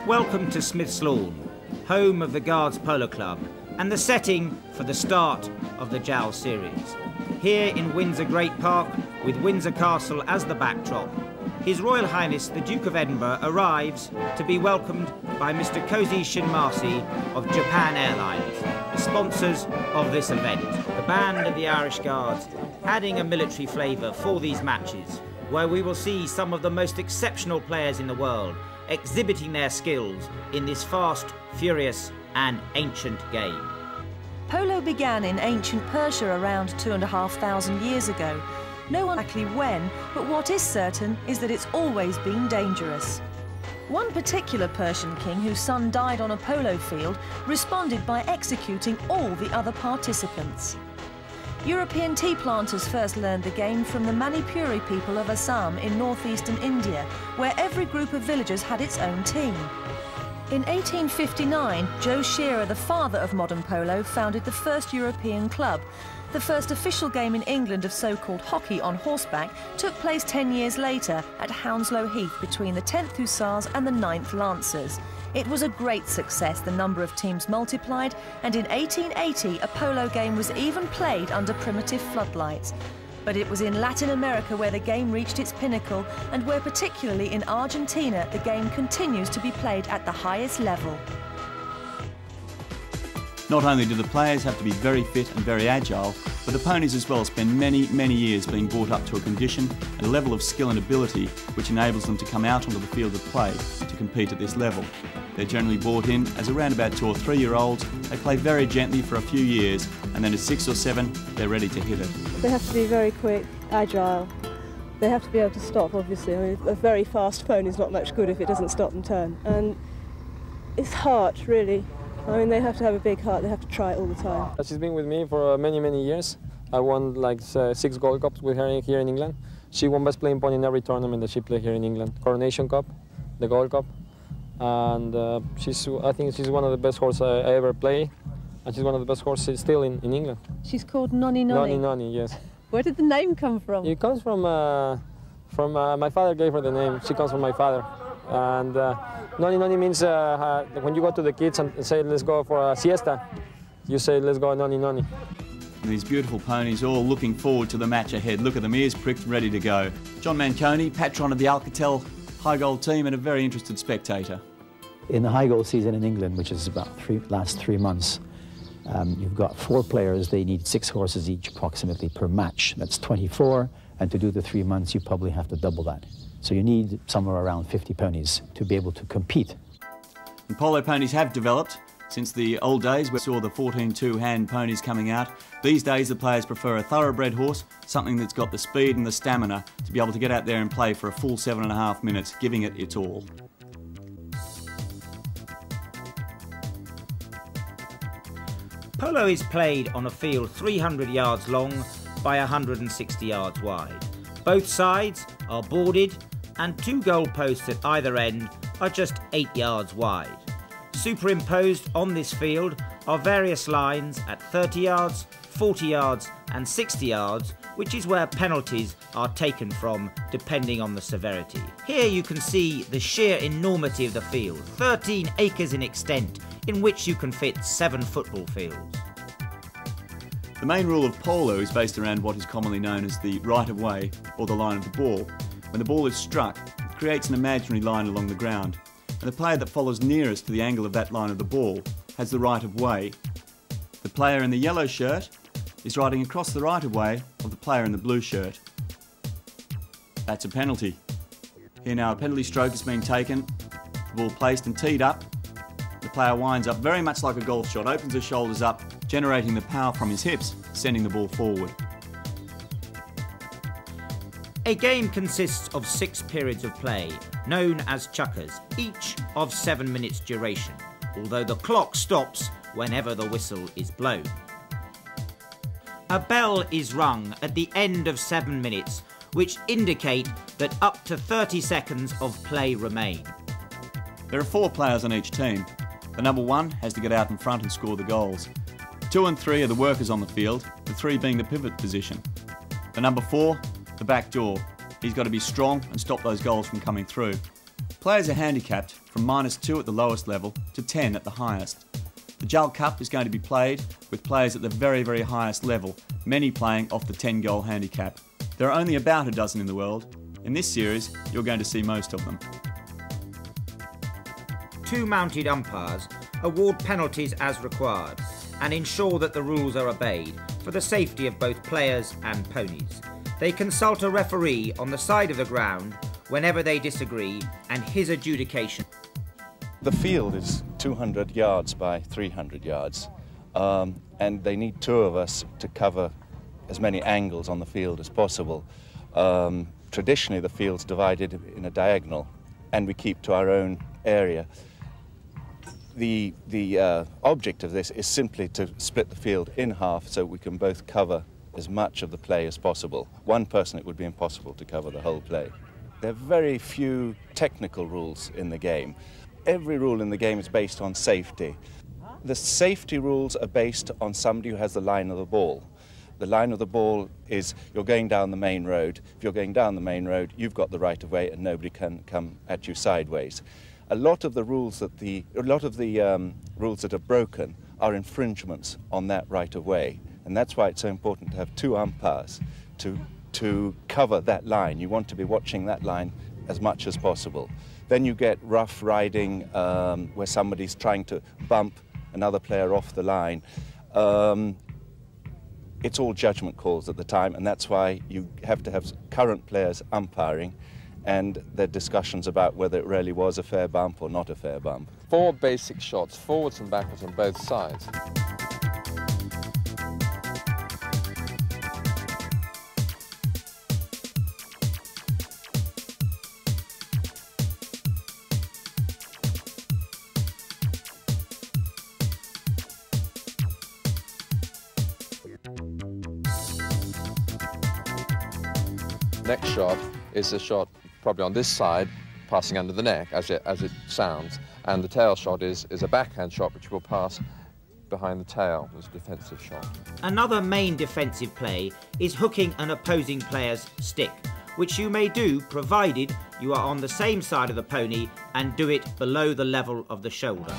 Welcome to Smith's Lawn, home of the Guards Polo Club and the setting for the start of the Jowl series. Here in Windsor Great Park, with Windsor Castle as the backdrop, His Royal Highness the Duke of Edinburgh arrives to be welcomed by Mr. Koji Shinmasi of Japan Airlines, the sponsors of this event. The band of the Irish Guards adding a military flavour for these matches, where we will see some of the most exceptional players in the world exhibiting their skills in this fast, furious and ancient game. Polo began in ancient Persia around 2,500 years ago. No one exactly when, but what is certain is that it's always been dangerous. One particular Persian king whose son died on a polo field responded by executing all the other participants. European tea planters first learned the game from the Manipuri people of Assam in northeastern India, where every group of villagers had its own team. In 1859, Joe Shearer, the father of modern polo, founded the first European club. The first official game in England of so-called hockey on horseback took place 10 years later at Hounslow Heath between the 10th Hussars and the 9th Lancers. It was a great success, the number of teams multiplied, and in 1880 a polo game was even played under primitive floodlights. But it was in Latin America where the game reached its pinnacle, and where particularly in Argentina the game continues to be played at the highest level. Not only do the players have to be very fit and very agile, but the ponies as well spend many, many years being brought up to a condition and a level of skill and ability which enables them to come out onto the field of play to compete at this level. They're generally brought in as around about 2 or 3 year olds. They play very gently for a few years, and then at 6 or 7 they're ready to hit it. They have to be very quick, agile. They have to be able to stop, obviously. I mean, a very fast pony is not much good if it doesn't stop and turn. And it's heart, really. I mean, they have to have a big heart, they have to try it all the time. She's been with me for many, many years. I won like 6 Gold Cups with her here in England. She won Best Playing Pony in every tournament that she played here in England. Coronation Cup, the Gold Cup. And I think she's one of the best horses I ever played. And she's one of the best horses still in England. She's called Nonny Nonny? Nonny Nonny, yes. Where did the name come from? It comes from my father gave her the name. She comes from my father. And Nonny Nonny means when you go to the kids and say, let's go for a siesta, you say, let's go Nonny Nonny. And these beautiful ponies all looking forward to the match ahead. Look at them, ears pricked, ready to go. John Manconi, patron of the Alcatel High Goal team and a very interested spectator. In the High Goal season in England, which is about last 3 months, you've got 4 players. They need 6 horses each approximately per match. That's 24, and to do the 3 months you probably have to double that. So you need somewhere around 50 ponies to be able to compete. And polo ponies have developed since the old days. We saw the 14 two-hand ponies coming out. These days the players prefer a thoroughbred horse, something that's got the speed and the stamina to be able to get out there and play for a full 7.5 minutes, giving it its all. Polo is played on a field 300 yards long by 160 yards wide. Both sides are boarded and 2 goal posts at either end are just 8 yards wide. Superimposed on this field are various lines at 30 yards, 40 yards and 60 yards, which is where penalties are taken from depending on the severity. Here you can see the sheer enormity of the field, 13 acres in extent, in which you can fit 7 football fields. The main rule of polo is based around what is commonly known as the right-of-way or the line of the ball. When the ball is struck, it creates an imaginary line along the ground, and the player that follows nearest to the angle of that line of the ball has the right-of-way. The player in the yellow shirt is riding across the right-of-way of the player in the blue shirt. That's a penalty. Here now a penalty stroke is being taken, the ball placed and teed up. The player winds up very much like a golf shot, opens his shoulders up, generating the power from his hips, sending the ball forward. A game consists of 6 periods of play, known as chukkers, each of 7 minutes duration, although the clock stops whenever the whistle is blown. A bell is rung at the end of 7 minutes, which indicate that up to 30 seconds of play remain. There are 4 players on each team. The number 1 has to get out in front and score the goals. 2 and 3 are the workers on the field, the 3 being the pivot position. The number 4, the back door. He's got to be strong and stop those goals from coming through. Players are handicapped from -2 at the lowest level to 10 at the highest. The JAL Cup is going to be played with players at the very, very highest level, many playing off the 10-goal handicap. There are only about a dozen in the world. In this series, you're going to see most of them. 2 mounted umpires award penalties as required and ensure that the rules are obeyed for the safety of both players and ponies. They consult a referee on the side of the ground whenever they disagree, and his adjudication. The field is 200 yards by 300 yards, and they need 2 of us to cover as many angles on the field as possible. Traditionally, the field's divided in a diagonal, and we keep to our own area. The object of this is simply to split the field in half so we can both cover as much of the play as possible. One person, it would be impossible to cover the whole play. There are very few technical rules in the game. Every rule in the game is based on safety. The safety rules are based on somebody who has the line of the ball. The line of the ball is you're going down the main road. If you're going down the main road, you've got the right of way and nobody can come at you sideways. A lot of the rules that rules that are broken are infringements on that right of way, and that's why it's so important to have 2 umpires to cover that line. You want to be watching that line as much as possible. Then you get rough riding where somebody's trying to bump another player off the line. It's all judgment calls at the time, and that's why you have to have current players umpiring, and there are discussions about whether it really was a fair bump or not a fair bump. 4 basic shots, forwards and backwards on both sides. Next shot is a shot probably on this side, passing under the neck as it sounds, and the tail shot is a backhand shot which will pass behind the tail as a defensive shot. Another main defensive play is hooking an opposing player's stick, which you may do provided you are on the same side of the pony and do it below the level of the shoulder.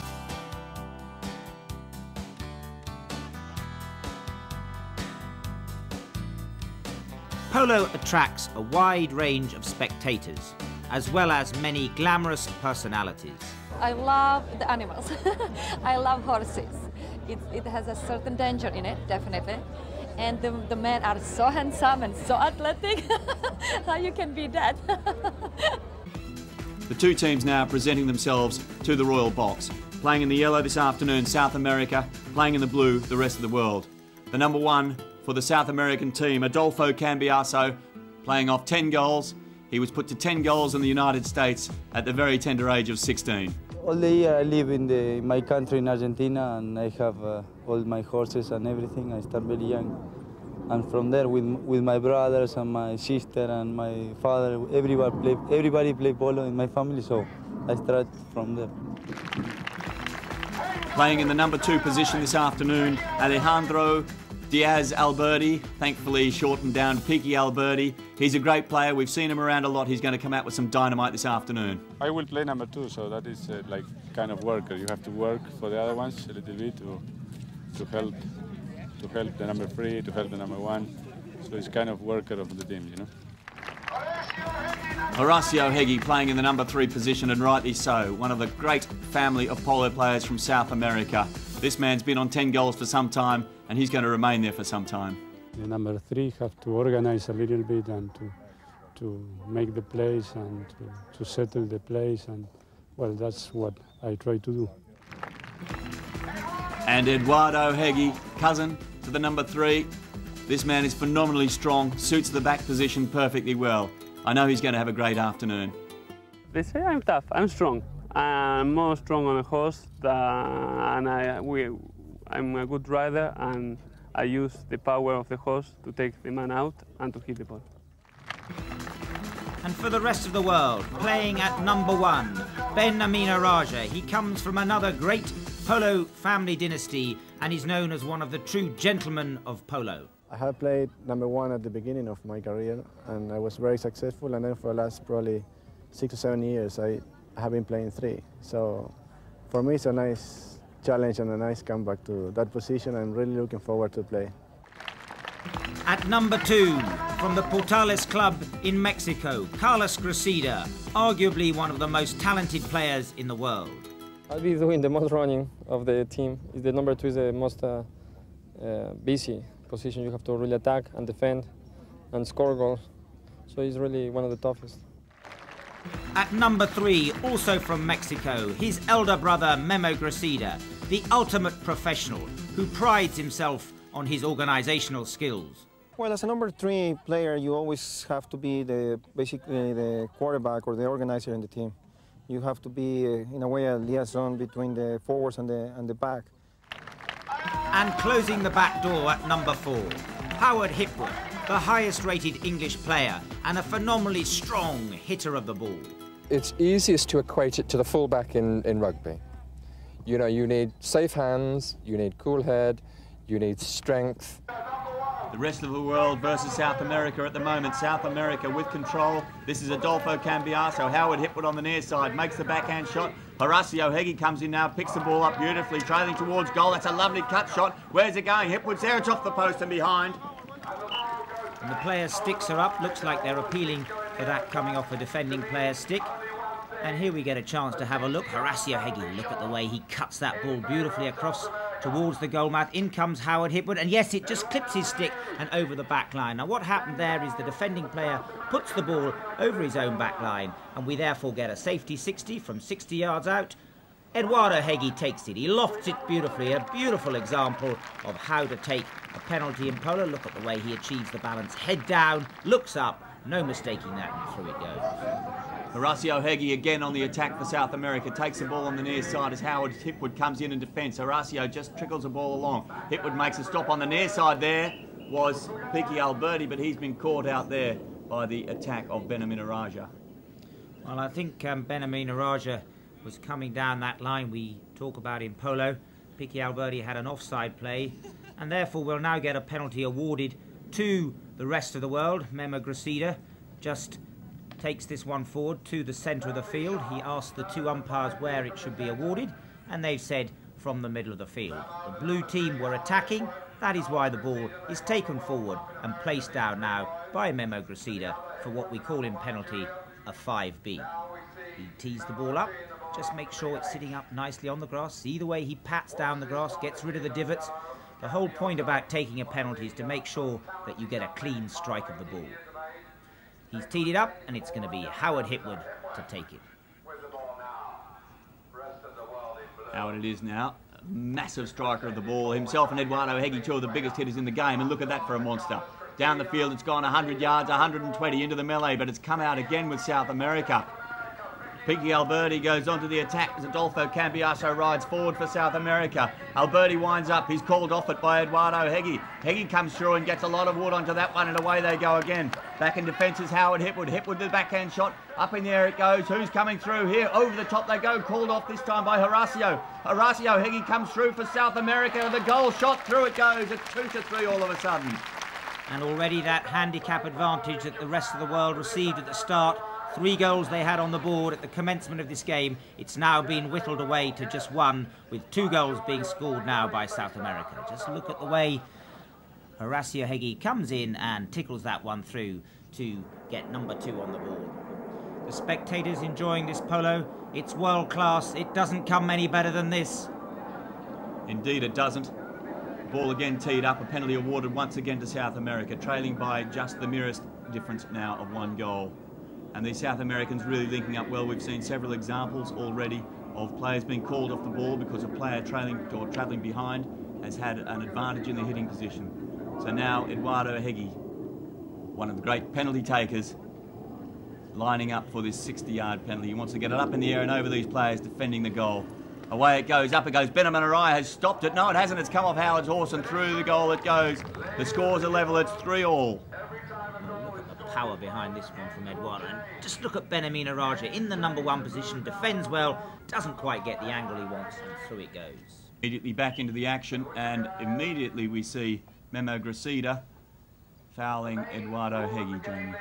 Polo attracts a wide range of spectators, as well as many glamorous personalities. I love the animals. I love horses. It has a certain danger in it, definitely. And the men are so handsome and so athletic. How you can be that? The 2 teams now presenting themselves to the Royal Box. Playing in the yellow this afternoon, South America. Playing in the blue, the rest of the world. The number 1 for the South American team, Adolfo Cambiaso, playing off 10 goals. He was put to 10 goals in the United States at the very tender age of 16. All the year I live in my country in Argentina, and I have all my horses and everything. I start very young. And from there, with my brothers and my sister and my father, everybody play polo in my family, so I start from there. Playing in the number 2 position this afternoon, Alejandro Diaz Alberti, thankfully shortened down Peaky Alberti. He's a great player. We've seen him around a lot. He's going to come out with some dynamite this afternoon. I will play number 2, so that is like kind of worker. You have to work for the other ones a little bit to help the number 3, to help the number 1. So it's kind of worker of the team, you know. Horacio Heggie playing in the number 3 position, and rightly so. One of the great family of polo players from South America. This man's been on 10 goals for some time, and he's going to remain there for some time. The number 3 have to organize a little bit and to make the plays and to settle the plays, and well, that's what I try to do. And Eduardo Heggie, cousin to the number 3. This man is phenomenally strong, suits the back position perfectly well. I know he's going to have a great afternoon. They say I'm tough, I'm strong. I'm more strong on a horse, and I'm a good rider, and I use the power of the horse to take the man out and to hit the ball. And for the rest of the world, playing at number 1, Ben Amina Raja. He comes from another great polo family dynasty and is known as one of the true gentlemen of polo. I had played number 1 at the beginning of my career, and I was very successful, and then for the last probably 6 or 7 years I I have been playing 3. So for me, it's a nice challenge and a nice comeback to that position. I'm really looking forward to play. At number 2, from the Portales club in Mexico, Carlos Gracida, arguably one of the most talented players in the world. I'll be doing the most running of the team. The number 2 is the most busy position. You have to really attack and defend and score goals. So he's really one of the toughest. At number 3, also from Mexico, his elder brother Memo Gracida, the ultimate professional who prides himself on his organizational skills. Well, as a number 3 player, you always have to be basically the quarterback or the organizer in the team. You have to be, in a way, a liaison between the forwards and the back. And closing the back door at number 4, Howard Hipwood, the highest-rated English player and a phenomenally strong hitter of the ball. It's easiest to equate it to the fullback in rugby. You know, you need safe hands, you need cool head, you need strength. The rest of the world versus South America at the moment. South America with control. This is Adolfo Cambiaso. Howard Hipwood on the near side makes the backhand shot. Horacio Heggie comes in now, picks the ball up beautifully, trailing towards goal. That's a lovely cut shot. Where's it going? Hipwood's there. It's off the post and behind. And the player's sticks are up. Looks like they're appealing for that coming off a defending player's stick. And here we get a chance to have a look. Horacio Heggie, look at the way he cuts that ball beautifully across towards the goal mouth. In comes Howard Hipwood, and yes, it just clips his stick and over the back line. Now what happened there is the defending player puts the ball over his own back line, and we therefore get a safety 60 from 60 yards out. Eduardo Heggie takes it. He lofts it beautifully, a beautiful example of how to take a penalty in polo. Look at the way he achieves the balance. Head down, looks up, no mistaking that, and through it goes. Horacio Heggie again on the attack for South America. Takes the ball on the near side as Howard Hipwood comes in defence. Horacio just trickles the ball along. Hipwood makes a stop on the near side there. Was Piqui Alberti, but he's been caught out there by the attack of Benjamin Araja. Well, I think Benjamin Araja was coming down that line we talk about in polo. Piqui Alberti had an offside play, and therefore will now get a penalty awarded to the rest of the world. Memo Gracida just takes this one forward to the centre of the field. He asked the 2 umpires where it should be awarded, and they've said from the middle of the field. The blue team were attacking. That is why the ball is taken forward and placed down now by Memo Gracida for what we call in penalty a 5B. He tees the ball up, just make sure it's sitting up nicely on the grass. See the way he pats down the grass, gets rid of the divots. The whole point about taking a penalty is to make sure that you get a clean strike of the ball. He's teed it up, and it's going to be Howard Hipwood to take it. Howard it is now. A massive striker of the ball. Himself and Eduardo Heggie, 2 of the biggest hitters in the game. And look at that for a monster. Down the field, it's gone 100 yards, 120 into the melee, but it's come out again with South America. Piqui Alberti goes on to the attack as Adolfo Cambiaso rides forward for South America. Alberti winds up. He's called off it by Eduardo Heggie. Heggie comes through and gets a lot of wood onto that one, and away they go again. Back in defence is Howard Hipwood. Hipwood the backhand shot. Up in the air it goes. Who's coming through here? Over the top they go. Called off this time by Horacio. Horacio Heggie comes through for South America. The goal shot through it goes. It's 2-3 all of a sudden. And already that handicap advantage that the rest of the world received at the start, 3 goals they had on the board at the commencement of this game, it's now been whittled away to just 1, with 2 goals being scored now by South America. Just look at the way Horacio Heggie comes in and tickles that one through to get number 2 on the board. The spectators enjoying this polo. It's world class. It doesn't come any better than this. Indeed it doesn't. Ball again teed up, a penalty awarded once again to South America, trailing by just the merest difference now of 1 goal. And these South Americans really linking up well. We've seen several examples already of players being called off the ball because a player trailing or travelling behind has had an advantage in the hitting position. So now Eduardo Heggie, one of the great penalty takers, lining up for this 60-yard penalty. He wants to get it up in the air and over these players defending the goal. Away it goes, up it goes. Benjamin Araya has stopped it. No, it hasn't. It's come off Howard's horse and through the goal it goes. The scores are level. It's 3-all. Look at the power behind this one from Eduardo. And just look at Benjamin Araja in the number 1 position. Defends well. Doesn't quite get the angle he wants. And through it goes. Immediately back into the action. And immediately we see Memo Gracida fouling Eduardo Heggie, Jamie.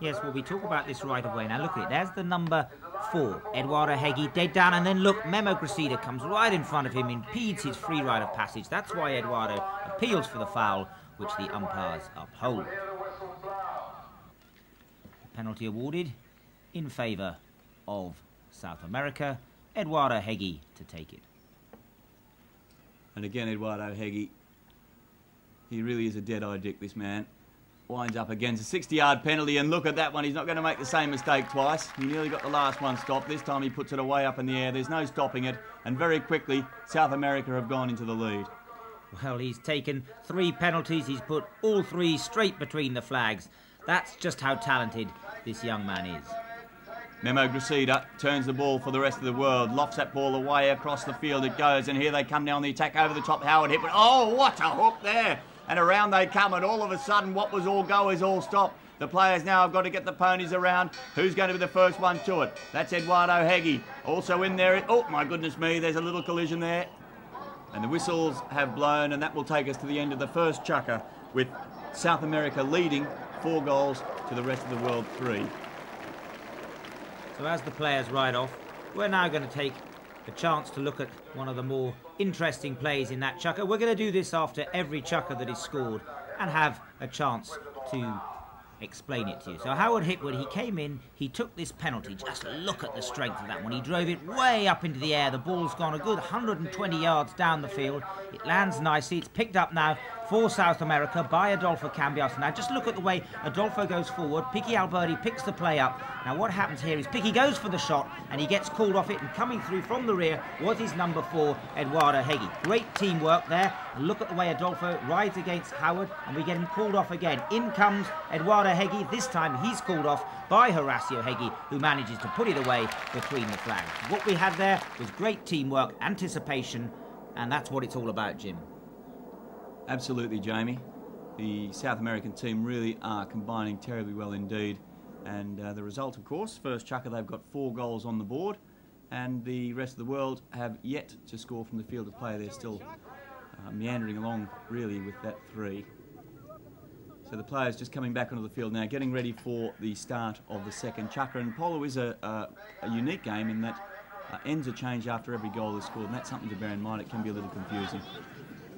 Yes, well, we talk about this right away. Now, look at it. There's the number 4, Eduardo Heggie, dead down. And then, look, Memo Gracida comes right in front of him, impedes his free ride of passage. That's why Eduardo appeals for the foul, which the umpires uphold. Penalty awarded in favour of South America. Eduardo Heggie to take it. And again, Eduardo Heggie, he really is a dead-eyed dick, this man. Winds up against a 60-yard penalty, and look at that one. He's not going to make the same mistake twice. He nearly got the last one stopped. This time he puts it away up in the air. There's no stopping it. And very quickly, South America have gone into the lead. Well, he's taken 3 penalties. He's put all 3 straight between the flags. That's just how talented this young man is. Memo Gracida turns the ball for the rest of the world. Lofts that ball away across the field. It goes, and here they come now on the attack over the top. Howard Hipwood. Oh, what a hook there! And around they come, and all of a sudden what was all go is all stop. The players now have got to get the ponies around. Who's going to be the first one to it? That's Eduardo Heggie. Also in there, oh my goodness me, there's a little collision there. And the whistles have blown, and that will take us to the end of the first chukker, with South America leading 4 goals to the rest of the world 3. So as the players ride off, we're now going to take a chance to look at one of the more interesting plays in that chukker. We're going to do this after every chukker that is scored and have a chance to explain it to you. So Howard Hipwood, he came in, he took this penalty. Just look at the strength of that one. He drove it way up into the air. The ball's gone a good 120 yards down the field. It lands nicely. It's picked up now for South America by Adolfo Cambiasso. Now just look at the way Adolfo goes forward. Piqui Alberti picks the play up. Now what happens here is Piqui goes for the shot and he gets called off it, and coming through from the rear was his number 4, Eduardo Heggie. Great teamwork there. And look at the way Adolfo rides against Howard, and we get him called off again. In comes Eduardo Heggie. This time he's called off by Horacio Heggie, who manages to put it away between the flags. What we had there was great teamwork, anticipation, and that's what it's all about, Jim. Absolutely, Jamie. The South American team really are combining terribly well indeed. And the result, of course, first chukker, they've got 4 goals on the board, and the rest of the world have yet to score from the field of play. They're still meandering along, really, with that 3. So the players just coming back onto the field now, getting ready for the start of the second chukker. And polo is a unique game in that ends are changed after every goal is scored, and that's something to bear in mind. It can be a little confusing.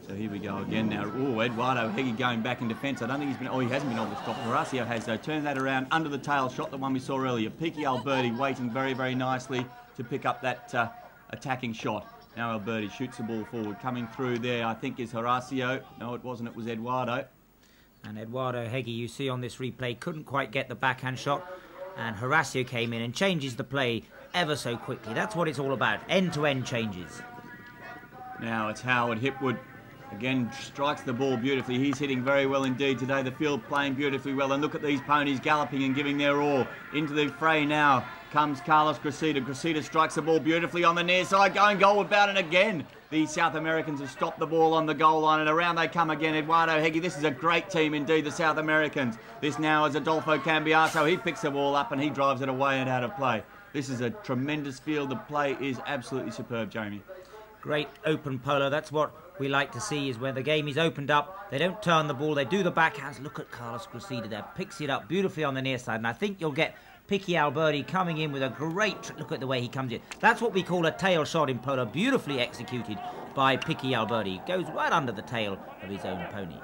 So here we go again now. Oh, Eduardo Heggie going back in defence. I don't think he's been... Oh, he hasn't been able to stop. Horacio has, though. Turned that around under the tail shot, the one we saw earlier. Piqui Alberti waiting very, very nicely to pick up that attacking shot. Now Alberti shoots the ball forward. Coming through there, I think, is Horacio. No, it wasn't. It was Eduardo. And Eduardo Heggie, you see on this replay, couldn't quite get the backhand shot. And Horacio came in and changes the play ever so quickly. That's what it's all about. End-to-end changes. Now it's Howard Hipwood. Again, strikes the ball beautifully. He's hitting very well indeed today. The field playing beautifully well. And look at these ponies galloping and giving their all. Into the fray now comes Carlos Gracida. Gracida strikes the ball beautifully on the near side. Going goal about it again. The South Americans have stopped the ball on the goal line, and around they come again. Eduardo Heggie, this is a great team indeed, the South Americans. This now is Adolfo Cambiasso. He picks the ball up and he drives it away and out of play. This is a tremendous field. The play is absolutely superb, Jamie. Great open polo. That's what we like to see, is when the game is opened up. They don't turn the ball. They do the backhands. Look at Carlos Gracida there. Picks it up beautifully on the near side. And I think you'll get Piqui Alberti coming in with a great... Look at the way he comes in. That's what we call a tail shot in polo. Beautifully executed by Piqui Alberti. Goes right under the tail of his own pony.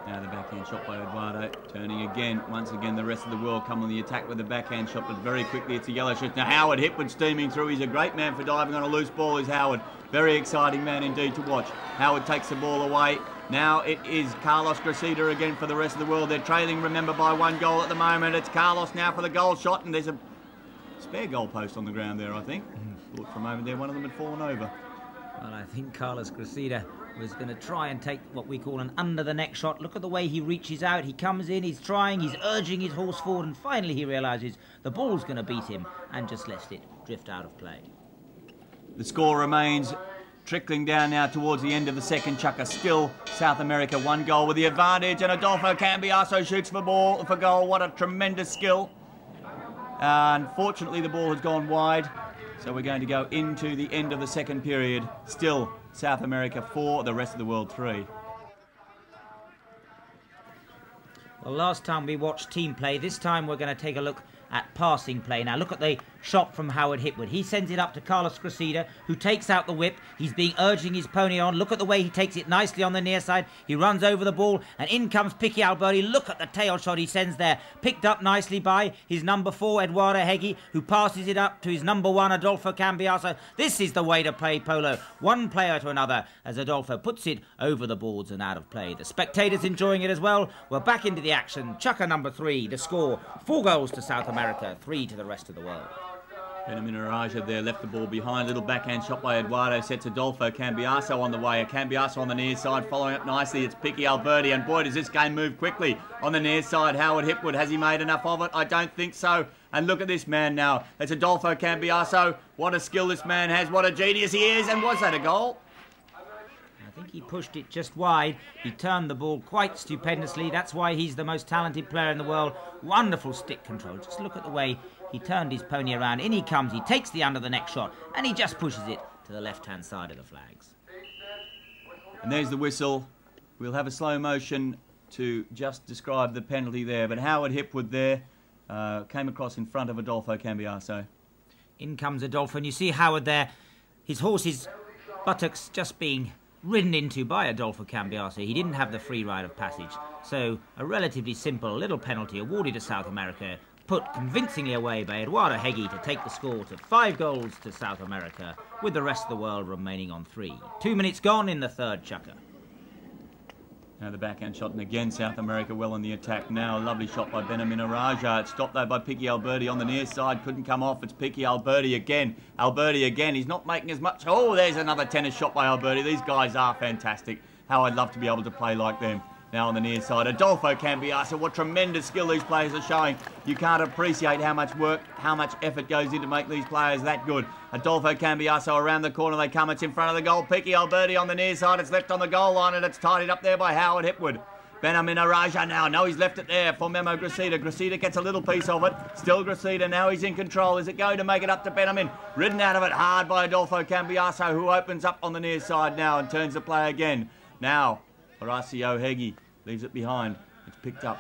Now the backhand shot by Eduardo, turning again. Once again, the rest of the world come on the attack with the backhand shot, but very quickly it's a yellow shirt. Now Howard Hipwood steaming through. He's a great man for diving on a loose ball, is Howard. Very exciting man indeed to watch. Howard takes the ball away. Now it is Carlos Gracida again for the rest of the world. They're trailing, remember, by 1 goal at the moment. It's Carlos now for the goal shot, and there's a spare goal post on the ground there, I think. Thought for a moment there one of them had fallen over. Well, I think Carlos Gracida was going to try and take what we call an under-the-neck shot. Look at the way he reaches out. He comes in, he's trying, he's urging his horse forward, and finally he realises the ball's going to beat him and just lets it drift out of play. The score remains trickling down now towards the end of the second chukker. Still South America 1 goal with the advantage, and Adolfo Cambiasso shoots for goal. What a tremendous skill. Unfortunately, the ball has gone wide, so we're going to go into the end of the second period. Still South America 4, the rest of the world 3. Well, last time we watched team play, this time we're going to take a look at passing play. Now look at the shot from Howard Hipwood. He sends it up to Carlos Gracida, who takes out the whip. He's been urging his pony on. Look at the way he takes it nicely on the near side. He runs over the ball, and in comes Picky Alberti. Look at the tail shot he sends there. Picked up nicely by his number 4, Eduardo Hegyi, who passes it up to his number 1, Adolfo Cambiaso. This is the way to play polo. One player to another as Adolfo puts it over the boards and out of play. The spectators enjoying it as well. We're back into the action. Chukka number 3, the score. 4 goals to South America, 3 to the rest of the world. Benjamin Araja there left the ball behind. Little backhand shot by Eduardo. Sets Adolfo Cambiaso on the way. Cambiaso on the near side, following up nicely. It's Picky Alberti, and boy, does this game move quickly. On the near side, Howard Hipwood. Has he made enough of it? I don't think so. And look at this man now. It's Adolfo Cambiaso. What a skill this man has. What a genius he is. And was that a goal? I think he pushed it just wide. He turned the ball quite stupendously. That's why he's the most talented player in the world. Wonderful stick control. Just look at the way he turned his pony around. In he comes. He takes the under the neck shot, and he just pushes it to the left-hand side of the flags. And there's the whistle. We'll have a slow motion to just describe the penalty there. But Howard Hipwood there came across in front of Adolfo Cambiaso. In comes Adolfo, and you see Howard there. His horse's buttocks just being ridden into by Adolfo Cambiaso. He didn't have the free ride of passage. So a relatively simple little penalty awarded to South America, put convincingly away by Eduardo Hegyi to take the score to 5 goals to South America, with the rest of the world remaining on 3. 2 minutes gone in the third chukka. Now the backhand shot, and again South America well on the attack now. A lovely shot by Benjamin Araja. It's stopped though by Picky Alberti on the near side. Couldn't come off. It's Picky Alberti again. Alberti again. He's not making as much. Oh, there's another tennis shot by Alberti. These guys are fantastic. How I'd love to be able to play like them. Now on the near side, Adolfo Cambiaso. What tremendous skill these players are showing. You can't appreciate how much work, how much effort goes in to make these players that good. Adolfo Cambiaso around the corner. They come. It's in front of the goal. Picky Alberti on the near side. It's left on the goal line, and it's tidied up there by Howard Hipwood. Benjamin Araja now. No, he's left it there for Memo Gracida. Gracida gets a little piece of it. Still Gracida. Now he's in control. Is it going to make it up to Benjamin? Ridden out of it hard by Adolfo Cambiaso, who opens up on the near side now and turns the play again. Now Horacio Hegyi leaves it behind. It's picked up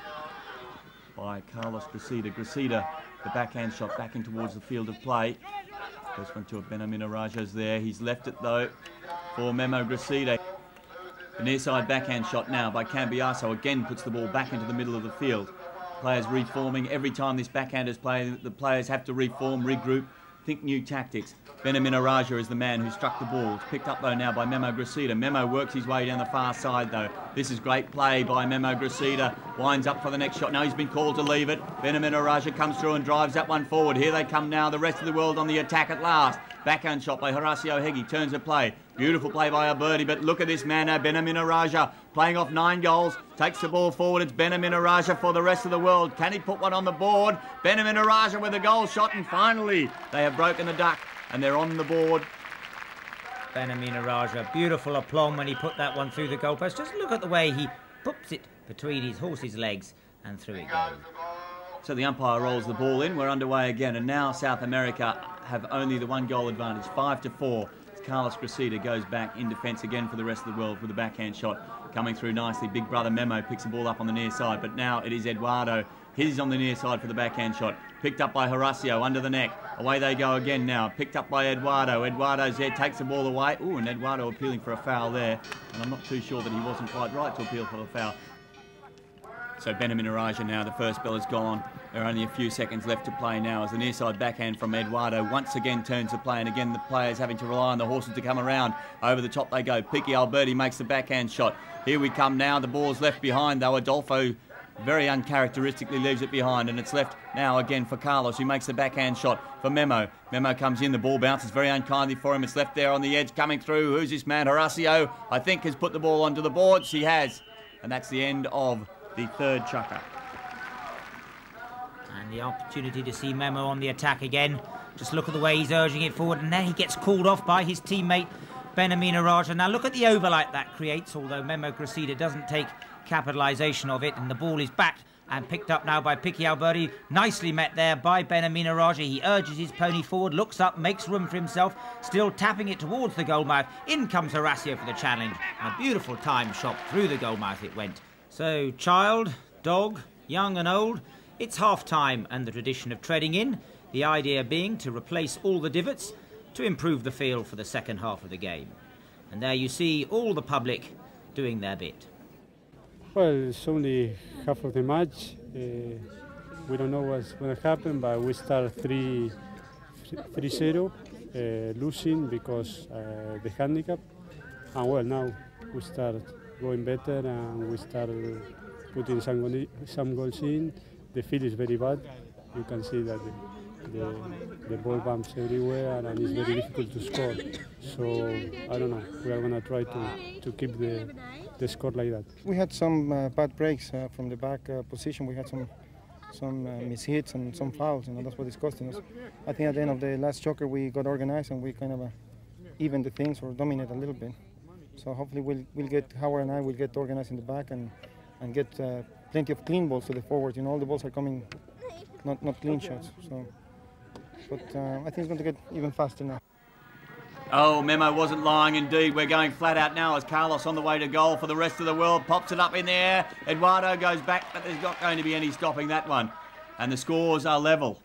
by Carlos Gracida. Gracida, the backhand shot back in towards the field of play. First one to a Benjamin Araja's there. He's left it though for Memo Gracida. The near side backhand shot now by Cambiaso again puts the ball back into the middle of the field. Players reforming. Every time this backhand is played, the players have to reform, regroup, think new tactics. Benjamin Araja is the man who struck the ball. It's picked up though now by Memo Gracida. Memo works his way down the far side though. This is great play by Memo Gracida. Winds up for the next shot. Now he's been called to leave it. Benjamin Araja comes through and drives that one forward. Here they come now, the rest of the world on the attack at last. Backhand shot by Horacio Hegyi. Turns the play. Beautiful play by Alberti, but look at this man now, Benjamin Araja, playing off 9 goals, takes the ball forward. It's Benjamin Araja for the rest of the world. Can he put one on the board? Benjamin Araja with a goal shot, and finally they have broken the duck and they're on the board. Benjamin Araja, beautiful aplomb when he put that one through the goalpost. Just look at the way he puts it between his horse's legs and through it goes. So the umpire rolls the ball in. We're underway again, and now South America have only the 1 goal advantage, 5-4. Carlos Gracida goes back in defence again for the rest of the world with a backhand shot coming through nicely. Big brother Memo picks the ball up on the near side, but now it is Eduardo. He's on the near side for the backhand shot. Picked up by Horacio under the neck. Away they go again now. Picked up by Eduardo. Eduardo's there, takes the ball away. Ooh, and Eduardo appealing for a foul there. And I'm not too sure that he wasn't quite right to appeal for the foul. So Benjamin Araja now, the first bell is gone. There are only a few seconds left to play now as the near side backhand from Eduardo once again turns the play, and again the players having to rely on the horses to come around. Over the top they go. Picky Alberti makes the backhand shot. Here we come now. The ball's left behind though. Adolfo very uncharacteristically leaves it behind, and it's left now again for Carlos, who makes the backhand shot for Memo. Memo comes in. The ball bounces very unkindly for him. It's left there on the edge coming through. Who's this man? Horacio, I think, has put the ball onto the boards. He has. And that's the end of the third chukka. And the opportunity to see Memo on the attack again. Just look at the way he's urging it forward, and then he gets called off by his teammate Benjamin Araja. Now look at the overlap that creates, although Memo Gracida doesn't take capitalisation of it, and the ball is backed and picked up now by Picky Alberti. Nicely met there by Benjamin Araja. He urges his pony forward, looks up, makes room for himself, still tapping it towards the goal mouth. In comes Horacio for the challenge. A beautiful time shot through the goal mouth it went. So, child, Dog, young and old, it's half-time and the tradition of treading in, the idea being to replace all the divots to improve the feel for the second half of the game. And there you see all the public doing their bit. Well, it's only half of the match. We don't know what's going to happen, but we start 3-0, losing because the handicap. And well, now we start going better and we start putting some goals in. The field is very bad. You can see that the ball bumps everywhere and it's very difficult to score. So I don't know. We are going to try to keep the score like that. We had some bad breaks from the back position. We had some mishits and some fouls, and that's what is costing us. I think at the end of the last choker we got organized and we kind of even the things or dominate a little bit. So hopefully we'll get, Howard and I will get organized in the back and get plenty of clean balls to the forwards. You know, all the balls are coming, not clean shots. So, but I think it's going to get even faster now. Oh, Memo wasn't lying indeed. We're going flat out now as Carlos on the way to goal for the rest of the world. Pops it up in the air. Eduardo goes back, but there's not going to be any stopping that one. And the scores are level.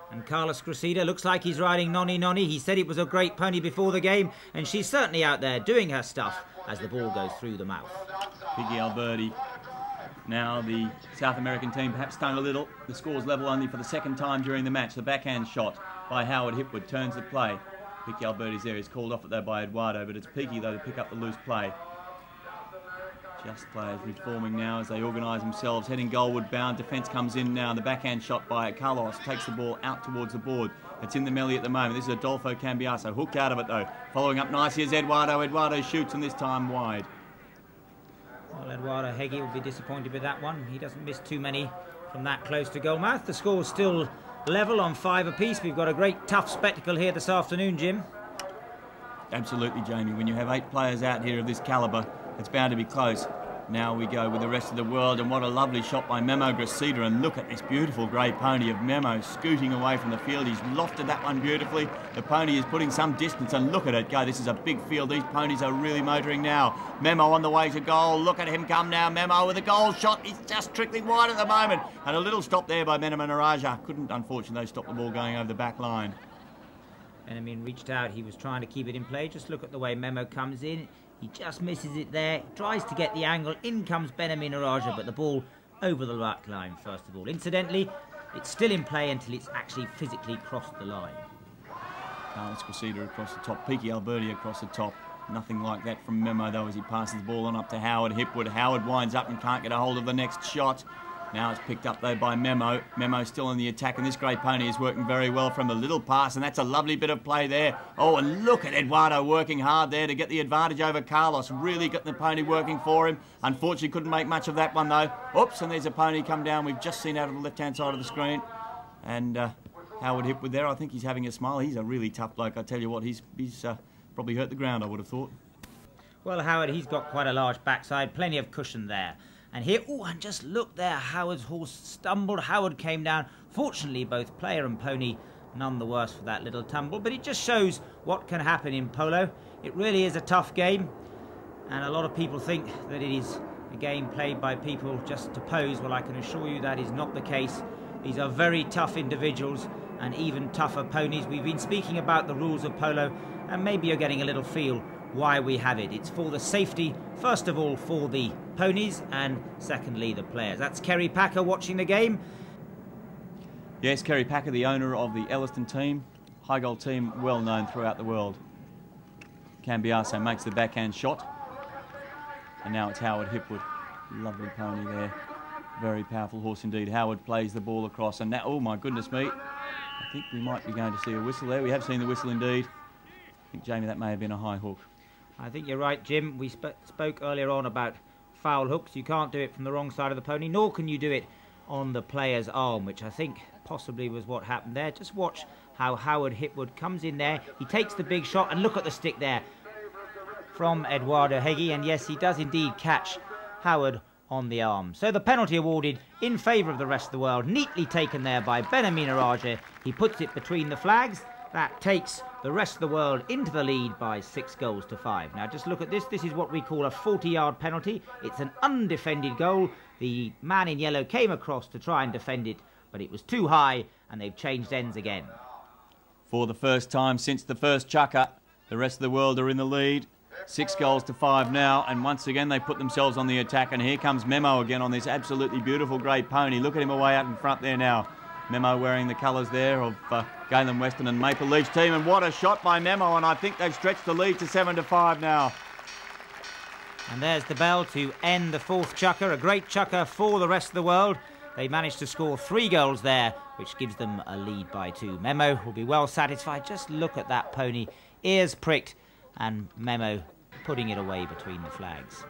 And Carlos Cressida looks like he's riding Noni Noni. He said it was a great pony before the game, and she's certainly out there doing her stuff as the ball goes through the mouth. Piggy Alberti. Now the South American team perhaps stung a little. The score's level only for the second time during the match. The backhand shot by Howard Hipwood turns the play. Piggy Alberti's there. He's called off it though by Eduardo, but it's Piggy though to pick up the loose play. Just players reforming now as they organise themselves, heading goalward bound. Defence comes in now, and the backhand shot by Carlos takes the ball out towards the board. It's in the melee at the moment. This is Adolfo Cambiaso, hooked out of it though. Following up nicely is Eduardo. Eduardo shoots, and this time wide. Well, Eduardo Heggie will be disappointed with that one. He doesn't miss too many from that close to goal mouth. The score's still level on 5 apiece. We've got a great tough spectacle here this afternoon, Jim. Absolutely, Jamie. When you have 8 players out here of this calibre, it's bound to be close. Now we go with the rest of the world, and what a lovely shot by Memo Gracida, and look at this beautiful grey pony of Memo scooting away from the field. He's lofted that one beautifully. The pony is putting some distance, and look at it go. This is a big field. These ponies are really motoring now. Memo on the way to goal. Look at him come now. Memo with a goal shot. He's just trickling wide at the moment. And a little stop there by Benamin Araja. Couldn't, unfortunately, stop the ball going over the back line. Benamin reached out. He was trying to keep it in play. Just look at the way Memo comes in. He just misses it there, tries to get the angle, in comes Benamin Araja, but the ball over the back line first of all. Incidentally, it's still in play until it's actually physically crossed the line. Carlos Cressida across the top, Piki Alberti across the top. Nothing like that from Memo though as he passes the ball on up to Howard Hipwood. Howard winds up and can't get a hold of the next shot. Now it's picked up though by Memo. Memo still in the attack, and this great pony is working very well from the little pass, and that's a lovely bit of play there. Oh, and look at Eduardo working hard there to get the advantage over Carlos. Really got the pony working for him. Unfortunately couldn't make much of that one though. Oops, and there's a pony come down. We've just seen out of the left-hand side of the screen. And Howard Hipwood there, I think he's having a smile. He's a really tough bloke, I tell you what. He's probably hurt the ground, I would have thought. Well, Howard, he's got quite a large backside, plenty of cushion there. And here, oh, and just look there, Howard's horse stumbled, Howard came down. Fortunately, both player and pony none the worse for that little tumble, but it just shows what can happen in polo. It really is a tough game, and a lot of people think that it is a game played by people just to pose. Well, I can assure you that is not the case. These are very tough individuals and even tougher ponies. We've been speaking about the rules of polo, and maybe you're getting a little feel why we have it. It's for the safety, first of all, for the ponies, and secondly, the players. That's Kerry Packer watching the game. Yes, Kerry Packer, the owner of the Elliston team, high goal team, well known throughout the world. Cambiaso makes the backhand shot, and now it's Howard Hipwood. Lovely pony there, very powerful horse indeed. Howard plays the ball across, and now, oh my goodness me, I think we might be going to see a whistle there. We have seen the whistle indeed. I think, Jamie, that may have been a high hook. I think you're right, Jim. We spoke earlier on about foul hooks. You can't do it from the wrong side of the pony, nor can you do it on the player's arm, which I think possibly was what happened there. Just watch how Howard Hipwood comes in there. He takes the big shot, and look at the stick there from Eduardo Heggie. And yes, he does indeed catch Howard on the arm. So the penalty awarded in favour of the rest of the world. Neatly taken there by Benamin Araja. He puts it between the flags. That takes the rest of the world into the lead by 6-5. Now just look at this. This is what we call a 40-yard penalty. It's an undefended goal, The man in yellow came across to try and defend it, but it was too high, and they've changed ends again. For the first time since the first chukker, the rest of the world are in the lead. 6 goals to 5 now, and once again they put themselves on the attack, and here comes Memo again on this absolutely beautiful great pony. Look at him away out in front there now. Memo wearing the colours there of Galen Weston and Maple Leafs team, and what a shot by Memo, and I think they've stretched the lead to 7-5 now. And there's the bell to end the 4th chukker, a great chukker for the rest of the world. They managed to score 3 goals there, which gives them a lead by 2. Memo will be well satisfied. Just look at that pony, ears pricked, and Memo putting it away between the flags.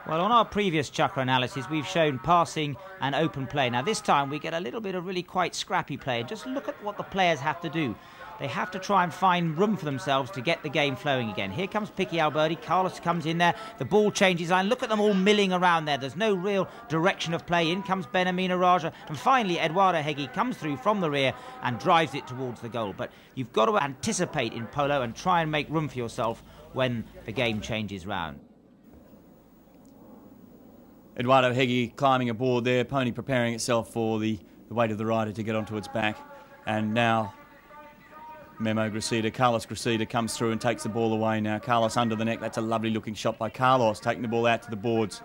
Well, on our previous chukker analysis, we've shown passing and open play. Now, this time we get a little bit of really quite scrappy play. And just look at what the players have to do. They have to try and find room for themselves to get the game flowing again. Here comes Picky Alberti. Carlos comes in there. The ball changes line. Look at them all milling around there. There's no real direction of play. In comes Benamina Raja. And finally, Eduardo Heggie comes through from the rear and drives it towards the goal. But you've got to anticipate in polo and try and make room for yourself when the game changes round. Eduardo Heggie climbing aboard there, pony preparing itself for the weight of the rider to get onto its back. And now Memo Gracida, Carlos Gracida comes through and takes the ball away now. Carlos under the neck. That's a lovely looking shot by Carlos, taking the ball out to the boards.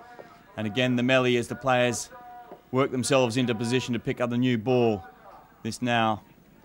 And again the melee as the players work themselves into position to pick up the new ball. This now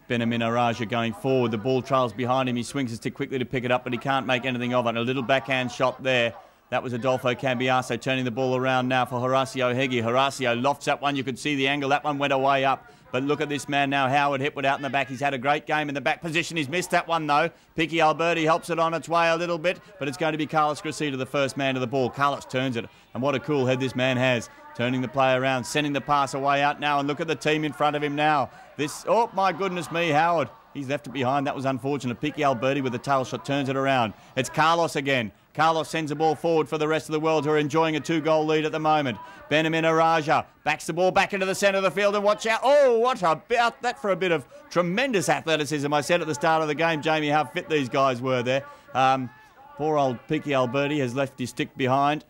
Benamina Raja going forward. The ball trails behind him. He swings his stick quickly to pick it up, but he can't make anything of it. A little backhand shot there. That was Adolfo Cambiaso turning the ball around now for Horacio Heggie. Horacio lofts that one. You could see the angle. That one went away up. But look at this man now, Howard Hipwood out in the back. He's had a great game in the back position. He's missed that one though. Picky Alberti helps it on its way a little bit, but it's going to be Carlos Gracida, the first man to the ball. Carlos turns it, and what a cool head this man has. Turning the play around, sending the pass away out now, and look at the team in front of him now. This, oh my goodness me, Howard. He's left it behind. That was unfortunate. Picky Alberti with a tail shot turns it around. It's Carlos again. Carlos sends the ball forward for the rest of the world, who are enjoying a 2-goal lead at the moment. Benamina Raja backs the ball back into the centre of the field, and watch out. Oh, what about that for a bit of tremendous athleticism. I said at the start of the game, Jamie, how fit these guys were there. Poor old Picky Alberti has left his stick behind,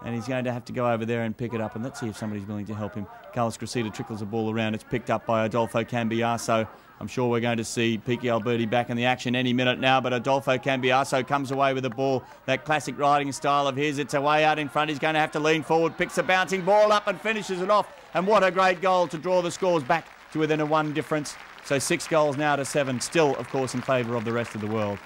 and he's going to have to go over there and pick it up. And let's see if somebody's willing to help him. Carlos Gracida trickles the ball around. It's picked up by Adolfo Cambiaso. I'm sure we're going to see Picky Alberti back in the action any minute now, but Adolfo Cambiaso comes away with the ball. That classic riding style of his. It's away out in front. He's going to have to lean forward, picks a bouncing ball up and finishes it off. And what a great goal to draw the scores back to within a 1 difference. So 6 goals now to 7, still, of course, in favour of the rest of the world.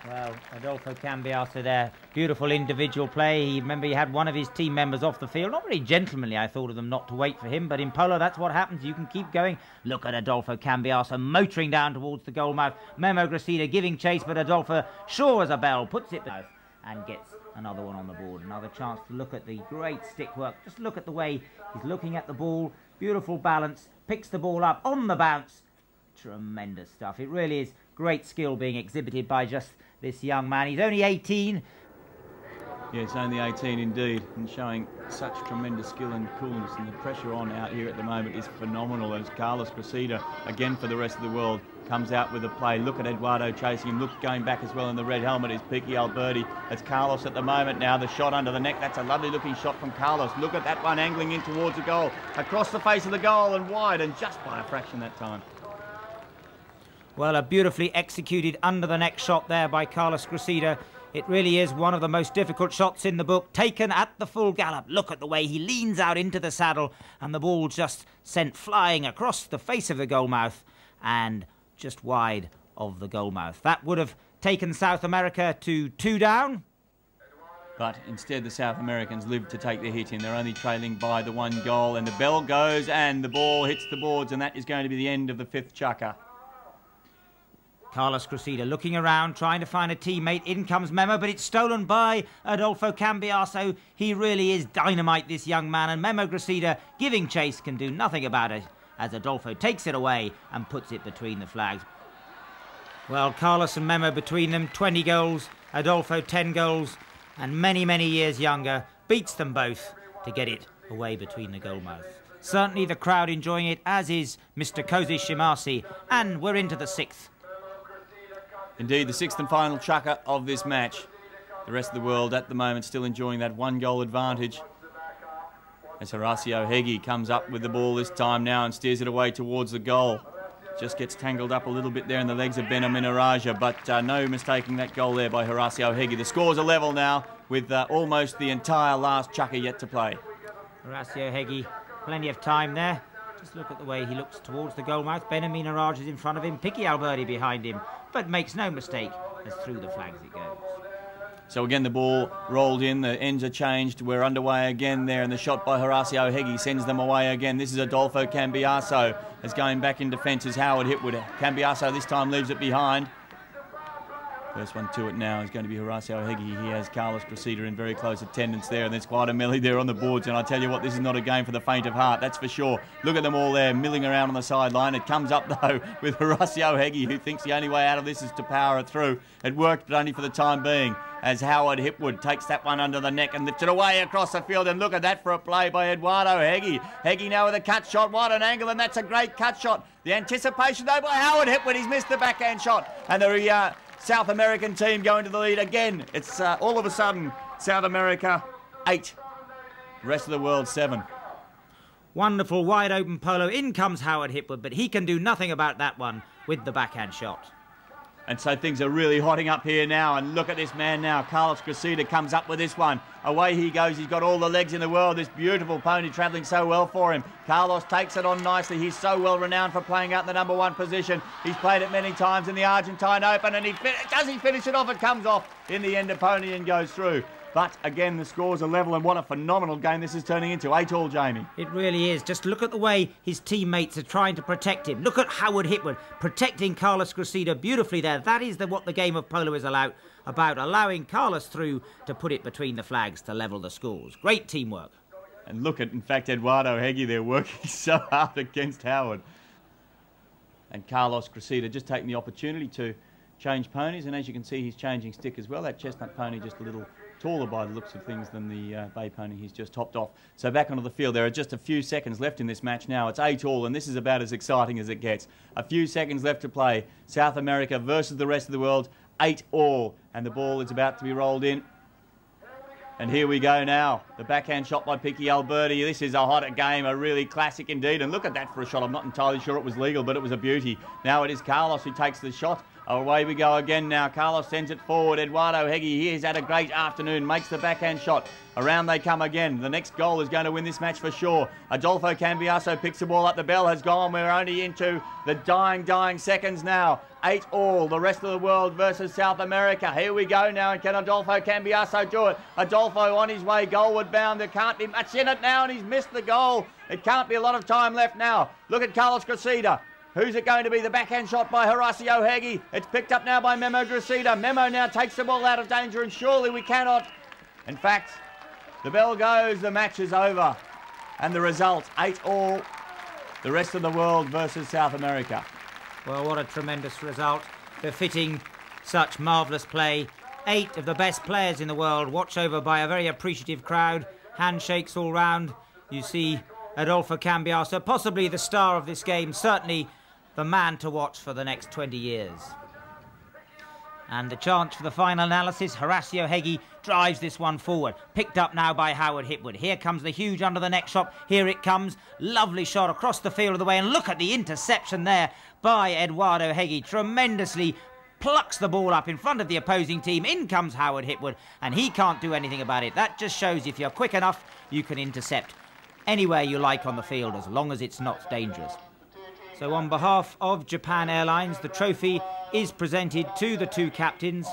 Well, Adolfo Cambiaso there, beautiful individual play. Remember, he had one of his team members off the field. Not very gentlemanly, I thought of them not to wait for him, but in polo, that's what happens. You can keep going. Look at Adolfo Cambiaso motoring down towards the goal mouth. Memo Gracida giving chase, but Adolfo, sure as a bell, puts it down and gets another one on the board. Another chance to look at the great stick work. Just look at the way he's looking at the ball. Beautiful balance, picks the ball up on the bounce. Tremendous stuff. It really is great skill being exhibited by just this young man. He's only 18. Yes, only 18 indeed, and showing such tremendous skill and coolness, and the pressure on out here at the moment is phenomenal. As Carlos Gracida, again for the rest of the world, comes out with a play. Look at Eduardo chasing him. Look, going back as well in the red helmet is Picky Alberti. It's Carlos at the moment now. The shot under the neck. That's a lovely looking shot from Carlos. Look at that one angling in towards the goal. Across the face of the goal and wide, and just by a fraction that time. Well, a beautifully executed under-the-neck shot there by Carlos Gracida. It really is one of the most difficult shots in the book, taken at the full gallop. Look at the way he leans out into the saddle, and the ball just sent flying across the face of the goal mouth and just wide of the goal mouth. That would have taken South America to 2 down. But instead the South Americans lived to take the hit in. They're only trailing by the 1 goal, and the bell goes and the ball hits the boards, and that is going to be the end of the 5th chukker. Carlos Gracida looking around, trying to find a teammate. In comes Memo, but it's stolen by Adolfo Cambiaso. He really is dynamite, this young man, and Memo Gracida, giving chase, can do nothing about it as Adolfo takes it away and puts it between the flags. Well, Carlos and Memo between them, 20 goals, Adolfo 10 goals, and many, many years younger, beats them both to get it away between the goal mouth. Certainly the crowd enjoying it, as is Mr. Kozi Shimasi, and we're into the 6th. Indeed, the 6th and final chukker of this match. The rest of the world at the moment still enjoying that 1 goal advantage. as Horacio Heggie comes up with the ball this time now and steers it away towards the goal. Just gets tangled up a little bit there in the legs of Benjamin Araja, but no mistaking that goal there by Horacio Heggie. The scores are level now with almost the entire last chucker yet to play. Horacio Heggie, plenty of time there. Just look at the way he looks towards the goal mouth. Benjamin Araja is in front of him, Picky Alberti behind him, but makes no mistake as through the flags it goes. So again, the ball rolled in, the ends are changed. We're underway again there, and the shot by Horacio Heggie sends them away again. This is Adolfo Cambiaso as going back in defence as Howard Hipwood. Cambiaso this time leaves it behind. First one to it now is going to be Horacio Heggie. He has Carlos Cressida in very close attendance there, and there's quite a melee there on the boards, and I tell you what, this is not a game for the faint of heart, that's for sure. Look at them all there milling around on the sideline. It comes up though with Horacio Heggie, who thinks the only way out of this is to power it through. It worked, but only for the time being, as Howard Hipwood takes that one under the neck and lifts it away across the field. And look at that for a play by Eduardo Heggie. Heggie now with a cut shot, what an angle, and that's a great cut shot. The anticipation though by Howard Hipwood, he's missed the backhand shot, and the South American team going to the lead again. It's all of a sudden South America 8, the rest of the world 7. Wonderful wide open polo. In comes Howard Hipwood, but he can do nothing about that one with the backhand shot. And so things are really hotting up here now, and look at this man now. Carlos Cressida comes up with this one. Away he goes. He's got all the legs in the world. This beautiful pony travelling so well for him. Carlos takes it on nicely. He's so well renowned for playing out in the number 1 position. He's played it many times in the Argentine Open, and does he finish it off? It comes off in the end of pony and goes through. But again, the scores are level, and what a phenomenal game this is turning into. 8-all, Jamie. It really is. Just look at the way his teammates are trying to protect him. Look at Howard Hipwood protecting Carlos Cressida beautifully there. That is what the game of polo is about, allowing Carlos through to put it between the flags to level the scores. Great teamwork. And look at, in fact, Eduardo Heggie there working so hard against Howard. And Carlos Cressida just taking the opportunity to change ponies, and as you can see, he's changing stick as well. That chestnut pony just a little taller by the looks of things than the bay pony he's just hopped off. So back onto the field. There are just a few seconds left in this match now. It's 8-all, and this is about as exciting as it gets. A few seconds left to play. South America versus the rest of the world. 8-all, and the ball is about to be rolled in. And here we go now. The backhand shot by Picky Alberti. This is a hot game, a really classic indeed. And look at that for a shot. I'm not entirely sure it was legal, but it was a beauty. Now it is Carlos who takes the shot. Away we go again now. Carlos sends it forward. Eduardo Heggie, he's had a great afternoon, makes the backhand shot. Around they come again. The next goal is going to win this match for sure. Adolfo Cambiaso picks the ball up. The bell has gone. We're only into the dying seconds now. 8-all, the rest of the world versus South America. Here we go now, and can Adolfo Cambiaso do it? Adolfo on his way, goalward bound. There can't be much in it now, and he's missed the goal. It can't be a lot of time left now. Look at Carlos Cressida. Who's it going to be? The backhand shot by Horacio Heggie. It's picked up now by Memo Cressida. Memo now takes the ball out of danger, and surely we cannot. In fact, the bell goes, the match is over. And the result, 8-all, the rest of the world versus South America. Well, what a tremendous result, befitting such marvellous play. 8 of the best players in the world, watched over by a very appreciative crowd. Handshakes all round. You see Adolfo Cambiaso, possibly the star of this game, certainly the man to watch for the next 20 years. And the chance for the final analysis. Horacio Heggie drives this one forward. Picked up now by Howard Hipwood. Here comes the huge under the neck shot. Here it comes. Lovely shot across the field of the way. And look at the interception there by Eduardo Heggie. Tremendously plucks the ball up in front of the opposing team. In comes Howard Hipwood, and he can't do anything about it. That just shows if you're quick enough, you can intercept anywhere you like on the field, as long as it's not dangerous. So on behalf of Japan Airlines, the trophy is presented to the 2 captains.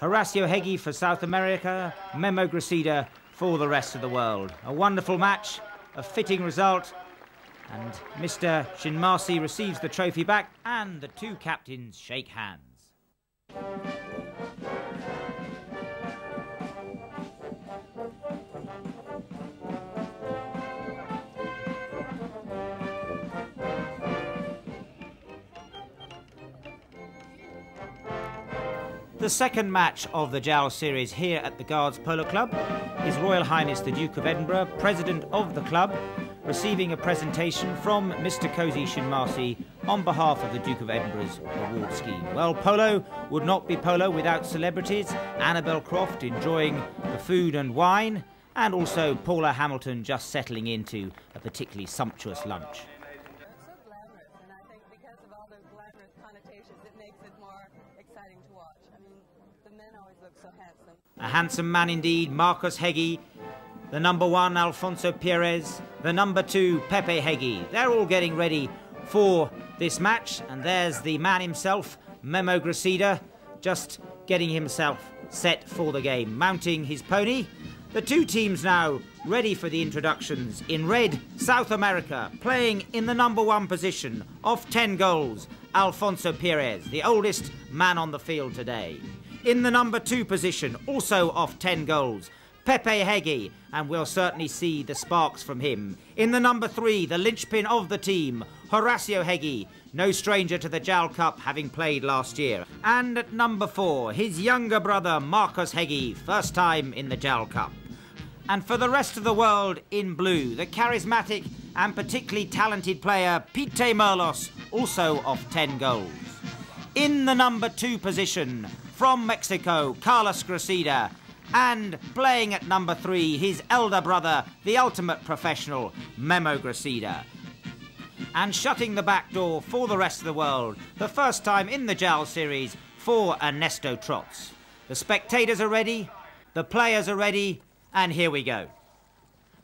Horacio Heggie for South America, Memo Cressida for the rest of the world. A wonderful match, a fitting result, and Mr. Shinmasi receives the trophy back, and the 2 captains shake hands. The second match of the Jowl Series here at the Guards Polo Club is Royal Highness the Duke of Edinburgh, President of the club, receiving a presentation from Mr. Cozy Shinmasi on behalf of the Duke of Edinburgh's award scheme. Well, polo would not be polo without celebrities. Annabel Croft enjoying the food and wine, and also Paula Hamilton just settling into a particularly sumptuous lunch. A handsome man indeed, Marcos Hegyi, the number 1, Alfonso Perez, the number 2, Pepe Hegyi. They're all getting ready for this match, and there's the man himself, Memo Gracida, just getting himself set for the game, mounting his pony. The two teams now ready for the introductions. In red, South America, playing in the number 1 position, off 10 goals, Alfonso Perez, the oldest man on the field today. In the number 2 position, also off 10 goals, Pepe Hegyi, and we'll certainly see the sparks from him. In the number 3, the linchpin of the team, Horacio Hegyi, no stranger to the JAL Cup, having played last year. And at number 4, his younger brother, Marcos Hegyi, first time in the JAL Cup. And for the rest of the world, in blue, the charismatic and particularly talented player, Pete Merlos, also off 10 goals. In the number 2 position, from Mexico, Carlos Gracida, and playing at number 3, his elder brother, the ultimate professional, Memo Gracida. And shutting the back door for the rest of the world, the first time in the JAL series for Ernesto Trots. The spectators are ready, the players are ready, and here we go.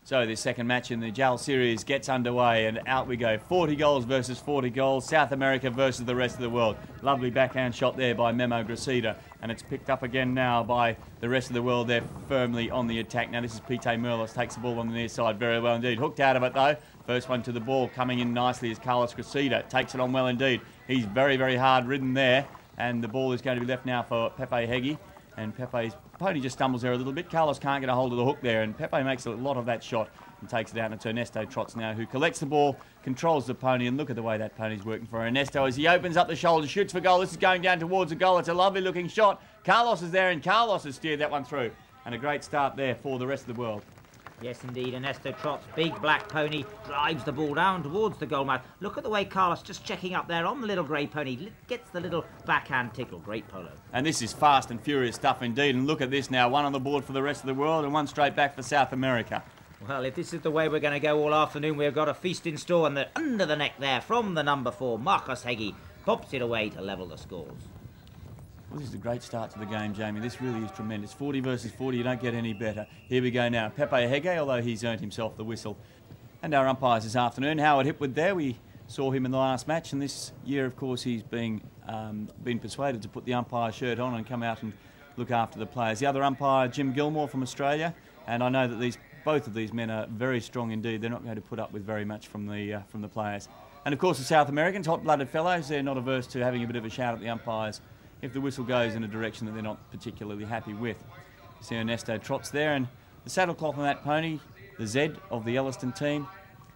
So this second match in the JAL series gets underway, and out we go. 40 goals versus 40 goals. South America versus the rest of the world. Lovely backhand shot there by Memo Gracida, and it's picked up again now by the rest of the world. They're firmly on the attack. Now this is Pete Merlos, takes the ball on the near side very well indeed. Hooked out of it though. First one to the ball, coming in nicely is Carlos Gracida. Takes it on well indeed. He's very, very hard ridden there, and the ball is going to be left now for Pepe Hegyi. And Pepe's pony just stumbles there a little bit. Carlos can't get a hold of the hook there, and Pepe makes a lot of that shot and takes it out. And it's Ernesto Trots now who collects the ball, controls the pony, and look at the way that pony's working for Ernesto as he opens up the shoulder, shoots for goal. This is going down towards the goal. It's a lovely looking shot. Carlos is there, and Carlos has steered that one through. And a great start there for the rest of the world. Yes, indeed, Ernesto Trots, big black pony, drives the ball down towards the goal mouth. Look at the way Carlos just checking up there on the little grey pony, gets the little backhand tickle. Great polo. And this is fast and furious stuff indeed. And look at this now, one on the board for the rest of the world and one straight back for South America. Well, if this is the way we're going to go all afternoon, we've got a feast in store, and under the neck there from the number 4, Marcos Hegyi, pops it away to level the scores. Well, this is a great start to the game, Jamie. This really is tremendous. 40 versus 40, you don't get any better. Here we go now. Pepe Hegyi, although he's earned himself the whistle. And our umpires this afternoon, Howard Hipwood there. We saw him in the last match, and this year, of course, he's been persuaded to put the umpire shirt on and come out and look after the players. The other umpire, Jim Gilmore from Australia, and I know that both of these men are very strong indeed. They're not going to put up with very much from the players. And of course, the South Americans, hot-blooded fellows, they're not averse to having a bit of a shout at the umpires if the whistle goes in a direction that they're not particularly happy with. You see Ernesto Trots there, and the saddlecloth on that pony, the Z of the Elliston team.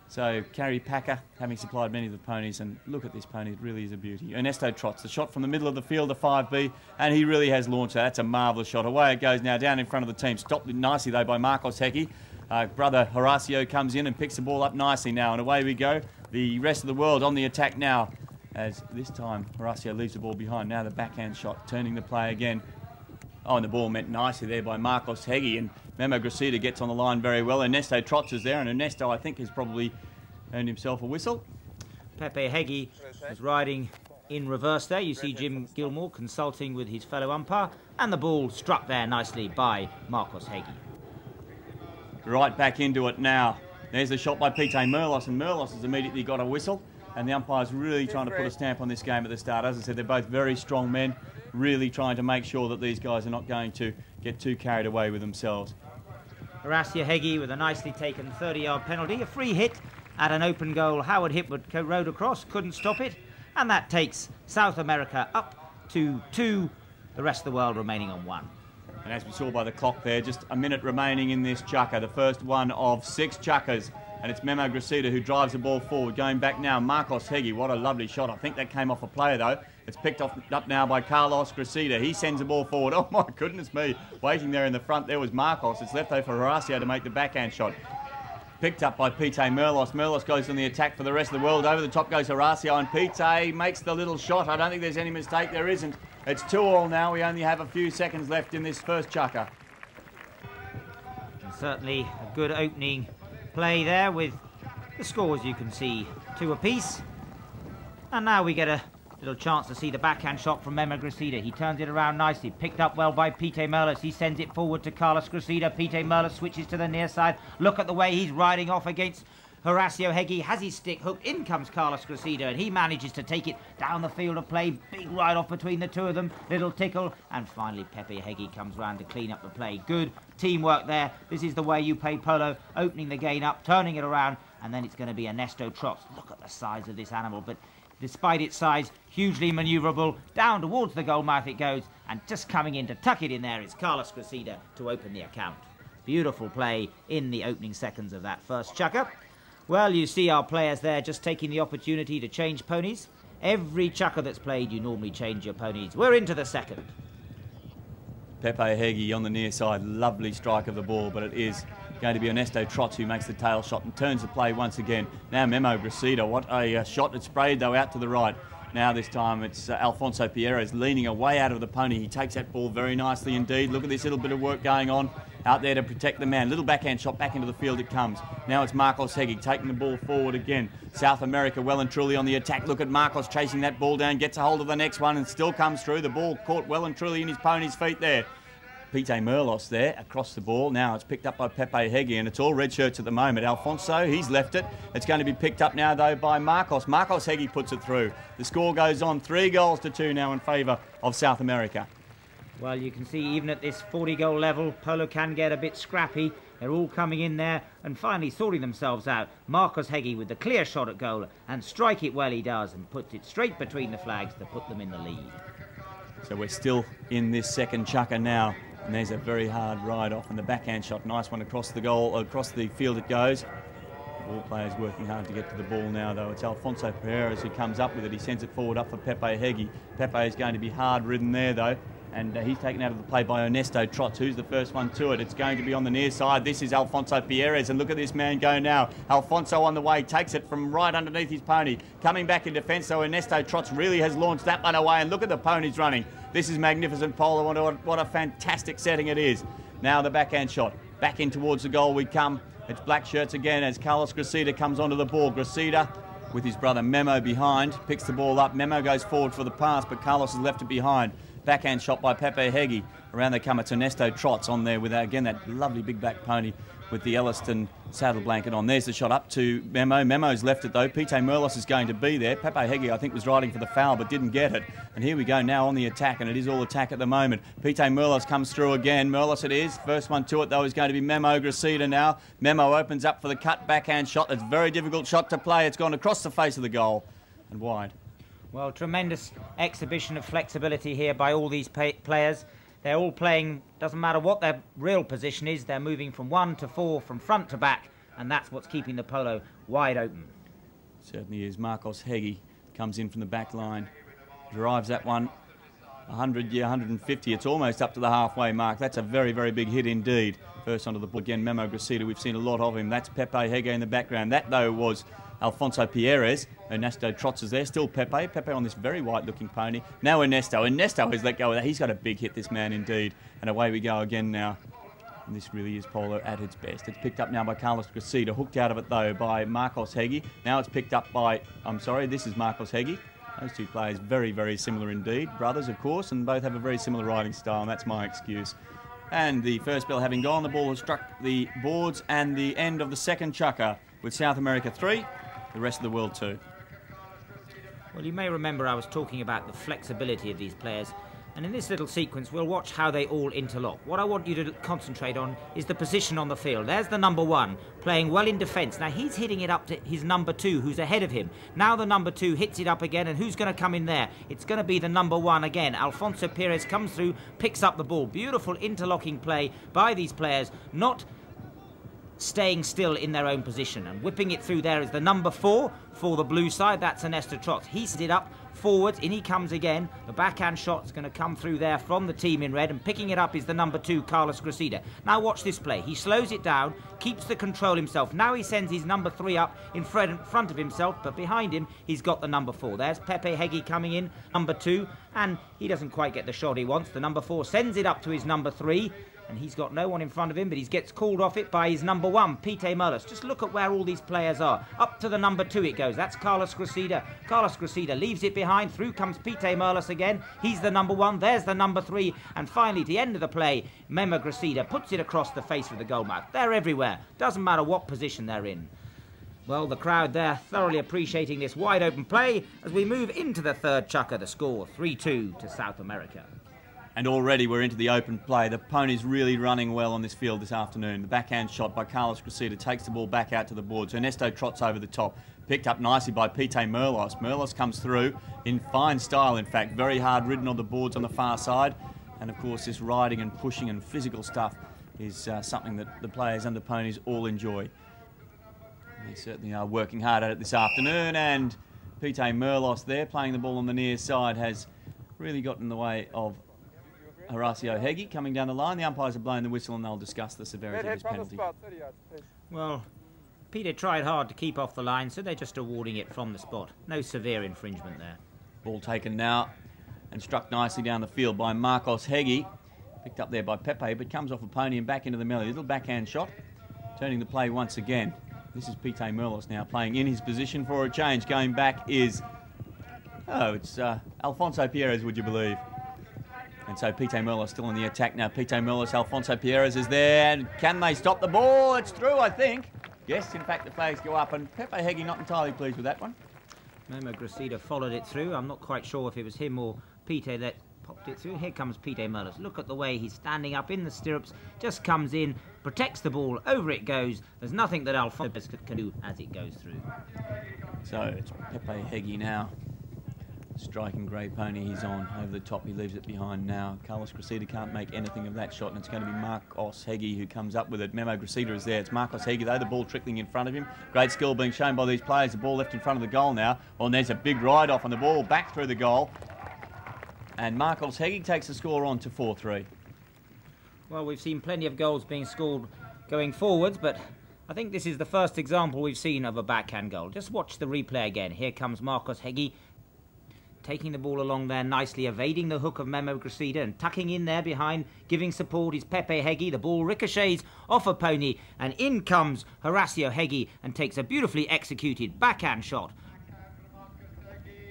So Carrie Packer having supplied many of the ponies, and look at this pony, it really is a beauty. Ernesto Trots, the shot from the middle of the field, the 5B, and he really has launched that. That's a marvellous shot. Away it goes now, down in front of the team. Stopped nicely though by Marcos Hegyi. Brother Horacio comes in and picks the ball up nicely now, and away we go. The rest of the world on the attack now, as this time Horacio leaves the ball behind. Now the backhand shot, turning the play again. Oh, and the ball met nicely there by Marcos Hegyi, and Memo Gracida gets on the line very well. Ernesto Trots is there, and Ernesto, I think, has probably earned himself a whistle. Pepe Hegyi is riding in reverse there. You see Jim Gilmore consulting with his fellow umpire, and the ball struck there nicely by Marcos Hegyi. Right back into it now. There's the shot by Pete Merlos, and Merlos has immediately got a whistle. And the umpire's really trying to put a stamp on this game at the start. As I said, they're both very strong men, really trying to make sure that these guys are not going to get too carried away with themselves. Horacio Hegyi with a nicely taken 30-yard penalty, a free hit at an open goal. Howard Hipwood rode across, couldn't stop it, and that takes South America up to 2, the rest of the world remaining on 1. And as we saw by the clock there, just a minute remaining in this chukker, the first one of 6 chukkers. And it's Memo Gracida who drives the ball forward. Going back now, Marcos Hegyi. What a lovely shot. I think that came off a player, though. It's picked up now by Carlos Gracida. He sends the ball forward. Oh, my goodness me. Waiting there in the front, there was Marcos. It's left over for Horacio to make the backhand shot. Picked up by Pete Merlos. Merlos goes on the attack for the rest of the world. Over the top goes Horacio, and Pete makes the little shot. I don't think there's any mistake. There isn't. It's 2-2 now. We only have a few seconds left in this first chukker. certainly a good opening play there with the scores you can see 2 apiece. And now we get a little chance to see the backhand shot from Memo Gracida. He turns it around nicely, picked up well by Pete Merlis. He sends it forward to Carlos Gracida. Pete Merlis switches to the near side. Look at the way he's riding off against Horacio Hegyi. Has his stick hooked. In comes Carlos Gracida, and he manages to take it down the field of play. Big ride off between the two of them. Little tickle. And finally Pepe Hegyi comes round to clean up the play. Good teamwork there. This is the way you play polo. Opening the gain up, turning it around, and then it's going to be Ernesto Trots. Look at the size of this animal, but despite its size, hugely manoeuvrable. Down towards the goal mouth it goes, and just coming in to tuck it in there is Carlos Gracida to open the account. Beautiful play in the opening seconds of that first chukker. Well, you see our players there just taking the opportunity to change ponies. Every chukker that's played, you normally change your ponies. We're into the second. Pepe Hegyi on the near side, lovely strike of the ball, but it is going to be Ernesto Trots who makes the tail shot and turns the play once again. Now Memo Gracida, what a shot. It's sprayed though out to the right. Now this time it's Alfonso Pierres leaning away out of the pony. He takes that ball very nicely indeed. Look at this little bit of work going on out there to protect the man. Little backhand shot back into the field it comes. Now it's Marcos Hegyi taking the ball forward again. South America well and truly on the attack. Look at Marcos chasing that ball down, gets a hold of the next one and still comes through. The ball caught well and truly in his pony's feet there. Pete Merlis there across the ball. Now it's picked up by Pepe Hegyi, and it's all red shirts at the moment. Alfonso, he's left it. It's going to be picked up now though by Marcos. Marcos Hegyi puts it through. The score goes on 3-2 now in favour of South America. Well, you can see even at this 40-goal level, polo can get a bit scrappy. They're all coming in there and finally sorting themselves out. Marcos Hegyi with the clear shot at goal, and strike it well he does, and puts it straight between the flags to put them in the lead. So we're still in this second chukker now. And there's a very hard ride off and the backhand shot. Nice one across the goal, across the field it goes. All players working hard to get to the ball now though. It's Alfonso Pierres who comes up with it. He sends it forward up for Pepe Hegyi. Pepe is going to be hard ridden there though. And he's taken out of the play by Ernesto Trots, who's the first one to it. It's going to be on the near side. This is Alfonso Pierres, and look at this man go now. Alfonso on the way, takes it from right underneath his pony. Coming back in defence, so Ernesto Trots really has launched that one away, and look at the ponies running. This is magnificent polo. What a fantastic setting it is. Now the backhand shot. Back in towards the goal we come. It's black shirts again as Carlos Gracida comes onto the ball. Gracida with his brother Memo behind, picks the ball up. Memo goes forward for the pass, but Carlos has left it behind. Backhand shot by Pepe Hegyi. Around they come, it's Ernesto Trots on there with, again, that lovely big back pony with the Elliston saddle blanket on. There's the shot up to Memo. Memo's left it though. Pete Merlis is going to be there. Pepe Hegyi, I think, was riding for the foul but didn't get it. And here we go now on the attack, and it is all attack at the moment. Pete Merlis comes through again. Merlis it is. First one to it though is going to be Memo Gracida now. Memo opens up for the cut backhand shot. It's a very difficult shot to play. It's gone across the face of the goal and wide. Well, tremendous exhibition of flexibility here by all these players. They're all playing, doesn't matter what their real position is, they're moving from 1 to 4, from front to back, and that's what's keeping the polo wide open. Certainly is. Marcos Hegyi comes in from the back line, drives that one 100, yeah, 150. It's almost up to the halfway mark. That's a very, very big hit indeed. First onto the ball again, Memo Gracida. We've seen a lot of him. That's Pepe Hegyi in the background. That, though, was Alfonso Pierres. Ernesto Trots is there. Still Pepe. Pepe on this very white-looking pony. Now Ernesto. Ernesto has let go of that. He's got a big hit, this man, indeed. And away we go again now. And this really is polo at its best. It's picked up now by Carlos Gracida. Hooked out of it, though, by Marcos Hegyi. Now it's picked up by... I'm sorry, this is Marcos Hegyi. Those two players very, very similar indeed. Brothers, of course, and both have a very similar riding style, and that's my excuse. And the first bell having gone, the ball has struck the boards and the end of the second chukker with South America 3, the rest of the world 2. Well, you may remember I was talking about the flexibility of these players, and in this little sequence we'll watch how they all interlock. What I want you to concentrate on is the position on the field. There's the number 1 playing well in defence. Now he's hitting it up to his number 2 who's ahead of him. Now the number 2 hits it up again, and who's going to come in there? It's going to be the number 1 again. Alfonso Pierres comes through, picks up the ball. Beautiful interlocking play by these players, not staying still in their own position, and whipping it through there is the number 4 for the blue side. That's Ernesto Trots. He set it up forwards, in he comes again. The backhand shot's going to come through there from the team in red, and picking it up is the number 2 Carlos Gracida. Now watch this play. He slows it down, keeps the control himself. Now he sends his number 3 up in front of himself, but behind him he's got the number 4. There's Pepe Hegyi coming in, number 2, and he doesn't quite get the shot he wants. The number 4 sends it up to his number 3. and he's got no one in front of him, but he gets called off it by his number 1, Pete Merlis. Just look at where all these players are. Up to the number 2 it goes. That's Carlos Gracida. Carlos Gracida leaves it behind. Through comes Pete Merlis again. He's the number 1. There's the number 3. And finally, to the end of the play, Memo Gracida puts it across the face of the goal mouth. They're everywhere. Doesn't matter what position they're in. Well, the crowd there thoroughly appreciating this wide open play as we move into the third chukker. The score 3-2 to South America. And already we're into the open play. The pony's really running well on this field this afternoon. The backhand shot by Carlos Gracida takes the ball back out to the boards. Ernesto trots over the top. Picked up nicely by Pete Merlis. Merlis comes through in fine style, in fact. Very hard ridden on the boards on the far side. And of course, this riding and pushing and physical stuff is something that the players and the ponies all enjoy. They certainly are working hard at it this afternoon. And Pete Merlis there, playing the ball on the near side, has really got in the way of Horacio Heggie coming down the line. The umpires are blowing the whistle and they'll discuss the severity of his penalty. Well, Peter tried hard to keep off the line, so they're just awarding it from the spot. No severe infringement there. Ball taken now and struck nicely down the field by Marcos Heggie. Picked up there by Pepe, but comes off a pony and back into the melee. Little backhand shot, turning the play once again. This is Pete Merlis now playing in his position for a change. Going back is, it's Alfonso Pierres, would you believe? And so Pete Merlis still in the attack now. Pete Merlis, Alfonso Pierres is there. And can they stop the ball? It's through, I think. Yes, in fact, the flags go up. And Pepe Heggie not entirely pleased with that one. Memo Gracida followed it through. I'm not quite sure if it was him or Peter that popped it through. Here comes Pete Merlis. Look at the way he's standing up in the stirrups. Just comes in, protects the ball. Over it goes. There's nothing that Alfonso can do as it goes through. So it's Pepe Heggie now. Striking grey pony, he's on over the top, he leaves it behind now. Carlos Gracida can't make anything of that shot, and it's going to be Marcos Heggie who comes up with it. Memo Gracida is there. It's Marcos Heggie though, the ball trickling in front of him. Great skill being shown by these players. The ball left in front of the goal now. Oh, and there's a big ride off on the ball back through the goal. And Marcos Heggie takes the score on to 4-3. Well, we've seen plenty of goals being scored going forwards, but I think this is the first example we've seen of a backhand goal. Just watch the replay again. Here comes Marcos Heggie, taking the ball along there nicely, evading the hook of Memo Gracida and tucking in there behind, giving support is Pepe Heggie. The ball ricochets off a pony and in comes Horacio Heggie and takes a beautifully executed backhand shot.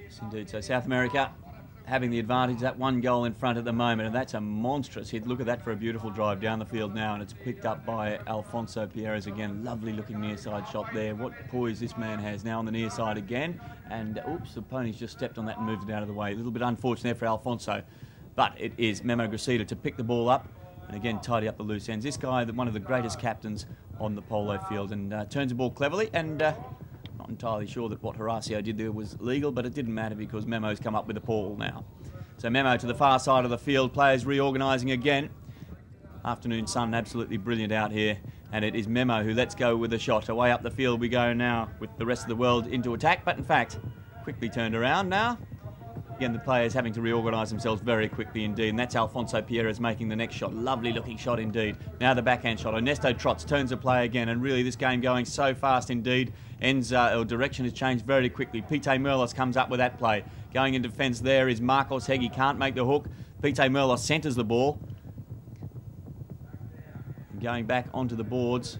Yes, indeed. So South America having the advantage, that one goal in front at the moment, and that's a monstrous hit. Look at that for a beautiful drive down the field now, and it's picked up by Alfonso Pierres again. Lovely looking near side shot there. What poise this man has now on the near side again, and oops, the pony's just stepped on that and moved it out of the way. A little bit unfortunate there for Alfonso, but it is Memo Gracida to pick the ball up and again tidy up the loose ends. This guy, one of the greatest captains on the polo field, and turns the ball cleverly, and not entirely sure that what Horacio did there was legal, but it didn't matter because Memo's come up with a ball now. So Memo to the far side of the field, players reorganising again. Afternoon sun absolutely brilliant out here, and it is Memo who lets go with a shot. Away up the field we go now with the rest of the world into attack, but in fact quickly turned around now. Again, the players having to reorganise themselves very quickly indeed, and that's Alfonso Pierres making the next shot. Lovely looking shot indeed. Now the backhand shot. Ernesto trots, turns the play again, and really this game going so fast indeed. Direction has changed very quickly. Pete Merlis comes up with that play. Going in defence there is Marcos Heggie, can't make the hook. Pete Merlis centres the ball. Going back onto the boards,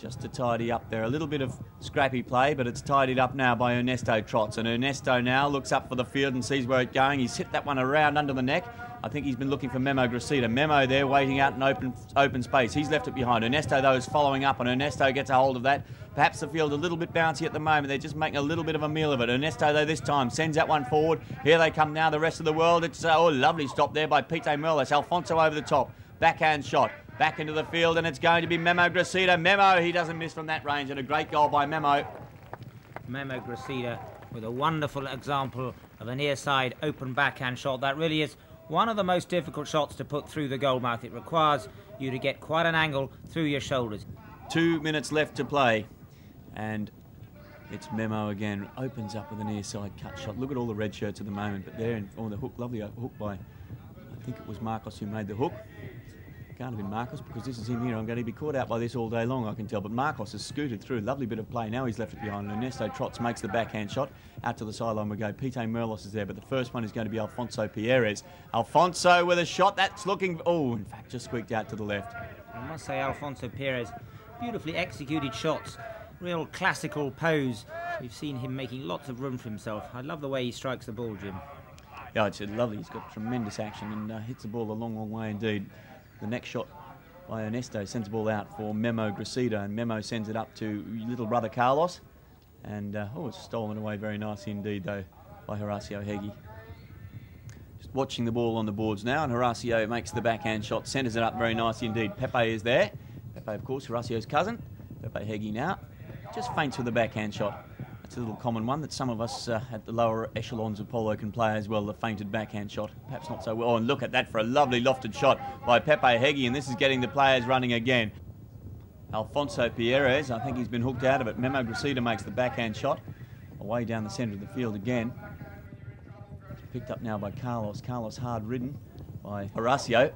just to tidy up there. A little bit of scrappy play, but it's tidied up now by Ernesto Trots. And Ernesto now looks up for the field and sees where it's going. He's hit that one around under the neck. I think he's been looking for Memo Gracida. Memo there waiting out in open space. He's left it behind. Ernesto, though, is following up, and Ernesto gets a hold of that. Perhaps the field a little bit bouncy at the moment. They're just making a little bit of a meal of it. Ernesto, though, this time sends that one forward. Here they come now, the rest of the world. It's a lovely stop there by Pete Merlis. Alfonso over the top. Backhand shot. Back into the field, and it's going to be Memo Gracida. Memo, he doesn't miss from that range, and a great goal by Memo. Memo Gracida with a wonderful example of a near side open backhand shot. That really is one of the most difficult shots to put through the goal mouth. It requires you to get quite an angle through your shoulders. 2 minutes left to play, and it's Memo again. Opens up with a near side cut shot. Look at all the red shirts at the moment, but there on the hook, lovely hook by, I think it was Marcos who made the hook. It can't have been Marcos because this is him here. I'm going to be caught out by this all day long, I can tell. But Marcos has scooted through. Lovely bit of play. Now he's left it behind. Ernesto Trots makes the backhand shot. Out to the sideline we go. Pete Merlos is there, but the first one is going to be Alfonso Pierres. Alfonso with a shot. That's looking... Oh, in fact, just squeaked out to the left. I must say, Alfonso Pierres, beautifully executed shots. Real classical pose. We've seen him making lots of room for himself. I love the way he strikes the ball, Jim. Yeah, it's lovely. He's got tremendous action and hits the ball a long, long way indeed. The next shot by Ernesto sends the ball out for Memo Gracida, and Memo sends it up to little brother Carlos. And, oh, it's stolen away very nicely indeed, though, by Horacio Heggie. Just watching the ball on the boards now, and Horacio makes the backhand shot, centres it up very nicely indeed. Pepe is there. Pepe, of course, Horacio's cousin. Pepe Heggie now just feints with the backhand shot. It's a little common one that some of us at the lower echelons of polo can play as well, the feinted backhand shot. Perhaps not so well. Oh, and look at that for a lovely lofted shot by Pepe Heggie, and this is getting the players running again. Alfonso Pierres, I think he's been hooked out of it. Memo Gracida makes the backhand shot away down the centre of the field again. It's picked up now by Carlos. Carlos hard ridden by Horacio.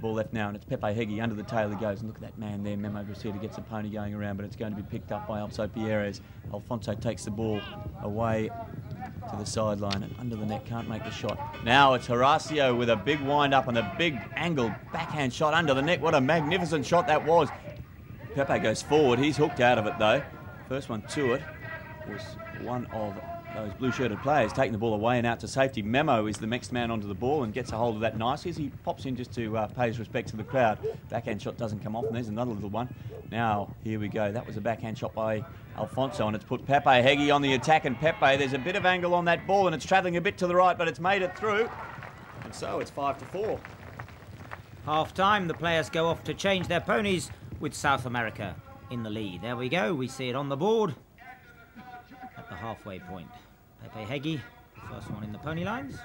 Ball left now, and it's Pepe Heggie. Under the tail he goes, and look at that man there. Memo Gracida gets the pony going around, but it's going to be picked up by Alfonso Pierres. Alfonso takes the ball away to the sideline, and under the net, can't make the shot. Now it's Horacio with a big wind-up and a big angled backhand shot under the net. What a magnificent shot that was. Pepe goes forward. He's hooked out of it, though. First one to it was one of those blue-shirted players taking the ball away and out to safety. Memo is the next man onto the ball and gets a hold of that nicely as he pops in just to pay his respects to the crowd. Backhand shot doesn't come off, and there's another little one. Now, here we go. That was a backhand shot by Alfonso, and it's put Pepe Heggie on the attack, and Pepe, there's a bit of angle on that ball, and it's travelling a bit to the right, but it's made it through. And so it's 5-4. Half-time, the players go off to change their ponies with South America in the lead. There we go. We see it on the board at the halfway point. Pepe Heggie, first one in the pony lines.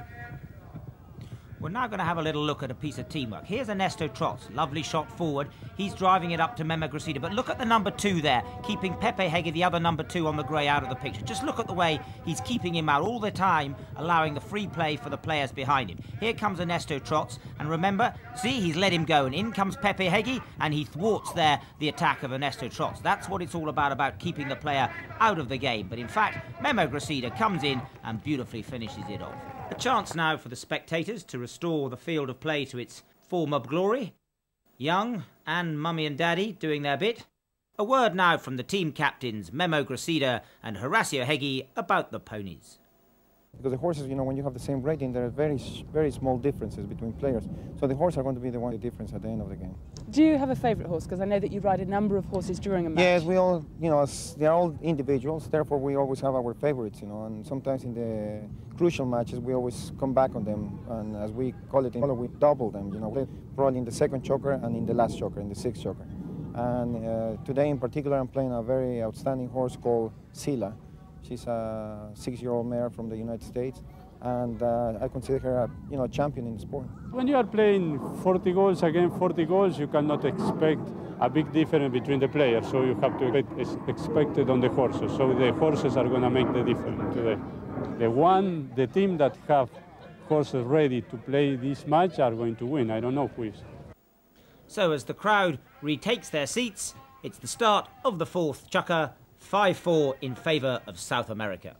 We're now going to have a little look at a piece of teamwork. Here's Ernesto Trots, lovely shot forward. He's driving it up to Memo Gracida, but look at the number 2 there, keeping Pepe Heggie, the other number 2 on the grey, out of the picture. Just look at the way he's keeping him out all the time, allowing the free play for the players behind him. Here comes Ernesto Trots, and remember, see, he's let him go, and in comes Pepe Heggie, and he thwarts there the attack of Ernesto Trots. That's what it's all about keeping the player out of the game. But in fact, Memo Gracida comes in and beautifully finishes it off. A chance now for the spectators to restore the field of play to its former glory. Young and Mummy and Daddy doing their bit. A word now from the team captains, Memo Gracida and Horacio Heggie, about the ponies. Because the horses, you know, when you have the same rating, there are very small differences between players. So the horses are going to be the one the difference at the end of the game. Do you have a favourite horse? Because I know that you ride a number of horses during a match. Yes, we all, you know, they're all individuals. Therefore, we always have our favourites, you know. And sometimes in the crucial matches, we always come back on them. And as we call it in polo, we double them, you know, probably in the second choker and in the last choker, in the sixth choker. And today in particular, I'm playing a very outstanding horse called Sila. She's a 6-year-old mare from the United States, and I consider her a champion in the sport. When you are playing 40 goals against 40 goals, you cannot expect a big difference between the players, so you have to expect it on the horses. So the horses are going to make the difference today. The team that have horses ready to play this match are going to win. I don't know who is. So as the crowd retakes their seats, it's the start of the 4th chukker. 5-4 in favour of South America.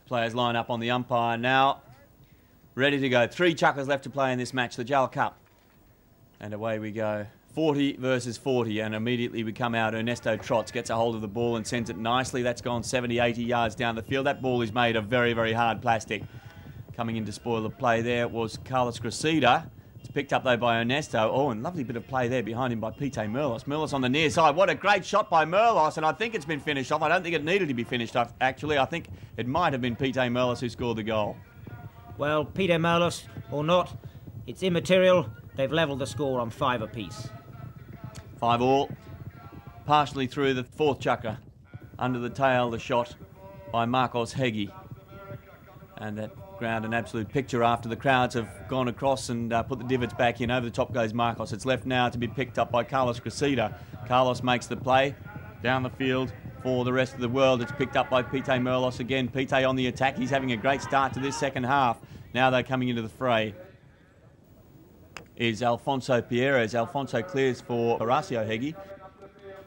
Players line up on the umpire now. Ready to go. 3 chukkers left to play in this match, the JAL Cup. And away we go. 40 versus 40, and immediately we come out. Ernesto Trots gets a hold of the ball and sends it nicely. That's gone 70, 80 yards down the field. That ball is made of very, very hard plastic. Coming in to spoil the play there was Carlos Gracida. It's picked up, though, by Ernesto. Oh, and lovely bit of play there behind him by Pete Merlos. Merlos on the near side. What a great shot by Merlos, and I think it's been finished off. I don't think it needed to be finished off, actually. I think it might have been Pete Merlos who scored the goal. Well, Pete Merlos or not, it's immaterial. They've levelled the score on 5 apiece. 5 all. Partially through the 4th chukker. Under the tail, the shot by Marcos Heggie. And that ground an absolute picture after the crowds have gone across and put the divots back in. Over the top goes Marcos. It's left now to be picked up by Carlos Gracida. Carlos makes the play down the field for the rest of the world. It's picked up by Pete Merlos again. Pete on the attack. He's having a great start to this second half. Now they're coming into the fray. is Alfonso Pierres. Alfonso clears for Horacio Heggie.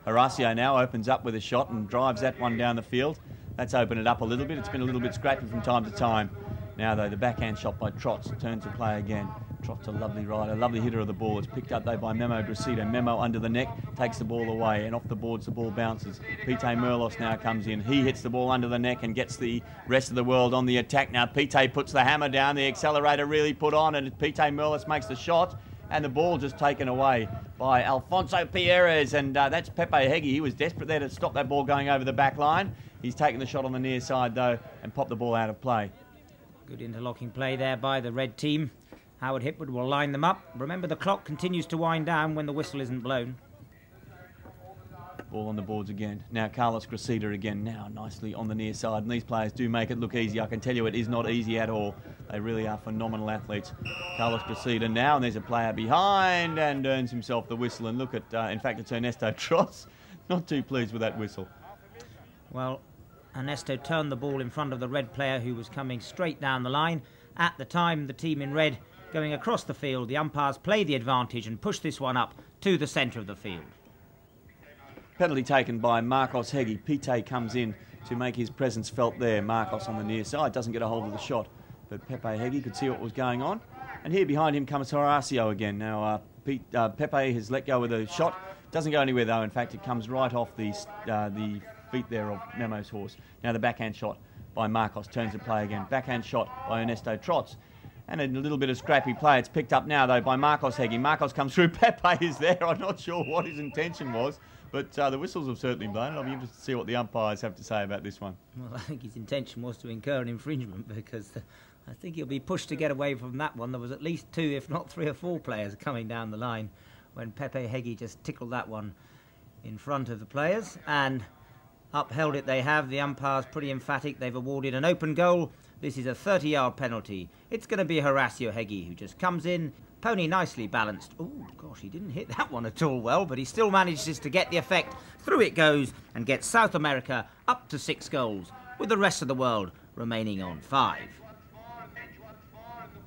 Horacio now opens up with a shot and drives that one down the field. That's opened it up a little bit. It's been a little bit scrappy from time to time. Now, though, the backhand shot by Trots turns to play again. Trots a lovely rider, lovely hitter of the ball. It's picked up, though, by Memo Gracito. Memo under the neck, takes the ball away, and off the boards the ball bounces. Pete Merlos now comes in. He hits the ball under the neck and gets the rest of the world on the attack. Now, Pete puts the hammer down, the accelerator really put on, and Pete Merlos makes the shot, and the ball just taken away by Alfonso Pierres, and that's Pepe Heggie. He was desperate there to stop that ball going over the back line. He's taken the shot on the near side, though, and popped the ball out of play. Good interlocking play there by the red team. Howard Hipwood will line them up. Remember, the clock continues to wind down when the whistle isn't blown. Ball on the boards again. Now Carlos Gracida again, now nicely on the near side. And these players do make it look easy. I can tell you it is not easy at all. They really are phenomenal athletes. Carlos Gracida now, and there's a player behind and earns himself the whistle. And look at, in fact, it's Ernesto Trots. Not too pleased with that whistle. Well, Ernesto turned the ball in front of the red player who was coming straight down the line. At the time, the team in red going across the field, the umpires play the advantage and push this one up to the centre of the field. Penalty taken by Marcos Heggie. Pite comes in to make his presence felt there. Marcos on the near side doesn't get a hold of the shot, but Pepe Heggie could see what was going on. And here behind him comes Horacio again. Now Pepe has let go with a shot. Doesn't go anywhere though. In fact, it comes right off the feet there of Memo's horse. Now the backhand shot by Marcos turns to play again. Backhand shot by Ernesto Trots. And a little bit of scrappy play. It's picked up now, though, by Marcos Heggie. Marcos comes through. Pepe is there. I'm not sure what his intention was, but the whistles have certainly blown. I'll be interested to see what the umpires have to say about this one. Well, I think his intention was to incur an infringement because I think he'll be pushed to get away from that one. There was at least 2, if not 3 or 4 players coming down the line when Pepe Heggie just tickled that one in front of the players. And upheld it they have. The umpires pretty emphatic. They've awarded an open goal. This is a 30-yard penalty. It's going to be Horacio Heggie who just comes in. Pony nicely balanced. Oh, gosh, he didn't hit that one at all well, but he still manages to get the effect. Through it goes and gets South America up to 6 goals, with the rest of the world remaining on 5.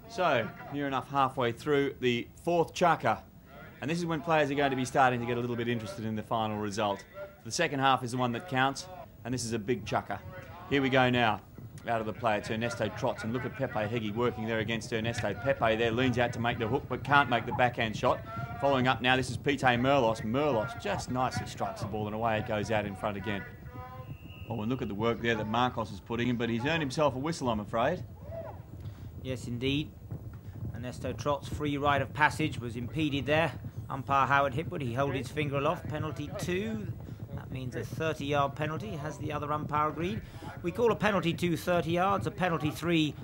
So, near enough halfway through the 4th chukker. And this is when players are going to be starting to get a little bit interested in the final result. The second half is the one that counts, and this is a big chukker. Here we go now. Out of the play, it's Ernesto Trots, and look at Pepe Heggie working there against Ernesto. Pepe there leans out to make the hook, but can't make the backhand shot. Following up now, this is Pite Merlos. Merlos just nicely strikes the ball, and away it goes out in front again. Oh, and look at the work there that Marcos is putting in, but he's earned himself a whistle, I'm afraid. Yes, indeed. Ernesto Trots' free right of passage was impeded there. Umpire Howard Hipwood, he held his finger aloft. Penalty 2. That means a 30-yard penalty. Has the other umpire agreed? We call a penalty 2 30 yards, a penalty 3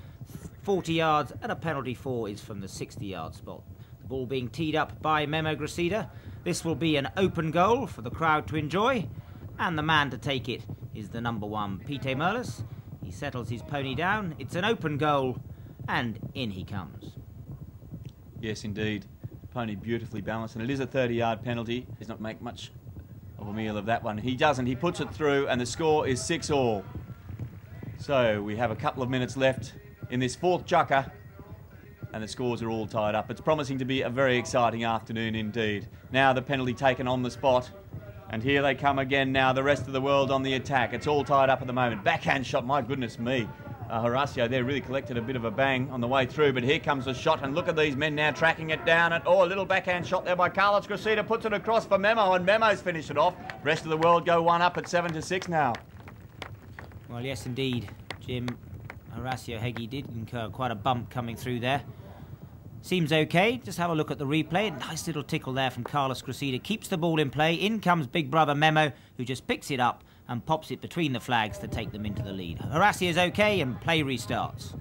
40 yards, and a penalty 4 is from the 60-yard spot. The ball being teed up by Memo Gracida. This will be an open goal for the crowd to enjoy, and the man to take it is the number 1, Pete Merlos. He settles his pony down. It's an open goal, and in he comes. Yes, indeed. Pony beautifully balanced, and it is a 30-yard penalty. Does not make much of a meal of that one. He doesn't. He puts it through, and the score is 6-all. So we have a couple of minutes left in this 4th chukker, and the scores are all tied up. It's promising to be a very exciting afternoon indeed. Now the penalty taken on the spot, and here they come again now, the rest of the world on the attack. It's all tied up at the moment. Backhand shot, my goodness me. Horacio there really collected a bit of a bang on the way through, but here comes the shot, and look at these men now tracking it down. And oh, a little backhand shot there by Carlos Gracida, puts it across for Memo, and Memo's finished it off. Rest of the world go 1 up at 7-6 now. Well, yes, indeed, Jim. Horacio Heggie did incur quite a bump coming through there. Seems okay. Just have a look at the replay. Nice little tickle there from Carlos Gracida. Keeps the ball in play. In comes big brother Memo, who just picks it up and pops it between the flags to take them into the lead. Horacio's okay, and play restarts.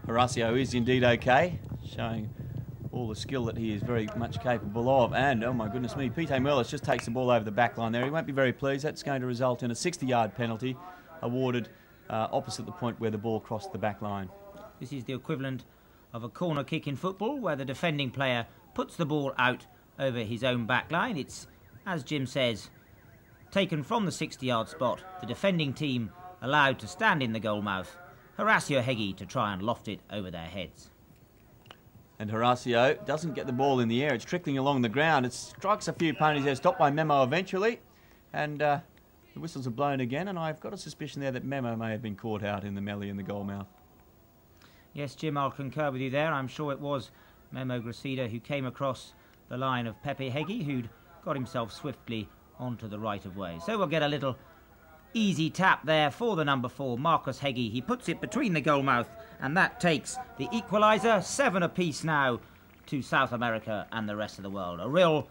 Horacio is indeed okay, showing all the skill that he is very much capable of. And, oh my goodness me, Pete Merlos just takes the ball over the back line there. He won't be very pleased. That's going to result in a 60-yard penalty awarded opposite the point where the ball crossed the back line. This is the equivalent of a corner kick in football, where the defending player puts the ball out over his own back line. It's, as Jim says, taken from the 60-yard spot. The defending team allowed to stand in the goal mouth. Horacio Heggie to try and loft it over their heads. And Horacio doesn't get the ball in the air. It's trickling along the ground. It strikes a few ponies there, stopped by Memo eventually. And the whistles are blown again, and I've got a suspicion there that Memo may have been caught out in the melee in the goal mouth. Yes, Jim, I'll concur with you there. I'm sure it was Memo Gracida who came across the line of Pepe Heggie, who'd got himself swiftly onto the right-of-way. So we'll get a little easy tap there for the number 4, Marcus Heggie. He puts it between the goal mouth, and that takes the equaliser. 7 apiece now to South America and the rest of the world. A real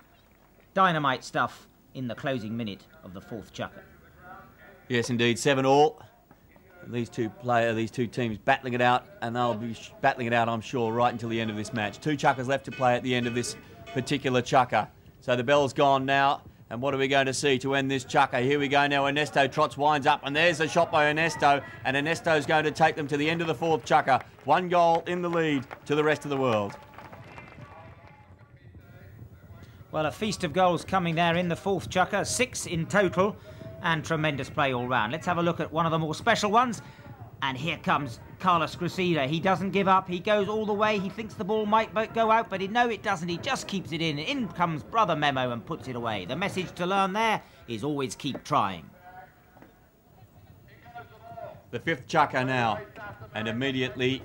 dynamite stuff in the closing minute of the 4th chukker. Yes, indeed, 7-all. These two teams battling it out, and they'll be battling it out, I'm sure, right until the end of this match. 2 chukkers left to play at the end of this particular chukker. So the bell's gone now, and what are we going to see to end this chukker? Here we go now. Ernesto trots, winds up, and there's a shot by Ernesto, and Ernesto's going to take them to the end of the 4th chukker. 1 goal in the lead to the rest of the world. Well, a feast of goals coming there in the 4th chukker, 6 in total, and tremendous play all round. Let's have a look at one of the more special ones. And here comes Carlos Gracida. He doesn't give up. He goes all the way. He thinks the ball might go out, but no, it doesn't. He just keeps it in. In comes brother Memo and puts it away. The message to learn there is always keep trying. The 5th chukker now, and immediately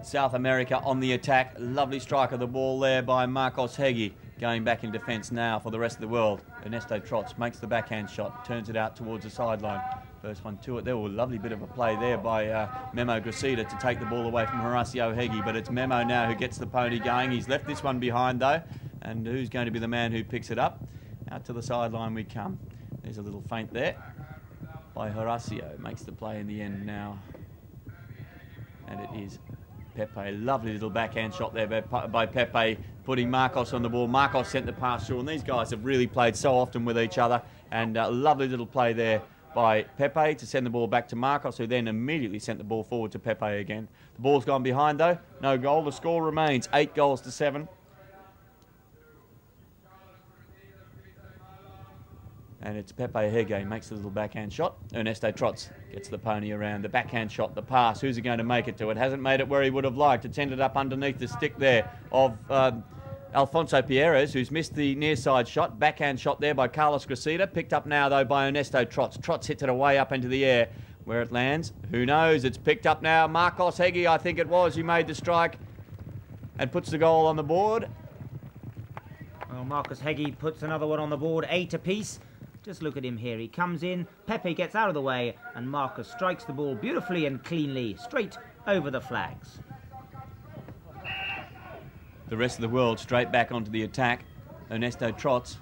South America on the attack. Lovely strike of the ball there by Marcos Heggie. Going back in defence now for the rest of the world. Ernesto trots, makes the backhand shot, turns it out towards the sideline. First one to it. There was a lovely bit of a play there by Memo Gracida to take the ball away from Horacio Heggie, but it's Memo now who gets the pony going. He's left this one behind though, and who's going to be the man who picks it up? Out to the sideline we come. There's a little feint there by Horacio. Makes the play in the end now, and it is Pepe. Lovely little backhand shot there by Pepe, putting Marcos on the ball. Marcos sent the pass through, and these guys have really played so often with each other, and a lovely little play there by Pepe to send the ball back to Marcos, who then immediately sent the ball forward to Pepe again. The ball's gone behind though, no goal. The score remains 8 goals to 7. And it's Pepe Heggie makes the little backhand shot. Ernesto trots, gets the pony around. The backhand shot, the pass. Who's he going to make it to? It hasn't made it where he would have liked. It's ended up underneath the stick there of Alfonso Pierres, who's missed the near side shot. Backhand shot there by Carlos Gracida. Picked up now though by Ernesto Trots. Trots hits it away up into the air. Where it lands, who knows? It's picked up now. Marcos Heggie, I think it was, who made the strike and puts the goal on the board. Well, Marcus Heggie puts another one on the board, 8 apiece. Just look at him here. He comes in, Pepe gets out of the way, and Marcus strikes the ball beautifully and cleanly, straight over the flags. The rest of the world straight back onto the attack. Ernesto trots,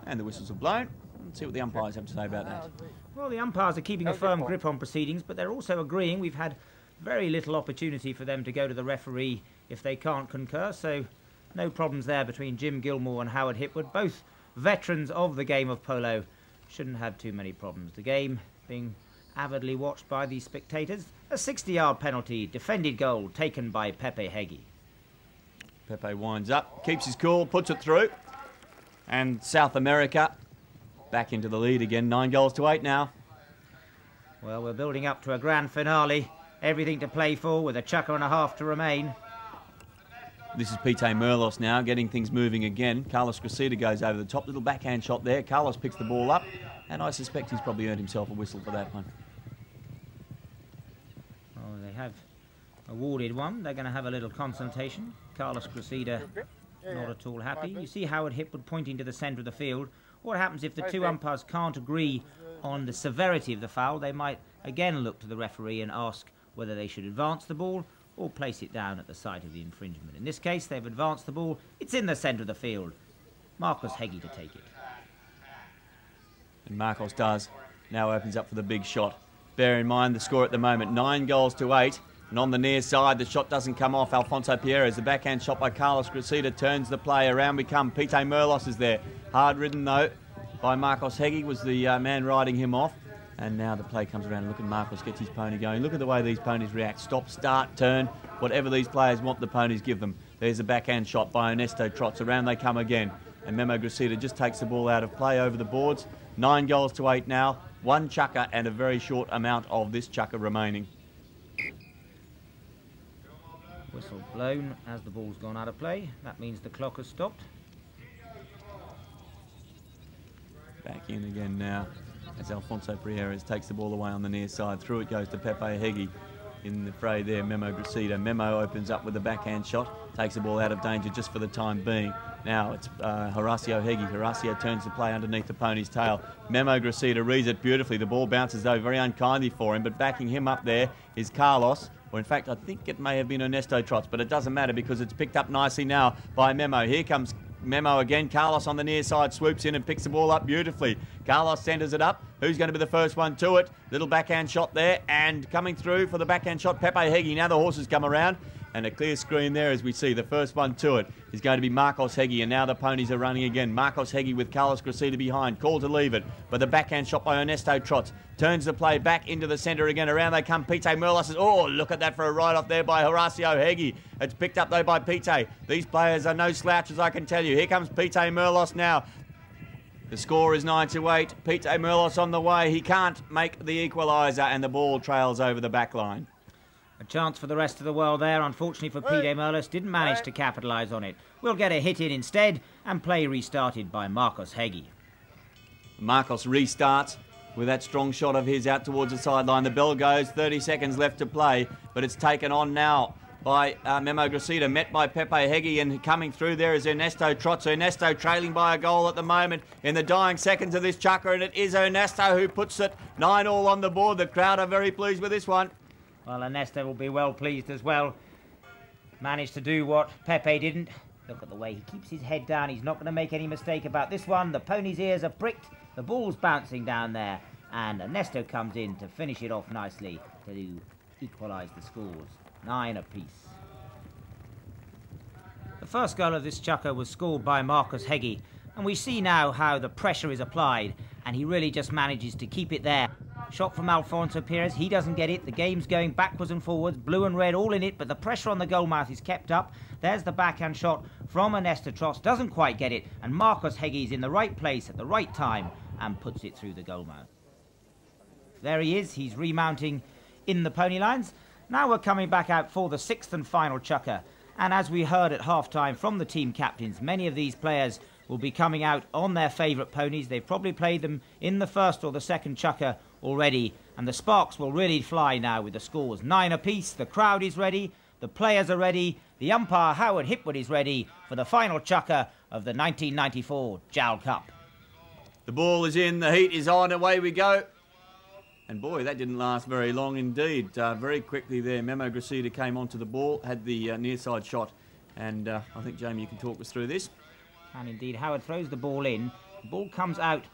and the whistles are blown. Let's see what the umpires have to say about that. Well, the umpires are keeping a firm grip on proceedings, but they're also agreeing. We've had very little opportunity for them to go to the referee if they can't concur, so no problems there between Jim Gilmore and Howard Hipwood. Both veterans of the game of polo, shouldn't have too many problems. The game being avidly watched by the spectators. A 60-yard penalty, defended goal taken by Pepe Heggie. Pepe winds up, keeps his cool, puts it through, and South America back into the lead again. 9 goals to 8 now. Well, we're building up to a grand finale. Everything to play for with a chukker and a half to remain. This is Pete Merlos now, getting things moving again. Carlos Gracida goes over the top. Little backhand shot there. Carlos picks the ball up, and I suspect he's probably earned himself a whistle for that one. Oh, they have awarded one. They're going to have a little consultation. Carlos Gracida not at all happy. You see Howard Hipwood pointing to the centre of the field. What happens if the two umpires can't agree on the severity of the foul? They might again look to the referee and ask whether they should advance the ball or place it down at the site of the infringement. In this case, they've advanced the ball. It's in the centre of the field. Marcus Heggie to take it. And Marcos does. Now opens up for the big shot. Bear in mind the score at the moment, 9 goals to 8. And on the near side, the shot doesn't come off. Alfonso Pierres, the backhand shot by Carlos Gracida, turns the play. Around we come. Pete Merlos is there. Hard ridden, though, by Marcos Heggie, was the man riding him off. And now the play comes around. Look at Marcos, gets his pony going. Look at the way these ponies react. Stop, start, turn. Whatever these players want, the ponies give them. There's a backhand shot by Ernesto Trots. Around they come again. And Memo Gracida just takes the ball out of play over the boards. 9 goals to 8 now. 1 chukker and a very short amount of this chukker remaining. Whistle blown as the ball's gone out of play. That means the clock has stopped. Back in again now as Alfonso Prieres takes the ball away on the near side. Through it goes to Pepe Heggie. In the fray there, Memo Gracida. Memo opens up with a backhand shot, takes the ball out of danger just for the time being. Now it's Horacio Heggie. Horacio turns the play underneath the pony's tail. Memo Gracida reads it beautifully. The ball bounces though very unkindly for him, but backing him up there is Carlos, or in fact I think it may have been Ernesto Trots, but it doesn't matter because it's picked up nicely now by Memo. Here comes Memo again. Carlos on the near side swoops in and picks the ball up beautifully. Carlos centres it up. Who's going to be the first one to it? Little backhand shot there, and coming through for the backhand shot, Pepe Heggie. Now the horses come around, and a clear screen there as we see the first one to it is going to be Marcos Heggie, and now the ponies are running again. Marcos Heggie with Carlos Gracida behind, called to leave it, but the backhand shot by Ernesto Trots turns the play back into the centre again. Around they come. Pite Merlos. Oh, look at that for a ride-off there by Horacio Heggie. It's picked up though by Pite. These players are no slouches, I can tell you. Here comes Pite Merlos now. The score is 9-8. Pite Merlos on the way. He can't make the equaliser, and the ball trails over the back line. A chance for the rest of the world there. Unfortunately for Pite Merlos, didn't manage to capitalise on it. We'll get a hit in instead, and play restarted by Marcos Heggie. Marcos restarts with that strong shot of his out towards the sideline. The bell goes, 30 seconds left to play, but it's taken on now by Memo Gracida, met by Pepe Heggie, and coming through there is Ernesto Trots. Ernesto trailing by a goal at the moment in the dying seconds of this chukker, and it is Ernesto who puts it 9-all on the board. The crowd are very pleased with this one. Well, Ernesto will be well pleased as well. Managed to do what Pepe didn't. Look at the way he keeps his head down. He's not going to make any mistake about this one. The pony's ears are pricked. The ball's bouncing down there. And Ernesto comes in to finish it off nicely to equalise the scores. 9 apiece. The first goal of this chukker was scored by Marcos Heggie. And we see now how the pressure is applied. And he really just manages to keep it there. Shot from Alfonso Perez, he doesn't get it. The game's going backwards and forwards, blue and red all in it, but the pressure on the goal mouth is kept up. There's the backhand shot from Ernesto Trots, doesn't quite get it, and Marcos Heggie's in the right place at the right time and puts it through the goal mouth. There he is, he's remounting in the pony lines. Now we're coming back out for the 6th and final chukker, and as we heard at half-time from the team captains, many of these players will be coming out on their favourite ponies. They've probably played them in the first or the second chukker already, and the sparks will really fly now with the scores 9 apiece. The crowd is ready, the players are ready, the umpire Howard Hipwood is ready for the final chukker of the 1994 Jowl Cup. The ball is in, the heat is on, away we go. And boy, that didn't last very long indeed. Very quickly there, Memo Gracida came onto the ball, had the near side shot, and I think, Jamie, you can talk us through this. And indeed, Howard throws the ball in. The ball comes out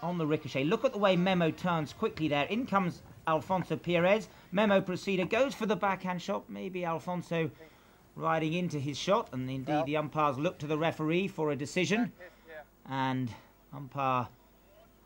on the ricochet. Look at the way Memo turns quickly there. In comes Alfonso Perez. Memo Gracida goes for the backhand shot. Maybe Alfonso riding into his shot. And indeed, the umpires look to the referee for a decision. And umpire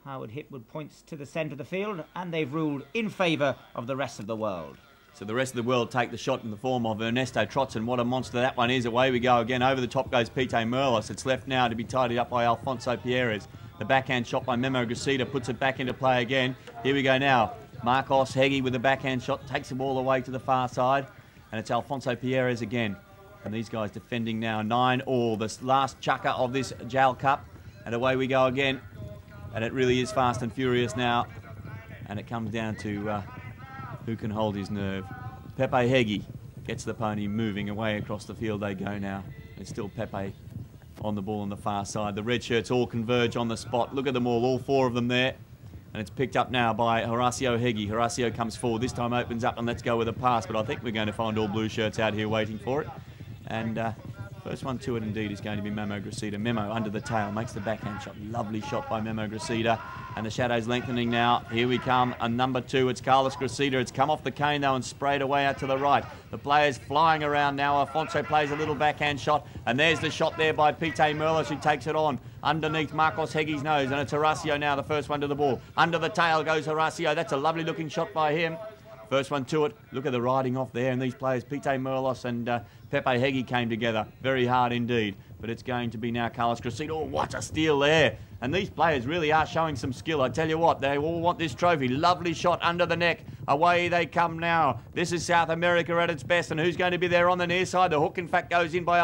Howard Hipwood points to the centre of the field. And they've ruled in favour of the rest of the world. So the rest of the world take the shot in the form of Ernesto Trots, and what a monster that one is. Away we go again. Over the top goes Pite Merlos. It's left now to be tidied up by Alfonso Pierres. The backhand shot by Memo Gracida puts it back into play again. Here we go now. Marcos Heggie with the backhand shot takes the ball away to the far side, and it's Alfonso Pierres again. And these guys defending now 9-all. This last chukker of this Jowl Cup, and away we go again. And it really is fast and furious now, and it comes down to who can hold his nerve. Pepe Heggie gets the pony moving. Away across the field they go now. It's still Pepe on the ball on the far side. The red shirts all converge on the spot. Look at them all 4 of them there. And it's picked up now by Horacio Heggie. Horacio comes forward. This time opens up, and let's go with a pass. But I think we're going to find all blue shirts out here waiting for it. And first one to it indeed is going to be Memo Gracida. Memo under the tail makes the backhand shot. Lovely shot by Memo Gracida. And the shadow's lengthening now. Here we come. A number 2. It's Carlos Gracida. It's come off the cane though and sprayed away out to the right. The players flying around now. Alfonso plays a little backhand shot. And there's the shot there by Pite Merlos, who takes it on underneath Marcos Heggie's nose. And it's Horacio now, the first one to the ball. Under the tail goes Horacio. That's a lovely looking shot by him. First one to it. Look at the riding off there. And these players, Pite Merlos and Pepe Heggie, came together. Very hard indeed. But it's going to be now Carlos Gracida. Oh, what a steal there. And these players really are showing some skill. I tell you what, they all want this trophy. Lovely shot under the neck. Away they come now. This is South America at its best. And who's going to be there on the near side? The hook, in fact, goes in by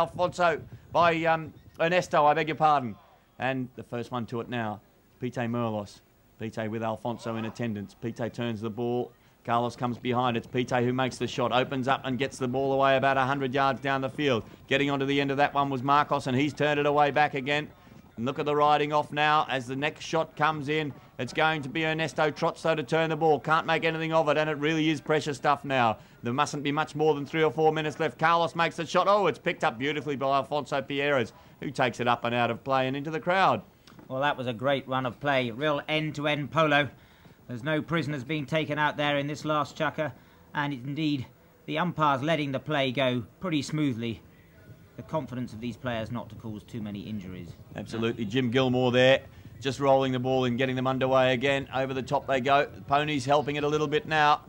Ernesto, I beg your pardon. And the first one to it now, Pite Merlos. Pite with Alfonso in attendance. Pite turns the ball. Carlos comes behind. It's Pite who makes the shot, opens up and gets the ball away about 100 yards down the field. Getting onto the end of that one was Marcos, and he's turned it away back again. And look at the riding off now as the next shot comes in. It's going to be Ernesto Trotso to turn the ball. Can't make anything of it, and it really is pressure stuff now. There mustn't be much more than 3 or 4 minutes left. Carlos makes the shot. Oh, it's picked up beautifully by Alfonso Pierres, who takes it up and out of play and into the crowd. Well, that was a great run of play. Real end-to-end polo. There's no prisoners being taken out there in this last chukker. And indeed, the umpires letting the play go pretty smoothly. The confidence of these players not to cause too many injuries. Absolutely. Jim Gilmore there, just rolling the ball and getting them underway again. Over the top they go. The ponies helping it a little bit now.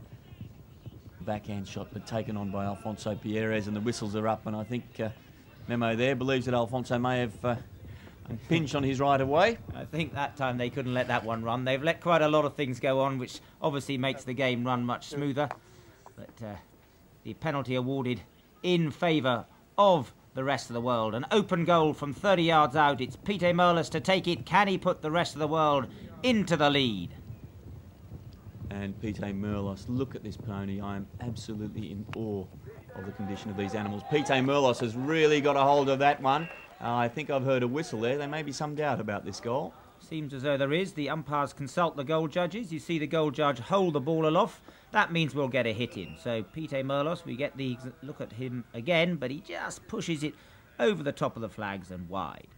Backhand shot, but taken on by Alfonso Pierres, and the whistles are up. And I think Memo there believes that Alfonso may have pinched on his right of way. I think that time they couldn't let that one run. They've let quite a lot of things go on, which obviously makes the game run much smoother. But the penalty awarded in favour of the rest of the world. An open goal from 30 yards out. It's Pite Merlos to take it. Can he put the rest of the world into the lead? And Pite Merlos, look at this pony. I am absolutely in awe of the condition of these animals. Pite Merlos has really got a hold of that one. I think I've heard a whistle there. There may be some doubt about this goal. Seems as though there is. The umpires consult the goal judges. You see the goal judge hold the ball aloft. That means we'll get a hit in. So Pite Merlos, we get the look at him again, but he just pushes it over the top of the flags and wide.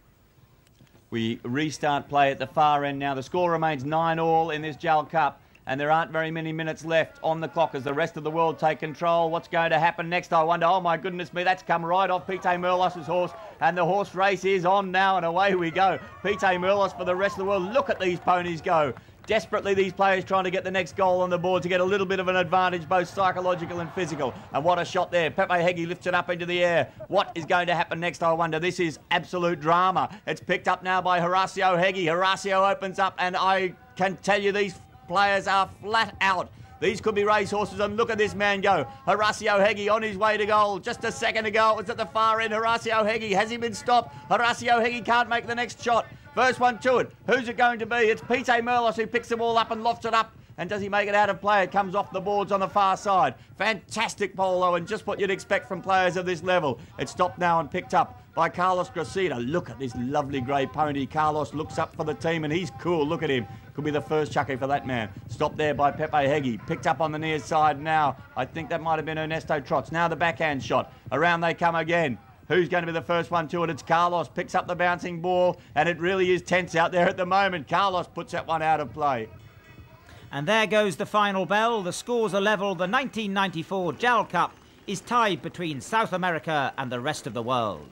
We restart play at the far end now. The score remains 9-all in this JAL Cup, and there aren't very many minutes left on the clock as the rest of the world take control. What's going to happen next, I wonder? Oh, my goodness me, that's come right off Pite Merlos' horse, and the horse race is on now, and away we go. Pite Merlos for the rest of the world. Look at these ponies go. Desperately, these players trying to get the next goal on the board to get a little bit of an advantage, both psychological and physical. And what a shot there. Pepe Heggie lifts it up into the air. What is going to happen next, I wonder? This is absolute drama. It's picked up now by Horacio Heggie. Horacio opens up, and I can tell you these players are flat out. These could be racehorses, and look at this man go. Horacio Heggie on his way to goal. Just a second ago, it was at the far end. Horacio Heggie, has he been stopped? Horacio Heggie can't make the next shot. First one to it. Who's it going to be? It's Pite Merlos who picks the ball up and lofts it up. And does he make it out of play? It comes off the boards on the far side. Fantastic polo, and just what you'd expect from players of this level. It's stopped now and picked up by Carlos Gracida. Look at this lovely grey pony. Carlos looks up for the team, and he's cool. Look at him. Could be the first chucky for that man. Stopped there by Pepe Heggie. Picked up on the near side now. I think that might have been Ernesto Trots. Now the backhand shot. Around they come again. Who's going to be the first one to it? It's Carlos. Picks up the bouncing ball, and it really is tense out there at the moment. Carlos puts that one out of play. And there goes the final bell. The scores are level. The 1994 JAL Cup is tied between South America and the rest of the world.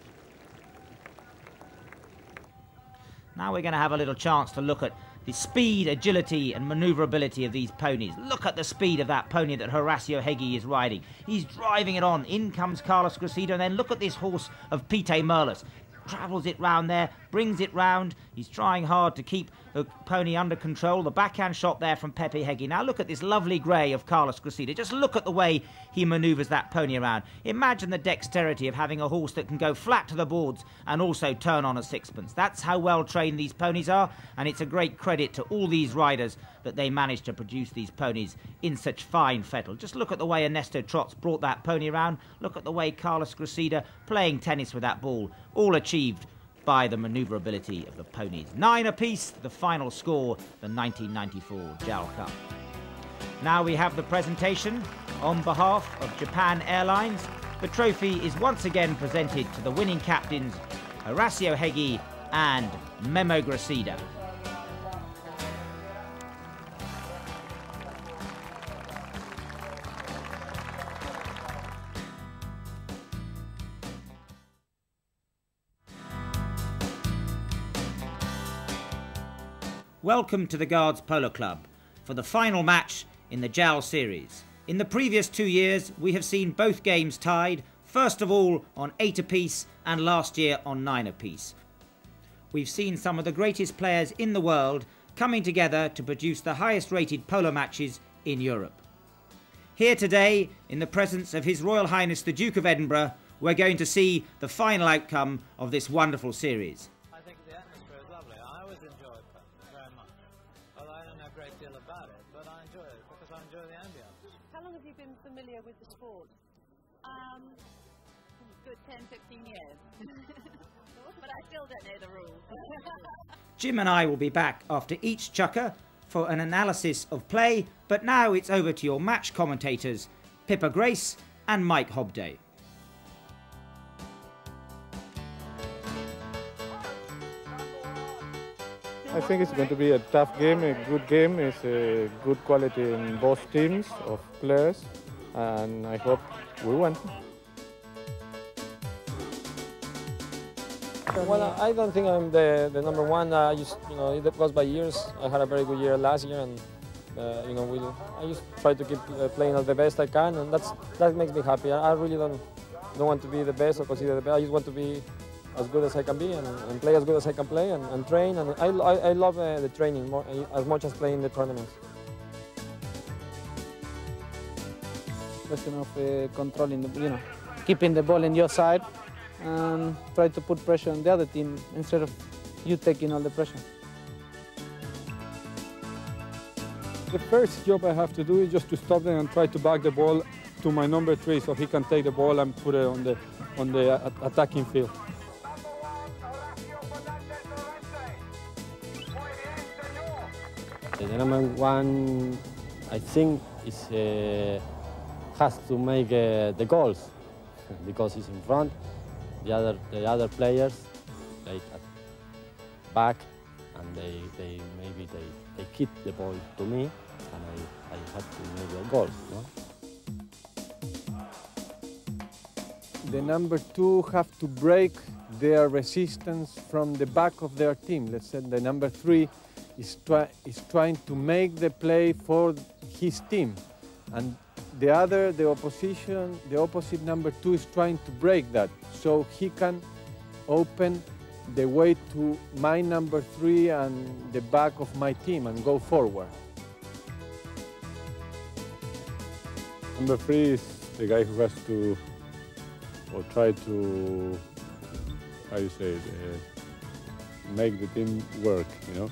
Now we're going to have a little chance to look at the speed, agility and manoeuvrability of these ponies. Look at the speed of that pony that Horacio Heggie is riding. He's driving it on. In comes Carlos Gracida, and then look at this horse of Pite Merlos. Travels it round there, brings it round. He's trying hard to keep the pony under control. The backhand shot there from Pepe Heggie. Now look at this lovely grey of Carlos Gracida. Just look at the way he manoeuvres that pony around. Imagine the dexterity of having a horse that can go flat to the boards and also turn on a sixpence. That's how well trained these ponies are, and it's a great credit to all these riders that they managed to produce these ponies in such fine fettle. Just look at the way Ernesto Trots brought that pony around. Look at the way Carlos Gracida playing tennis with that ball. All achieved by the manoeuvrability of the ponies. 9 apiece, the final score, the 1994 JAL Cup. Now we have the presentation. On behalf of Japan Airlines, the trophy is once again presented to the winning captains, Horacio Heggie and Memo Gracida. Welcome to the Guards Polo Club for the final match in the JAL series. In the previous 2 years, we have seen both games tied, first of all on 8 apiece and last year on 9 apiece. we've seen some of the greatest players in the world coming together to produce the highest rated polo matches in Europe. Here today, in the presence of His Royal Highness the Duke of Edinburgh, we're going to see the final outcome of this wonderful series. I think the atmosphere is lovely. I always enjoy it very much. Well, I don't know a great deal about it, but I enjoy it because I enjoy the ambience. How long have you been familiar with the sport? Good 10, 15 years. But I still don't know the rules. Jim and I will be back after each chukker for an analysis of play, but now it's over to your match commentators, Pippa Grace and Mike Hobday. I think it's going to be a tough game, a good game. It's a good quality in both teams of players, and I hope we win. Well, I don't think I'm the number one. I just, it goes by years. I had a very good year last year, and I just try to keep playing at the best I can, and that makes me happy. I really don't want to be the best or consider the best. I just want to be as good as I can be and play as good as I can play and train. And I love the training more, as much as playing the tournaments. Question of controlling, keeping the ball in your side and try to put pressure on the other team instead of you taking all the pressure. The first job I have to do is just to stop them and try to back the ball to my number 3 so he can take the ball and put it on the attacking field. The number one, I think, has to make the goals because he's in front. The other players, like at back, and they keep the ball to me, and I have to make the goals. No? The number 2 have to break their resistance from the back of their team. Let's say the number 3 is trying to make the play for his team, and the opposite number 2 is trying to break that, so he can open the way to my number 3 and the back of my team and go forward. Number 3 is the guy who has to, or try to, how you say it, make the team work, to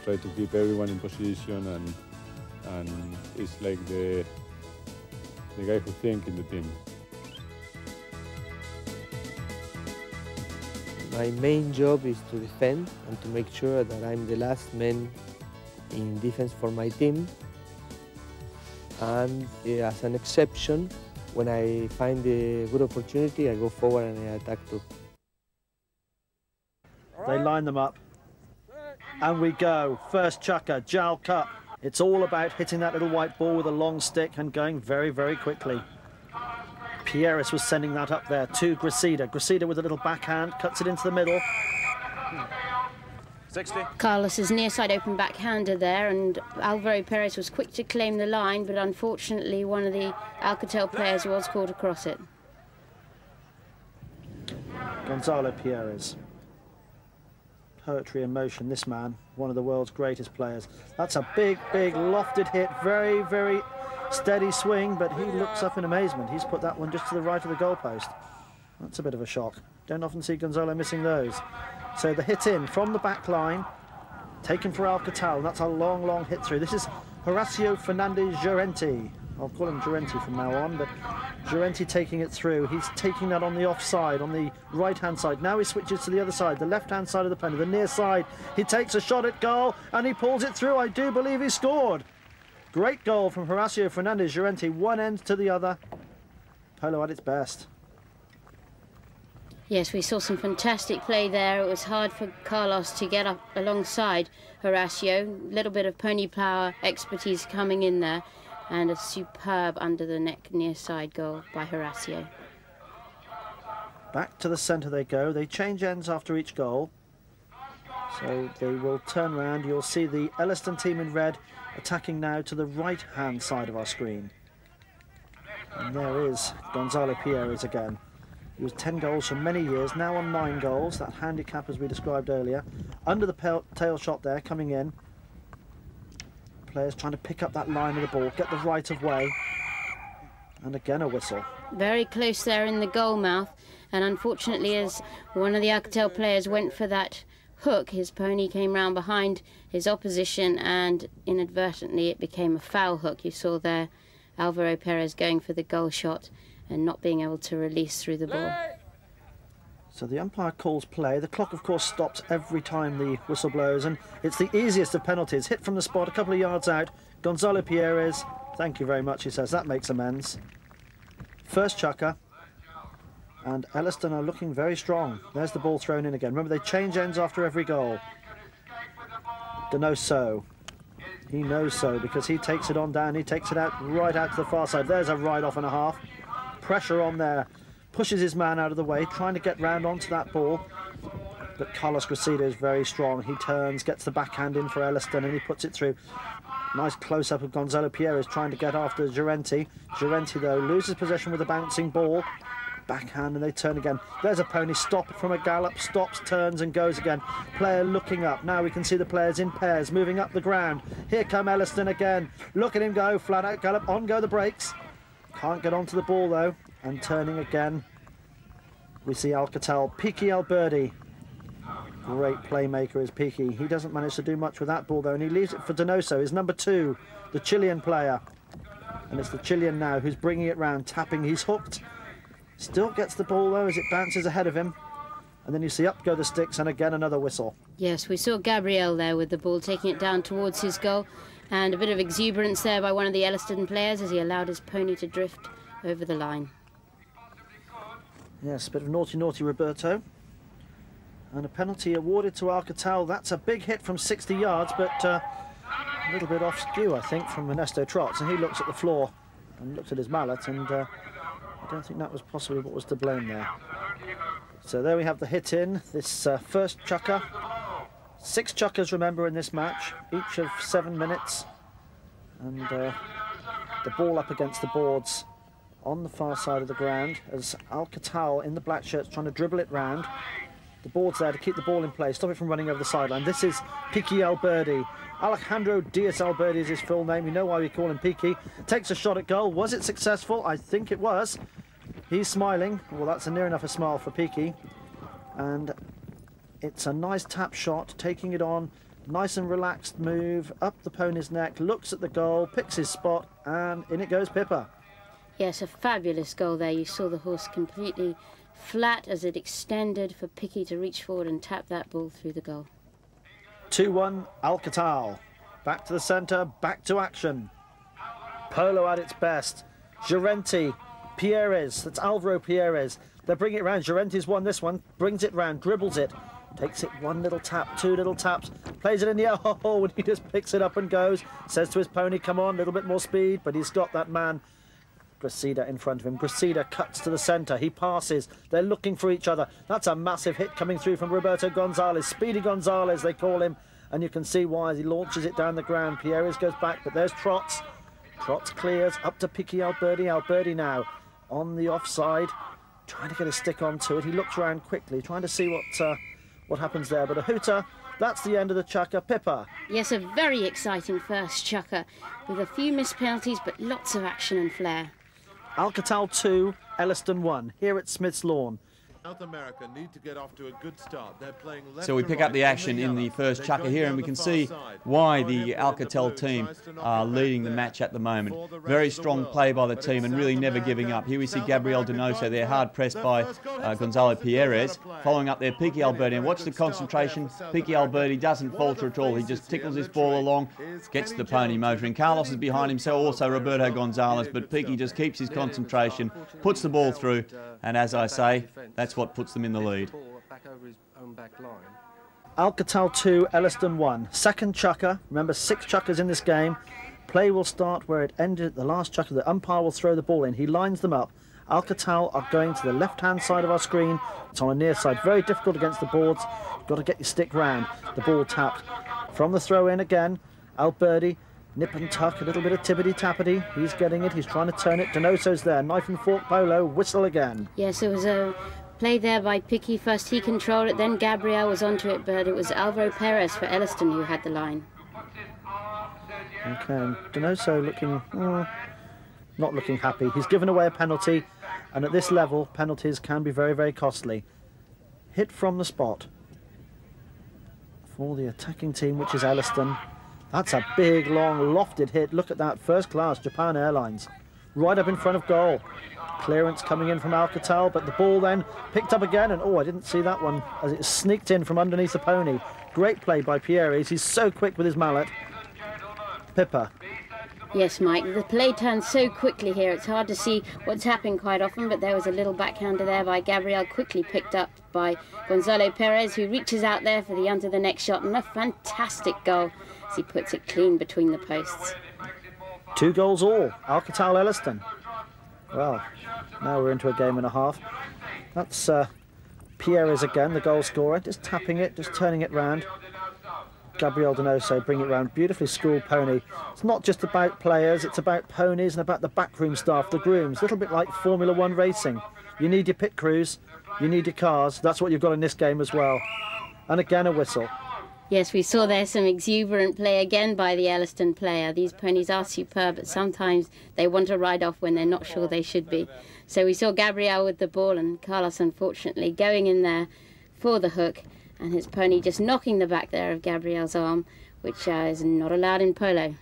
try to keep everyone in position, and it's like the guy who thinks in the team. My main job is to defend and to make sure that I'm the last man in defense for my team. And as an exception, when I find a good opportunity, I go forward and I attack too. They line them up. And we go. First chukker, Jowl Cup. It's all about hitting that little white ball with a long stick and going very, very quickly. Pieris was sending that up there to Gracida. Gracida with a little backhand, cuts it into the middle. 60. Carlos's near side open backhander there, and Alvaro Perez was quick to claim the line, but unfortunately one of the Alcatel players was caught across it. Gonzalo Pieris. Poetry in motion, this man, one of the world's greatest players. That's a big, big lofted hit, very, very steady swing, but he looks up in amazement. He's put that one just to the right of the goalpost. That's a bit of a shock. Don't often see Gonzalo missing those. So the hit in from the back line, taken for Alcatel, and that's a long, long hit through. This is Horacio Fernandez Llorente. I'll call him Llorente from now on, but Llorente taking it through. He's taking that on the offside, on the right-hand side. Now he switches to the other side, the left-hand side of the penalty, the near side. He takes a shot at goal, and he pulls it through. I do believe he scored. Great goal from Horacio Fernandez Llorente, one end to the other. Polo at its best. Yes, we saw some fantastic play there. It was hard for Carlos to get up alongside Horacio. A little bit of pony power expertise coming in there, and a superb under the neck near side goal by Horacio. Back to the centre they go. They change ends after each goal. So they will turn around. You'll see the Elliston team in red attacking now to the right-hand side of our screen. And there is Gonzalo Pieris again. He was 10 goals for many years, now on 9 goals. That handicap as we described earlier. Under the tail shot there, coming in. Players trying to pick up that line of the ball, get the right of way. And again a whistle. Very close there in the goal mouth, and unfortunately as one of the Alcatel players went for that hook, his pony came round behind his opposition and inadvertently it became a foul hook. You saw there Alvaro Perez going for the goal shot and not being able to release through the ball. So the umpire calls play. The clock of course stops every time the whistle blows, and it's the easiest of penalties. Hit from the spot a couple of yards out. Gonzalo Pierres, thank you very much, he says, that makes amends. First chucker, and Elliston are looking very strong. There's the ball thrown in again. Remember, they change ends after every goal. Donoso, he knows so because he takes it on down, he takes it out right out to the far side. There's a right off and a half. Pressure on there, pushes his man out of the way, trying to get round onto that ball. But Carlos Gracida is very strong. He turns, gets the backhand in for Elliston, and he puts it through. Nice close-up of Gonzalo Pierres trying to get after Llorente. Llorente, though, loses possession with a bouncing ball. Backhand, and they turn again. There's a pony, stop from a gallop, stops, turns, and goes again. Player looking up. Now we can see the players in pairs, moving up the ground. Here come Elliston again. Look at him go, flat out gallop, on go the brakes. Can't get onto the ball, though, and turning again. We see Alcatel, Piqui Alberdi. Great playmaker is Piqui. He doesn't manage to do much with that ball, though, and he leaves it for Donoso, his number 2, the Chilean player. And it's the Chilean now who's bringing it round, tapping. He's hooked. Still gets the ball, though, as it bounces ahead of him. And then you see up go the sticks, and again another whistle. Yes, we saw Gabriel there with the ball, taking it down towards his goal. And a bit of exuberance there by one of the Elliston players as he allowed his pony to drift over the line. Yes, a bit of naughty Roberto. And a penalty awarded to Alcatel. That's a big hit from 60 yards, but a little bit off skew, I think, from Ernesto Trotz. And he looks at the floor and looks at his mallet, and I don't think that was possibly what was to blame there. So there we have the hit in, this first chukker. 6 chukkers, remember, in this match, each of 7 minutes. And the ball up against the boards on the far side of the ground as Alcatel in the black shirts trying to dribble it round. The board's there to keep the ball in place, stop it from running over the sideline. This is Piqui Alberdi. Alejandro Diaz Alberdi is his full name. You know why we call him Piqui. Takes a shot at goal. Was it successful? I think it was. He's smiling. Well, that's near enough a smile for Piqui. And it's a nice tap shot, taking it on. Nice and relaxed move, up the pony's neck, looks at the goal, picks his spot, and in it goes Pippa. Yes, a fabulous goal there. You saw the horse completely flat as it extended for Piqui to reach forward and tap that ball through the goal. 2-1 Alcatel. Back to the centre, back to action. Polo at its best. Llorente, Pierres, that's Alvaro Pierres. They're bringing it round. Llorente's won this one, brings it round, dribbles it. Takes it 1 little tap, 2 little taps, plays it in the air, and he just picks it up and goes. Says to his pony, come on, a little bit more speed, but he's got that man, Gracida, in front of him. Gracida cuts to the centre, he passes, they're looking for each other. That's a massive hit coming through from Roberto Gonzalez, Speedy Gonzalez they call him, and you can see why as he launches it down the ground. Pierres goes back, but there's Trotz. Trotz clears, up to Piqui Alberdi. Alberdi now on the offside, trying to get a stick onto it. He looks around quickly, trying to see what happens there, but a hooter. That's the end of the chukker. Pippa. Yes, a very exciting first chukker with a few missed penalties but lots of action and flair. Alcatel 2, Elliston 1, here at Smith's Lawn. South America need to get off to a good start. They're playing left. So we pick up the action in the first chukker here, and we can see why the Alcatel team are leading the match at the moment. Very strong play by the team and really never giving up. Here we see Gabriel Donoso. They're hard pressed by Gonzalo Pierres, following up there Piqui Alberdi. And watch the concentration. Piqui Alberdi doesn't falter at all. He just tickles his ball along, gets the pony motoring. Carlos is behind him, so also Roberto Gonzalez, but Piqui just keeps his concentration, puts the ball through, and as I say, that's what puts them in the lead. Alcatel 2, Elliston 1. Second chukker. Remember, 6 chukkers in this game. Play will start where it ended at the last chukker. The umpire will throw the ball in. He lines them up. Alcatel are going to the left-hand side of our screen. It's on a near side. Very difficult against the boards. You've got to get your stick round. The ball tapped from the throw-in again. Alberdi Nip and tuck, a little bit of tippity-tappity. He's getting it, he's trying to turn it. Donoso's there, knife and fork polo, whistle again. Yes, it was a play there by Picky. First he controlled it, then Gabriel was onto it, but it was Alvaro Perez for Elliston who had the line. Okay, and Donoso looking, not looking happy. He's given away a penalty, and at this level, penalties can be very, very costly. Hit from the spot for the attacking team, which is Elliston. That's a big, long, lofted hit. Look at that, first class, Japan Airlines. Right up in front of goal. Clearance coming in from Alcatal, but the ball then picked up again, and I didn't see that one as it sneaked in from underneath the pony. Great play by Pierres. He's so quick with his mallet. Pippa. Yes, Mike, the play turns so quickly here, it's hard to see what's happening quite often, but there was a little backhander there by Gabriel, quickly picked up by Gonzalo Perez, who reaches out there for the under the next shot, and a fantastic goal as he puts it clean between the posts. 2 goals all, Alcatal Elliston. Well, now we're into a game and a half. That's Pierres again, the goal scorer, just tapping it, just turning it round. Gabriel Donoso bring it round, beautifully schooled pony. It's not just about players, it's about ponies and about the backroom staff, the grooms, a little bit like Formula 1 racing. You need your pit crews, you need your cars, that's what you've got in this game as well. And again a whistle. Yes, we saw there some exuberant play again by the Elliston player. These ponies are superb, but sometimes they want to ride off when they're not sure they should be. So we saw Gabriel with the ball and Carlos, unfortunately, going in there for the hook, and his pony just knocking the back there of Gabriel's arm, which is not allowed in polo.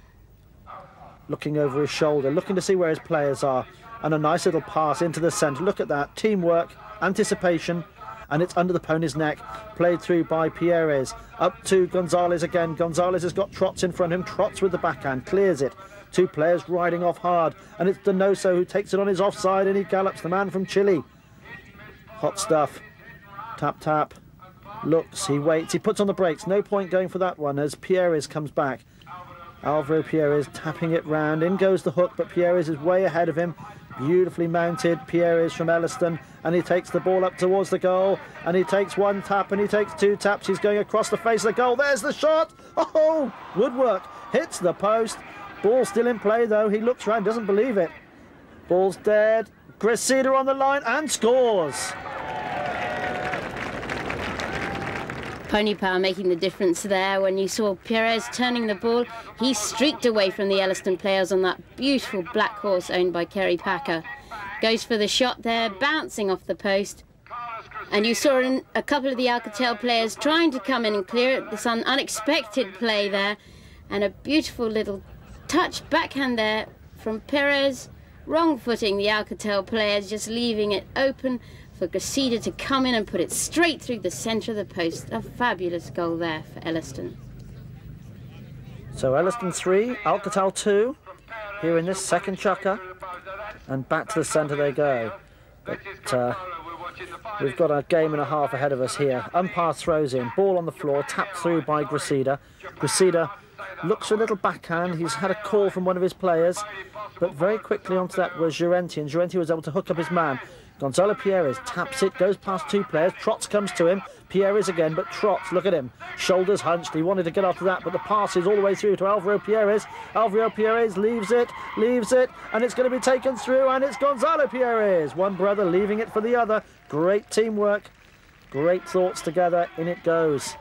Looking over his shoulder, looking to see where his players are, and a nice little pass into the centre. Look at that, teamwork, anticipation, and it's under the pony's neck, played through by Pierres. Up to Gonzalez again. Gonzalez has got Trots in front of him, Trots with the backhand, clears it. 2 players riding off hard, and it's Donoso who takes it on his offside, and he gallops, the man from Chile. Hot stuff. Tap, tap. Looks, he waits, he puts on the brakes. No point going for that one as Pierres comes back. Alvaro Pierres tapping it round. In goes the hook, but Pierres is way ahead of him. Beautifully mounted Pierres from Elliston, and he takes the ball up towards the goal, and he takes 1 tap and he takes 2 taps. He's going across the face of the goal. There's the shot. Oh, woodwork. Hits the post. Ball still in play though. He looks round, doesn't believe it. Ball's dead. Gresida on the line and scores. Pony power making the difference there. When you saw Pierres turning the ball, he streaked away from the Elliston players on that beautiful black horse owned by Kerry Packer. Goes for the shot there, bouncing off the post. And you saw a couple of the Alcatel players trying to come in and clear it. This unexpected play there. And a beautiful little touch backhand there from Perez. Wrong footing the Alcatel players, just leaving it open for Gresida to come in and put it straight through the centre of the post. A fabulous goal there for Elliston. So Elliston 3, Alcatal 2, here in this second chukker, and back to the centre they go. But we've got a game and a half ahead of us here. Umpire throws in, ball on the floor, tapped through by Gresida. Gresida looks for a little backhand. He's had a call from one of his players, but very quickly onto that was Llorenti, and Llorenti was able to hook up his man. Gonzalo Pierres taps it, goes past 2 players, Trots comes to him, Pierres again, but Trots, look at him, shoulders hunched, he wanted to get after that, but the pass is all the way through to Alvaro Pierres. Alvaro Pierres leaves it, and it's going to be taken through, and it's Gonzalo Pierres, one brother leaving it for the other. Great teamwork, great thoughts together, in it goes.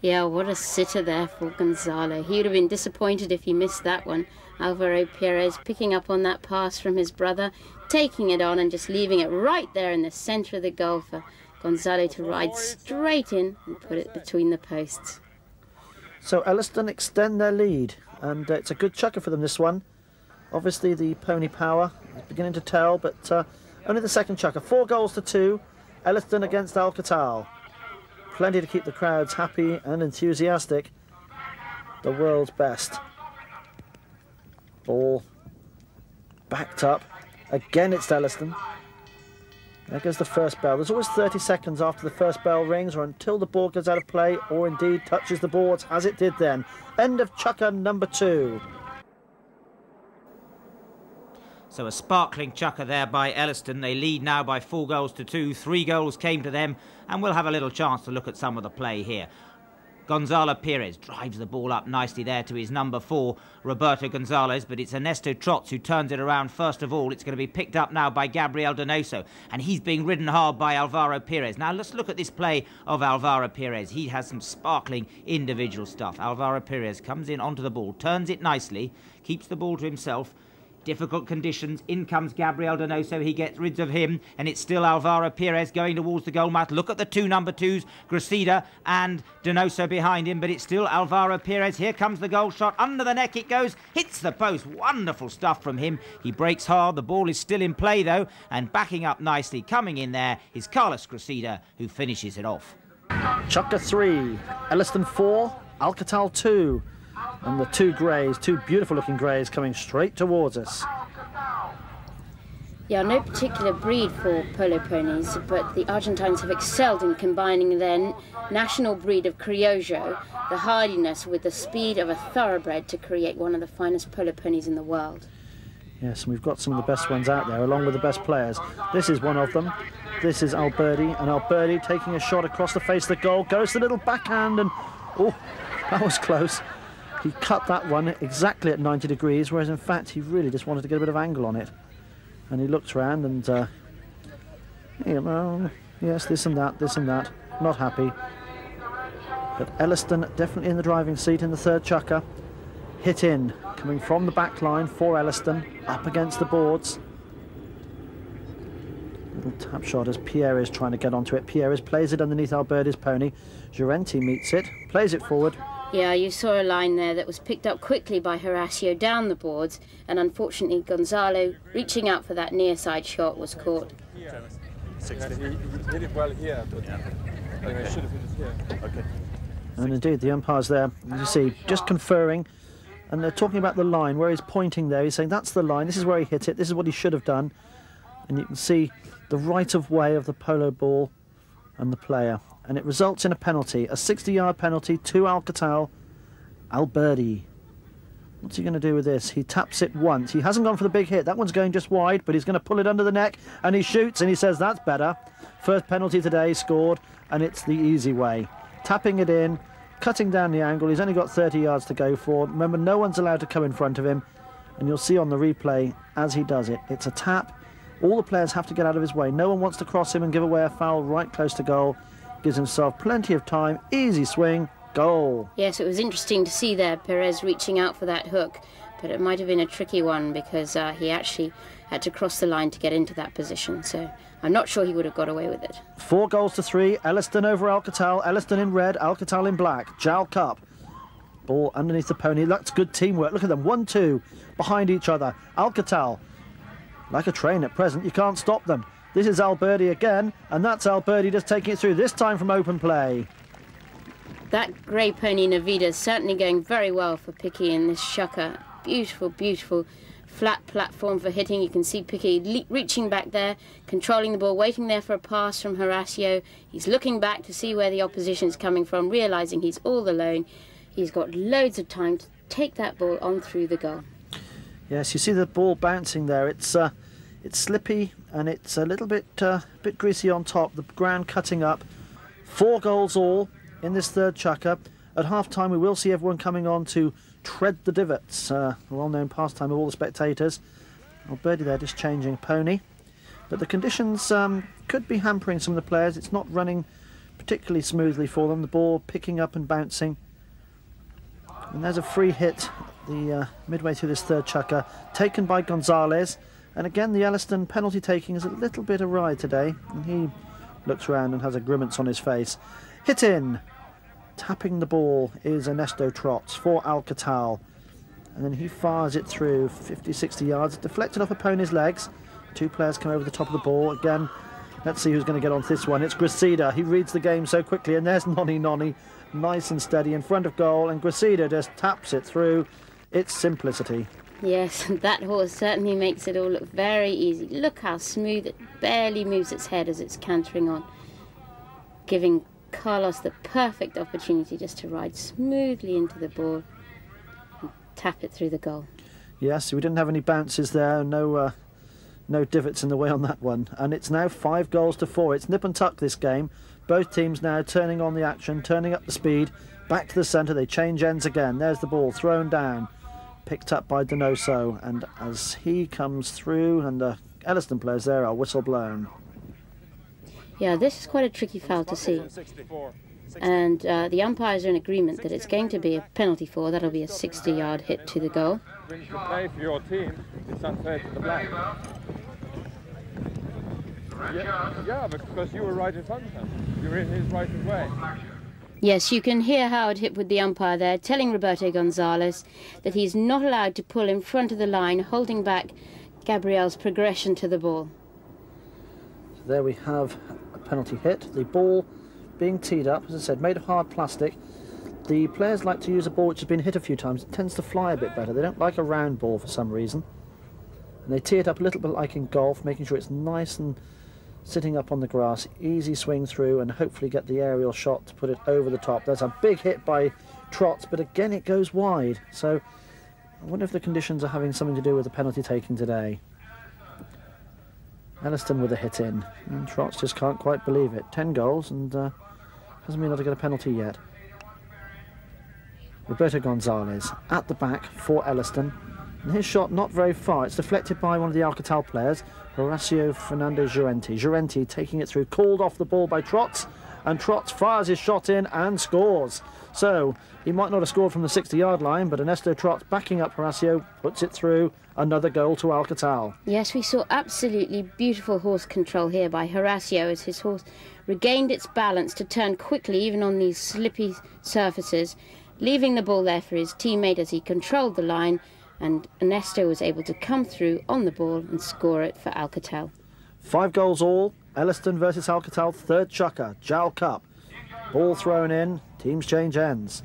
Yeah, what a sitter there for Gonzalo. He would have been disappointed if he missed that one. Alvaro Pierres picking up on that pass from his brother, taking it on and just leaving it right there in the centre of the goal for Gonzalo to ride straight in and put it between the posts. So Elliston extend their lead, and it's a good chukker for them, this one. Obviously the pony power is beginning to tell, but only the second chukker. 4 goals to 2, Elliston against Alcatal. Plenty to keep the crowds happy and enthusiastic. The world's best. Ball backed up. Again it's Elliston. There goes the first bell. There's always 30 seconds after the first bell rings or until the ball goes out of play or indeed touches the boards as it did then. End of chukker number 2. So a sparkling chukker there by Elliston. They lead now by 4 goals to 2. 3 goals came to them, and we'll have a little chance to look at some of the play here. Gonzalo Perez drives the ball up nicely there to his number 4, Roberto Gonzalez, but it's Ernesto Trots who turns it around first of all. It's going to be picked up now by Gabriel Donoso, and he's being ridden hard by Alvaro Perez. Now let's look at this play of Alvaro Perez. He has some sparkling individual stuff. Alvaro Perez comes in onto the ball, turns it nicely, keeps the ball to himself. Difficult conditions. In comes Gabriel Donoso. He gets rid of him, and it's still Alvaro Perez going towards the goal mouth. Look at the two number 2s, Gracida and Donoso behind him, but it's still Alvaro Perez. Here comes the goal shot. Under the neck it goes. Hits the post. Wonderful stuff from him. He breaks hard. The ball is still in play, though, and backing up nicely, coming in there, is Carlos Gracida, who finishes it off. Chucker 3, Elliston 4, Alcatal 2. And the two greys, two beautiful looking greys, coming straight towards us. Yeah, no particular breed for polo ponies, but the Argentines have excelled in combining their national breed of criollo, the hardiness, with the speed of a thoroughbred to create one of the finest polo ponies in the world. Yes, and we've got some of the best ones out there, along with the best players. This is one of them. This is Alberti, and Alberti taking a shot across the face of the goal, goes to the little backhand, and oh, that was close. He cut that one exactly at 90 degrees, whereas in fact he really just wanted to get a bit of angle on it. And he looked around and, you know, yes, this and that, not happy. But Elliston definitely in the driving seat in the third chukker. Hit in, coming from the back line for Elliston, up against the boards. Little tap shot as Pierre is trying to get onto it. Pierre plays it underneath Alberti's pony. Giorenti meets it, plays it forward. Yeah, you saw a line there that was picked up quickly by Horacio down the boards, and unfortunately Gonzalo, reaching out for that near side shot, was caught. He hit it well here, but I should have hit it here. Okay. And indeed, the umpire's there, as you see, just conferring, and they're talking about the line, where he's pointing there. He's saying, that's the line, this is where he hit it, this is what he should have done. And you can see the right-of-way of the polo ball and the player. And it results in a penalty, a 60-yard penalty to Alcatal. Alberti. What's he going to do with this? He taps it once. He hasn't gone for the big hit. That one's going just wide, but he's going to pull it under the neck, and he shoots, and he says, that's better. First penalty today scored, and it's the easy way. Tapping it in, cutting down the angle. He's only got 30 yards to go for. Remember, no one's allowed to come in front of him, and you'll see on the replay as he does it. It's a tap. All the players have to get out of his way. No one wants to cross him and give away a foul right close to goal. Gives himself plenty of time, easy swing, goal. Yes, it was interesting to see there Perez reaching out for that hook, but it might have been a tricky one because he actually had to cross the line to get into that position, so I'm not sure he would have got away with it. 4 goals to 3, Elliston over Alcatal, Elliston in red, Alcatal in black, Jowl Cup. Ball underneath the pony, that's good teamwork, look at them, 1-2 behind each other. Alcatal, like a train at present, you can't stop them. This is Alberti again, and that's Alberti just taking it through, this time from open play. That grey pony Navida is certainly going very well for Piqué in this shucker. Beautiful, beautiful flat platform for hitting. You can see Piqué reaching back there, controlling the ball, waiting there for a pass from Horacio. He's looking back to see where the opposition is coming from, realising he's all alone. He's got loads of time to take that ball on through the goal. Yes, you see the ball bouncing there. It's slippy and it's a little bit greasy on top. The ground cutting up. 4 goals all in this third chukker. At half-time we will see everyone coming on to tread the divots, a well-known pastime of all the spectators. Alberti there just changing pony. But the conditions could be hampering some of the players. It's not running particularly smoothly for them. The ball picking up and bouncing. And there's a free hit the midway through this third chukker, taken by Gonzalez. And again, the Elliston penalty taking is a little bit awry today. And he looks around and has a grimace on his face. Hit in. Tapping the ball is Ernesto Trots for Alcatal. And then he fires it through 50-60 yards, deflected off a pony's legs. 2 players come over the top of the ball. Again, let's see who's going to get onto this one. It's Gracida. He reads the game so quickly, and there's Nonny, nice and steady in front of goal, and Gracida just taps it through. It's simplicity. Yes, that horse certainly makes it all look very easy. Look how smooth it barely moves its head as it's cantering on, giving Carlos the perfect opportunity just to ride smoothly into the ball and tap it through the goal. Yes, we didn't have any bounces there, no divots in the way on that one. And it's now 5 goals to 4. It's nip and tuck this game. Both teams now turning on the action, turning up the speed. Back to the centre, they change ends again. There's the ball thrown down, picked up by Donoso, and as he comes through, and the Elliston players there are whistle blown. Yeah, this is quite a tricky foul to see. And the umpires are in agreement that it's going to be a penalty for. That'll be a 60-yard hit to the goal. When you play for your team, it's unfair to the black. Yeah, because you were right in front of him. You were in his right of way. Yes, you can hear Howard Hipwood, the umpire there, telling Roberto Gonzalez that he's not allowed to pull in front of the line, holding back Gabriel's progression to the ball. So there we have a penalty hit. The ball being teed up, as I said, made of hard plastic. The players like to use a ball which has been hit a few times. It tends to fly a bit better. They don't like a round ball for some reason. And they tee it up a little bit like in golf, making sure it's nice and sitting up on the grass. Easy swing through and hopefully get the aerial shot to put it over the top. There's a big hit by Trotz, but again it goes wide. So I wonder if the conditions are having something to do with the penalty taking today. Elliston with a hit in, and Trotz just can't quite believe it. 10 goals and hasn't been able to get a penalty yet. Roberto Gonzalez at the back for Elliston, and his shot not very far. It's deflected by one of the Alcatel players, Horacio Fernandez Llorente. Llorente taking it through, called off the ball by Trotz, and Trotz fires his shot in and scores. So he might not have scored from the 60-yard line, but Ernesto Trotz backing up Horacio puts it through. Another goal to Alcatel. Yes, we saw absolutely beautiful horse control here by Horacio as his horse regained its balance to turn quickly even on these slippy surfaces, leaving the ball there for his teammate as he controlled the line, and Ernesto was able to come through on the ball and score it for Alcatel. 5 goals all. Elliston versus Alcatel, third chukker, JAL Cup. Ball thrown in, teams change ends.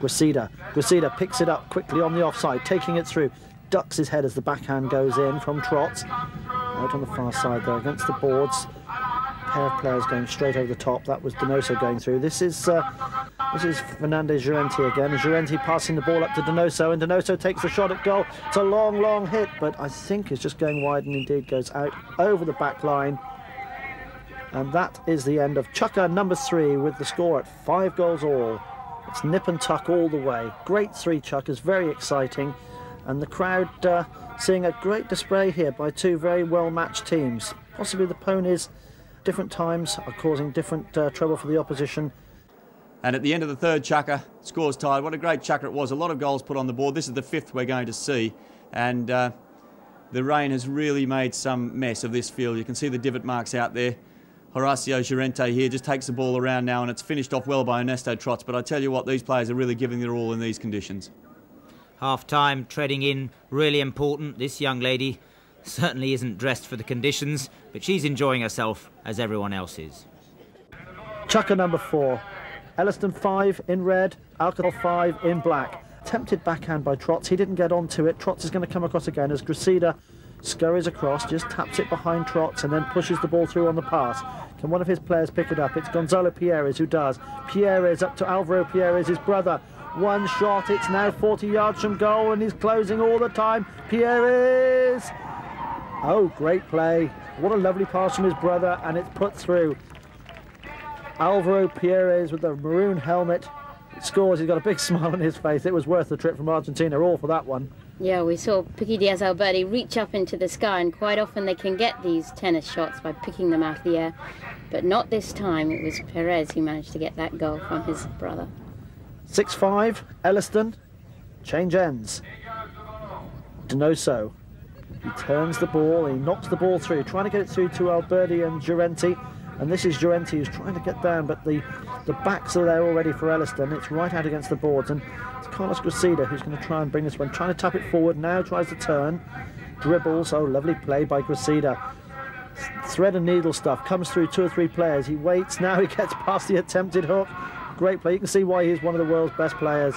Gracida picks it up quickly on the offside, taking it through, ducks his head as the backhand goes in from Trotz. Out on the far side there against the boards. Pair of players going straight over the top. That was Donoso going through. This is Fernandez Llorente again. Llorente passing the ball up to Donoso, and Donoso takes the shot at goal. It's a long hit, but I think it's just going wide and indeed goes out over the back line. And that is the end of chukker number 3 with the score at 5 goals all. It's nip and tuck all the way. Great 3 chukkers, very exciting. And the crowd seeing a great display here by 2 very well-matched teams. Possibly the ponies, different times, are causing different trouble for the opposition. And at the end of the third chukker, scores tied. What a great chukker it was. A lot of goals put on the board. This is the 5th we're going to see. And the rain has really made some mess of this field. You can see the divot marks out there. Horacio Llorente here just takes the ball around now, and it's finished off well by Ernesto Trotz. But I tell you what, these players are really giving their all in these conditions. Half-time, treading in, really important. This young lady certainly isn't dressed for the conditions, but she's enjoying herself as everyone else is. Chukker number 4. Elliston 5 in red, Alcatel 5 in black. Tempted backhand by Trotz. He didn't get onto it. Trotz is going to come across again as Gracida scurries across, just taps it behind Trotz and then pushes the ball through on the pass. Can one of his players pick it up? It's Gonzalo Pierres who does. Pierres up to Alvaro Pierres, his brother. One shot, it's now 40 yards from goal, and he's closing all the time. Pierres! Oh, great play. What a lovely pass from his brother, and it's put through. Alvaro Pierres with the maroon helmet scores. He's got a big smile on his face. It was worth the trip from Argentina, all for that one. Yeah, we saw Piqui Diaz Alberti reach up into the sky, and quite often they can get these tennis shots by picking them out of the air. But not this time. It was Perez who managed to get that goal from his brother. 6-5, Elliston. Change ends. Donoso. He turns the ball, he knocks the ball through, trying to get it through to Alberti and Llorente. And this is Llorente who's trying to get down, but the backs are there already for Elliston. It's right out against the boards, and it's Carlos Gracida who's going to try and bring this one. Trying to tap it forward, now tries to turn. Dribbles, oh, lovely play by Gracida. Thread and needle stuff, comes through 2 or 3 players. He waits, now he gets past the attempted hook. Great play, you can see why he's one of the world's best players.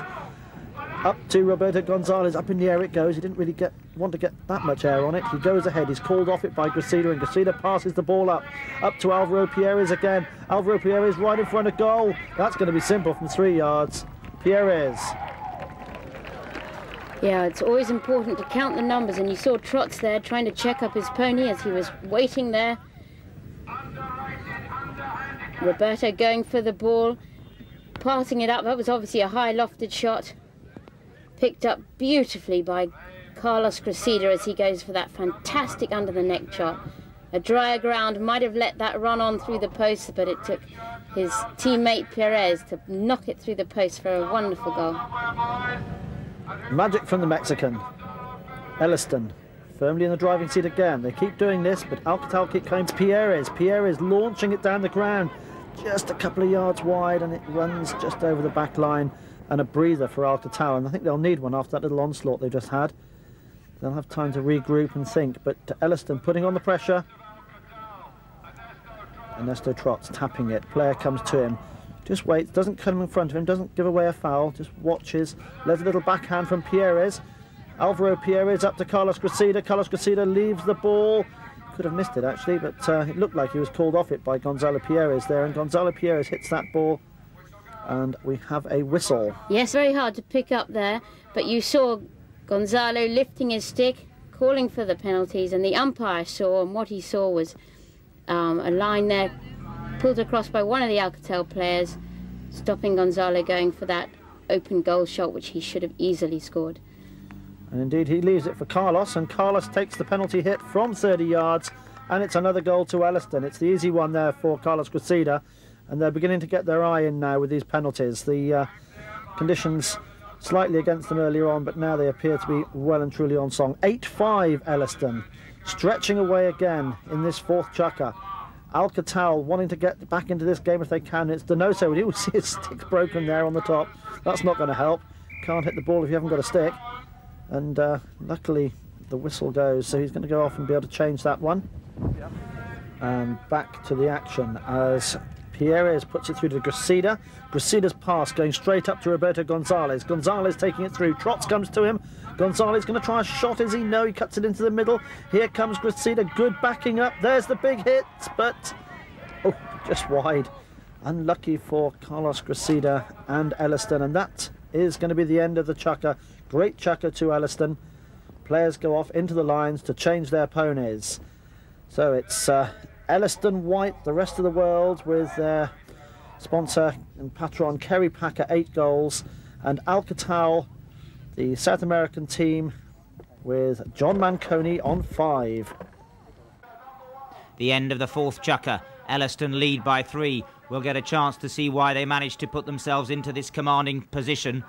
Up to Roberto Gonzalez, up in the air it goes. He didn't really want to get that much air on it. He goes ahead, he's called off it by Gracida, and Gracida passes the ball up to Alvaro Pierres again. Alvaro Pierres right in front of goal. That's going to be simple from 3 yards. Pierres. Yeah, it's always important to count the numbers, and you saw Trotz there trying to check up his pony as he was waiting there. Roberto going for the ball, passing it up. That was obviously a high lofted shot. Picked up beautifully by Carlos Cressida as he goes for that fantastic under the neck shot. A drier ground might have let that run on through the post, but it took his teammate Perez to knock it through the post for a wonderful goal. Magic from the Mexican. Elliston firmly in the driving seat again. They keep doing this, but Alcatal keep coming to Pierres. Pierres launching it down the ground, just a couple of yards wide, and it runs just over the back line. And a breather for Alcatal, and I think they'll need one after that little onslaught they just had. They'll have time to regroup and think, but Elliston putting on the pressure. Ernesto Trots tapping it. Player comes to him. Just waits, doesn't come in front of him, doesn't give away a foul, just watches. There's a little backhand from Pierres. Alvaro Pierres up to Carlos Cressida. Carlos Cressida leaves the ball. Could have missed it actually, but it looked like he was called off it by Gonzalo Pierres there, and Gonzalo Pierres hits that ball, and we have a whistle. Yes, very hard to pick up there, but you saw Gonzalo lifting his stick, calling for the penalties, and the umpire saw, and what he saw was a line there pulled across by one of the Alcatel players, stopping Gonzalo going for that open goal shot, which he should have easily scored. And indeed he leaves it for Carlos, and Carlos takes the penalty hit from 30 yards, and it's another goal to Elliston. It's the easy one there for Carlos Cressida, and they're beginning to get their eye in now with these penalties. The conditions slightly against them earlier on, but now they appear to be well and truly on song. 8-5 Elliston, stretching away again in this fourth chukker. Alcatal wanting to get back into this game if they can. It's Donoso, and you will see his stick's broken there on the top. That's not going to help. Can't hit the ball if you haven't got a stick. And luckily the whistle goes, so he's going to go off and be able to change that one. And back to the action as Pierres puts it through to Cressida. Cressida's pass going straight up to Roberto Gonzalez. Gonzalez taking it through. Trots comes to him. Gonzalez going to try a shot. Is he? No, he cuts it into the middle. Here comes Cressida. Good backing up. There's the big hit, but oh, just wide. Unlucky for Carlos Cressida and Elliston, and that is going to be the end of the chukker. Great chukker to Elliston. Players go off into the lines to change their ponies. So it's Elliston White, the rest of the world, with their sponsor and patron Kerry Packer, 8 goals, and Alcatal, the South American team, with John Manconi on 5. The end of the fourth chukker. Elliston lead by 3. We'll get a chance to see why they managed to put themselves into this commanding position.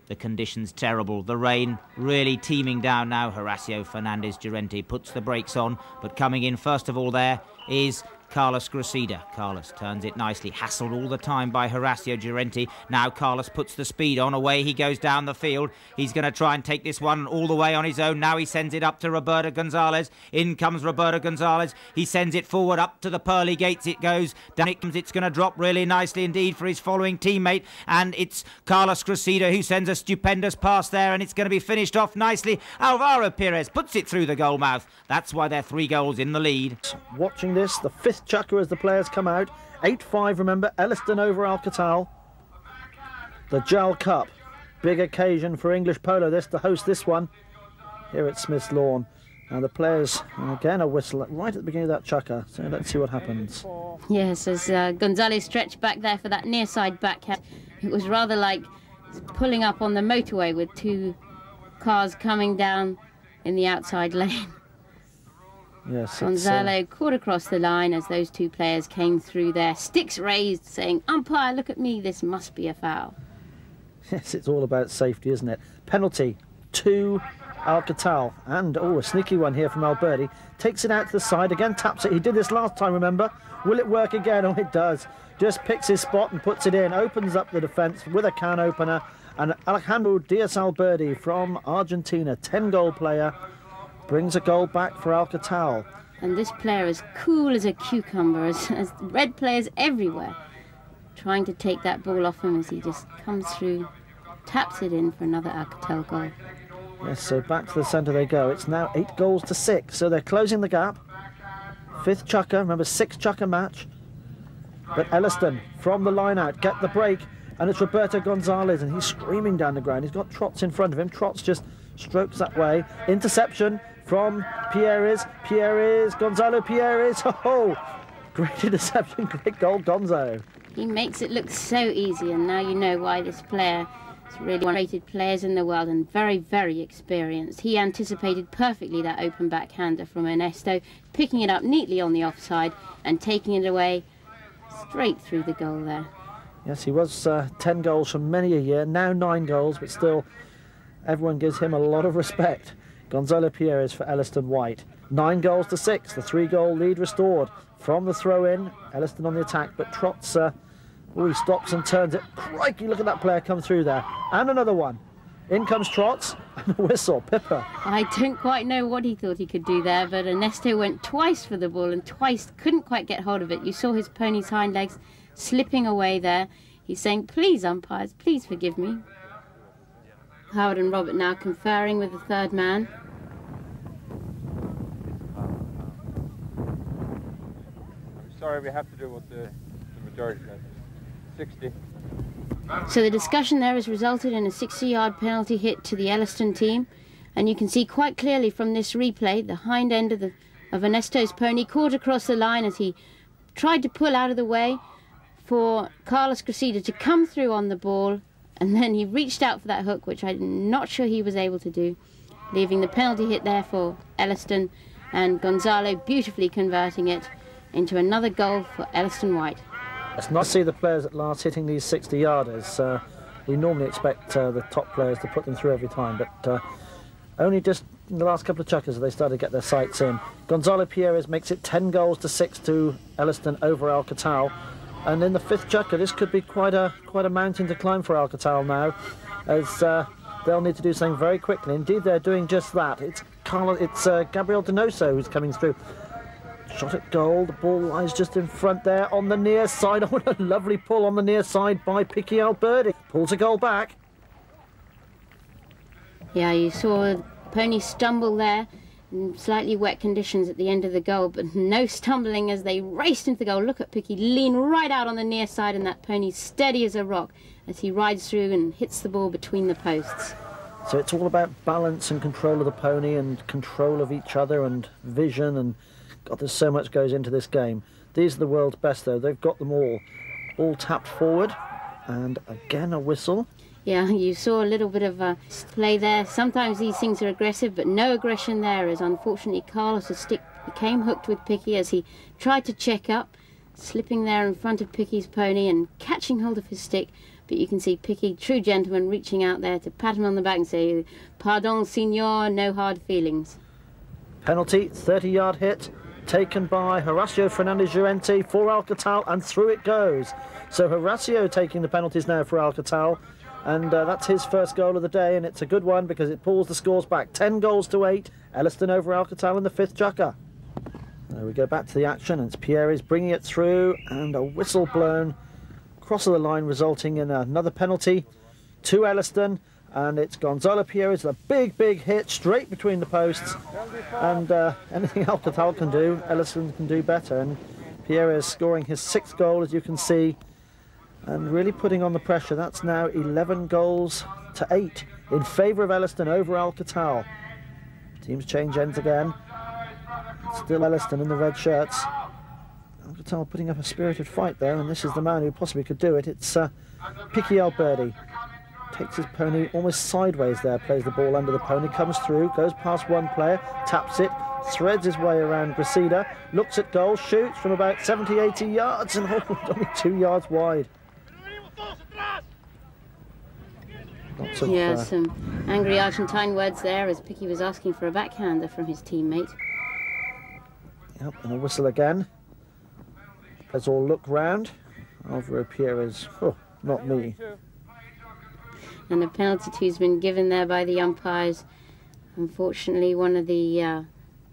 The conditions terrible. The rain really teeming down now. Horacio Fernandez Llorente puts the brakes on, but coming in first of all there is Carlos Cressida. Carlos turns it nicely, hassled all the time by Horacio Llorente. Now Carlos puts the speed on, away he goes down the field. He's going to try and take this one all the way on his own. Now he sends it up to Roberto Gonzalez. In comes Roberto Gonzalez. He sends it forward up to the pearly gates. It goes down. It's going to drop really nicely indeed for his following teammate, and it's Carlos Cressida who sends a stupendous pass there, and it's going to be finished off nicely. Alvaro Perez puts it through the goal mouth. That's why they're 3 goals in the lead. Watching this, the 5th chukker as the players come out. 8-5, remember, Elliston over Alcatal. The JAL Cup, big occasion for English polo, this to host this one here at Smith's Lawn. And the players, again, a whistle right at the beginning of that chukker. So let's see what happens. Yes, as Gonzalez stretched back there for that near side backhand, it was rather like pulling up on the motorway with 2 cars coming down in the outside lane. Yes, Gonzalo caught across the line as those 2 players came through there, sticks raised, saying, "Umpire, look at me, this must be a foul." Yes, it's all about safety, isn't it? Penalty to Alcatal, and a sneaky one here from Alberti. Takes it out to the side, again taps it. He did this last time, remember? Will it work again? Oh, it does. Just picks his spot and puts it in, opens up the defence with a can opener. And Alejandro Diaz Alberti from Argentina, 10-goal player, brings a goal back for Alcatal. And this player is cool as a cucumber, as red players everywhere, trying to take that ball off him as he just comes through, taps it in for another Alcatel goal. Yes, so back to the centre they go. It's now 8 goals to 6, so they're closing the gap. 5th chukker, remember 6 chukker match. But Elliston from the line out, get the break, and it's Roberto Gonzalez, and he's screaming down the ground. He's got Trots in front of him. Trots just strokes that way. Interception from Pierres. Gonzalo Pierres. Oh, Great interception, great goal, Gonzo. He makes it look so easy, and now you know why this player is really one of the rated players in the world and very, very experienced. He anticipated perfectly that open backhander from Ernesto, picking it up neatly on the offside and taking it away straight through the goal there. Yes, he was 10 goals for many a year, now 9 goals, but still everyone gives him a lot of respect. Gonzalo Pierres for Elliston White. 9 goals to 6, the 3-goal lead restored from the throw-in. Elliston on the attack, but Trotz, he stops and turns it. Crikey, look at that player come through there. And another one. In comes Trotz, and a whistle, Pippa. I don't quite know what he thought he could do there, but Ernesto went twice for the ball and twice couldn't quite get hold of it. You saw his pony's hind legs slipping away there. He's saying, please, umpires, please forgive me. Howard and Robert now conferring with the third man. Sorry, we have to do what the majority says. 60. So the discussion there has resulted in a 60-yard penalty hit to the Elliston team, and you can see quite clearly from this replay the hind end of Ernesto's pony caught across the line as he tried to pull out of the way for Carlos Cressida to come through on the ball, and then he reached out for that hook, which I'm not sure he was able to do, leaving the penalty hit there for Elliston, and Gonzalo beautifully converting it into another goal for Elliston White. It's nice to see the players at last hitting these 60-yarders. We normally expect the top players to put them through every time, but only just in the last couple of chuckers have they started to get their sights in. Gonzalo Pierres makes it 10 goals to 6 to Elliston over Alcatal. And in the 5th chucker, this could be quite a mountain to climb for Alcatal now, as they'll need to do something very quickly. Indeed, they're doing just that. It's Gabriel Donoso who's coming through. Shot at goal, the ball lies just in front there on the near side. Oh, what a lovely pull on the near side by Piqui Alberti. Pulls a goal back. Yeah, you saw Pony stumble there in slightly wet conditions at the end of the goal, but no stumbling as they raced into the goal. Look at Piqui lean right out on the near side, and that Pony steady as a rock as he rides through and hits the ball between the posts. So it's all about balance and control of the pony and control of each other and vision, and God, there's so much goes into this game. These are the world's best, though. They've got them all. Ball tapped forward, and again a whistle. Yeah, you saw a little bit of a play there. Sometimes these things are aggressive, but no aggression there, as unfortunately Carlos's stick became hooked with Piqui as he tried to check up, slipping there in front of Picky's pony and catching hold of his stick. But you can see Piqui, true gentleman, reaching out there to pat him on the back and say, "Pardon, signor, no hard feelings." Penalty, 30-yard hit, taken by Horacio Fernandez Llorente for Alcatal, and through it goes. So Horacio taking the penalties now for Alcatal, and that's his first goal of the day, and it's a good one because it pulls the scores back. 10 goals to 8, Elliston over Alcatal in the 5th chucker. There we go back to the action, and it's Pierres bringing it through, and a whistle blown across the line, resulting in another penalty to Elliston. And it's Gonzalo Pierres, a big hit straight between the posts, and anything Alcatal can do, Elliston can do better. And Pierres scoring his 6th goal, as you can see, and really putting on the pressure. That's now 11 goals to 8 in favour of Elliston over Alcatal. Teams change ends again. Still Elliston in the red shirts. Alcatal putting up a spirited fight there, and this is the man who possibly could do it. It's Piqui Alberti. Takes his pony almost sideways there, plays the ball under the pony, comes through, goes past one player, taps it, threads his way around Gracida, looks at goal, shoots from about 70, 80 yards, and only 2 yards wide. Lots of, some angry Argentine words there as Piqui was asking for a backhander from his teammate. Yep, and a whistle again. Let's all look round. Alvaro Pierres, oh, not me. And a penalty two's been given there by the umpires. Unfortunately, one of the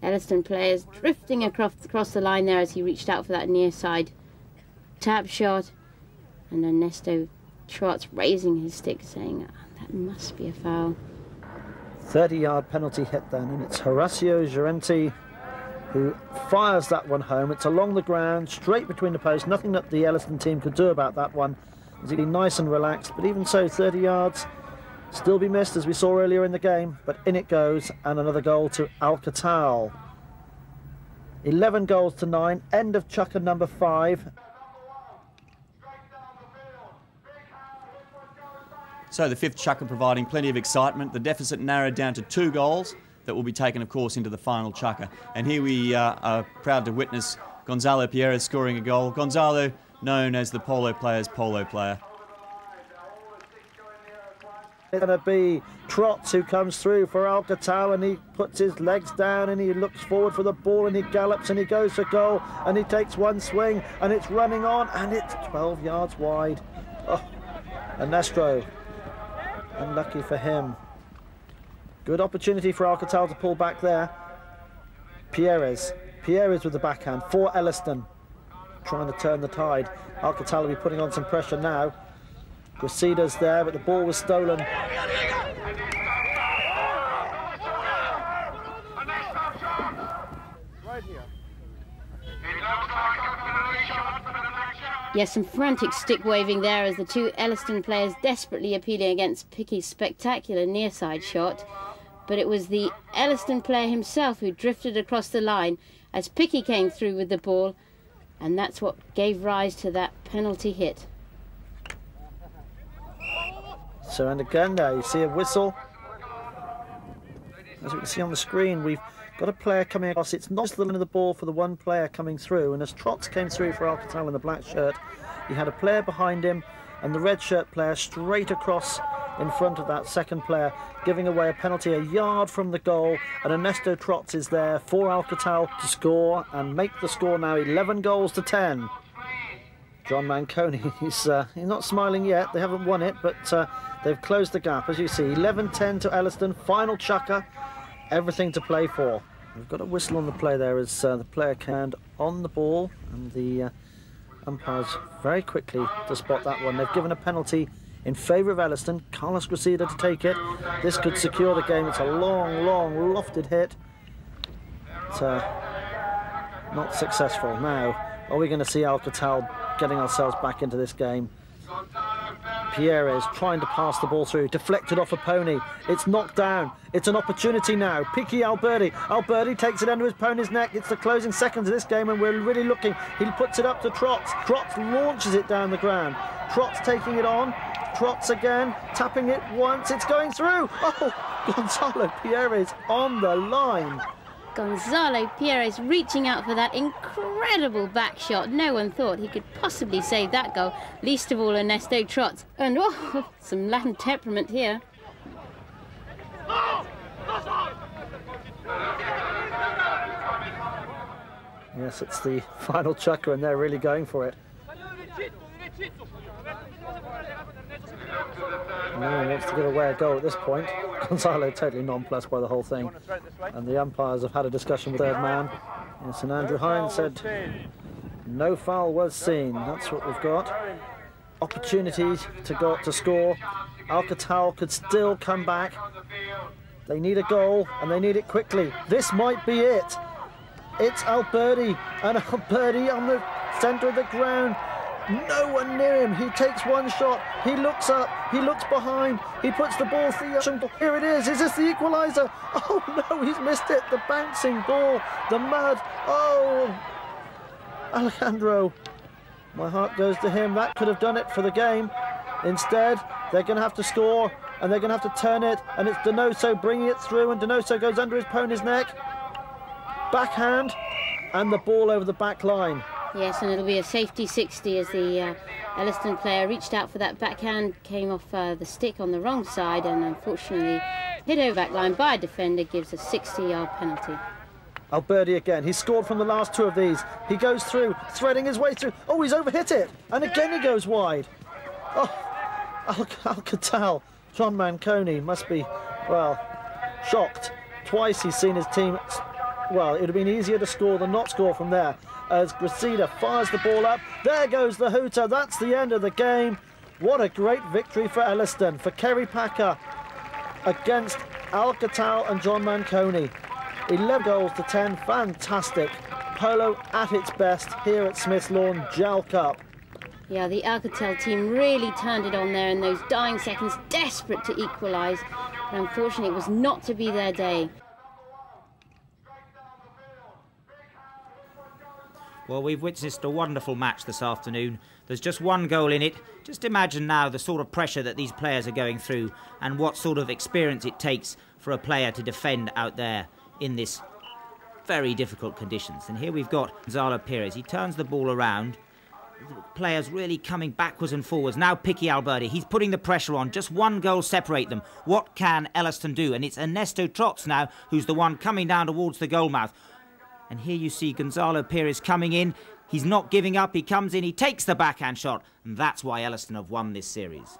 Elliston players drifting across the line there as he reached out for that near side tap shot. And Ernesto Trotz raising his stick saying, that must be a foul. 30-yard penalty hit then, and it's Horacio Llorente who fires that one home. It's along the ground, straight between the posts. Nothing that the Elliston team could do about that one. He's been nice and relaxed, but even so, 30 yards still be missed, as we saw earlier in the game. But in it goes, and another goal to Alcatal. 11 goals to 9. End of chukker number 5. So the fifth chukker providing plenty of excitement. The deficit narrowed down to 2 goals that will be taken, of course, into the final chukker. And here we are proud to witness Gonzalo Pierres scoring a goal. Gonzalo, known as the polo player's polo player. It's going to be Trots who comes through for Alcatal, and he puts his legs down and he looks forward for the ball and he gallops and he goes for goal and he takes one swing and it's running on and it's 12 yards wide. Oh, Anestro, unlucky for him. Good opportunity for Alcatal to pull back there. Pierres with the backhand for Elliston, trying to turn the tide. Alcatal will be putting on some pressure now. Grasida's there, but the ball was stolen. Yes, some frantic stick waving there as the two Elliston players desperately appealing against Picky's spectacular near-side shot. But it was the Elliston player himself who drifted across the line as Picky came through with the ball, and that's what gave rise to that penalty hit. So, and again there you see a whistle. As we can see on the screen, we've got a player coming across. It's not the line of the ball for the one player coming through, and as Trots came through for Alcatal in the black shirt, he had a player behind him and the red shirt player straight across in front of that second player, giving away a penalty a yard from the goal, and Ernesto Trots is there for Alcatal to score and make the score now 11 goals to 10. John Manconi, he's not smiling yet. They haven't won it, but they've closed the gap, as you see. 11-10 to Elliston, final chukker, everything to play for. We've got a whistle on the play there as the player came on the ball, and the umpires very quickly to spot that one. They've given a penalty in favour of Elliston. Carlos Gracida to take it. This could secure the game. It's a long, long, lofted hit. But, not successful. Now, are we going to see Alcatal getting ourselves back into this game? Pierres trying to pass the ball through, deflected off a pony. It's knocked down. It's an opportunity now. Picky Alberti. Alberti takes it under his pony's neck. It's the closing seconds of this game and we're really looking. He puts it up to Trots. Trots launches it down the ground. Trots taking it on. Trots again, tapping it once. It's going through. Oh, Gonzalo Pierres on the line. Gonzalo Pierres reaching out for that incredible back shot. No one thought he could possibly save that goal, least of all Ernesto Trots. And oh, some Latin temperament here. Yes, it's the final chukker and they're really going for it. No one wants to give away a goal at this point. Gonzalo totally nonplussed by the whole thing. And the umpires have had a discussion with third man. Yes, and Andrew Hines said no foul was seen. That's what we've got. Opportunity to score. Alcatal could still come back. They need a goal and they need it quickly. This might be it. It's Alberti, and Alberti on the centre of the ground. No one near him. He takes one shot. He looks up. He looks behind. He puts the ball through. Here it is. Is this the equaliser? Oh no, he's missed it. The bouncing ball, the mud. Oh, Alejandro. My heart goes to him. That could have done it for the game. Instead, they're going to have to score, and they're going to have to turn it. And it's Donoso bringing it through, and Donoso goes under his pony's neck. Backhand, and the ball over the back line. Yes, and it'll be a safety 60 as the Elliston player reached out for that backhand, came off the stick on the wrong side, and unfortunately hit over back line by a defender, gives a 60-yard penalty. Alberti again. He scored from the last two of these. He goes through, threading his way through. Oh, he's overhit it, and again he goes wide. Oh, Alcatal. John Manconi must be, well, shocked. Twice he's seen his team. Well, it would have been easier to score than not score from there. As Gracida fires the ball up. There goes the hooter. That's the end of the game. What a great victory for Elliston, for Kerry Packer against Alcatal and John Manconi. 11 goals to 10. Fantastic. Polo at its best here at Smith's Lawn Gel Cup. Yeah, the Alcatel team really turned it on there in those dying seconds, desperate to equalise. But unfortunately, it was not to be their day. Well, we've witnessed a wonderful match this afternoon. There's just one goal in it. Just imagine now the sort of pressure that these players are going through and what sort of experience it takes for a player to defend out there in this very difficult conditions. And here we've got Gonzalo Perez. He turns the ball around. Players really coming backwards and forwards. Now Piqui Alberti, he's putting the pressure on. Just one goal separate them. What can Elliston do? And it's Ernesto Trots now who's the one coming down towards the goal mouth. And here you see Gonzalo Perez coming in. He's not giving up. He comes in, he takes the backhand shot. And that's why Elliston have won this series.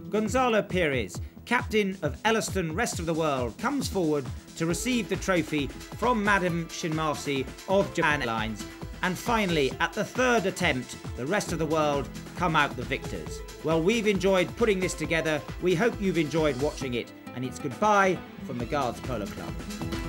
Gonzalo Perez, captain of Elliston Rest of the World, comes forward to receive the trophy from Madame Shinmasi of Japan Airlines. And finally, at the third attempt, the Rest of the World come out the victors. Well, we've enjoyed putting this together. We hope you've enjoyed watching it. And it's goodbye from the Guards Polo Club.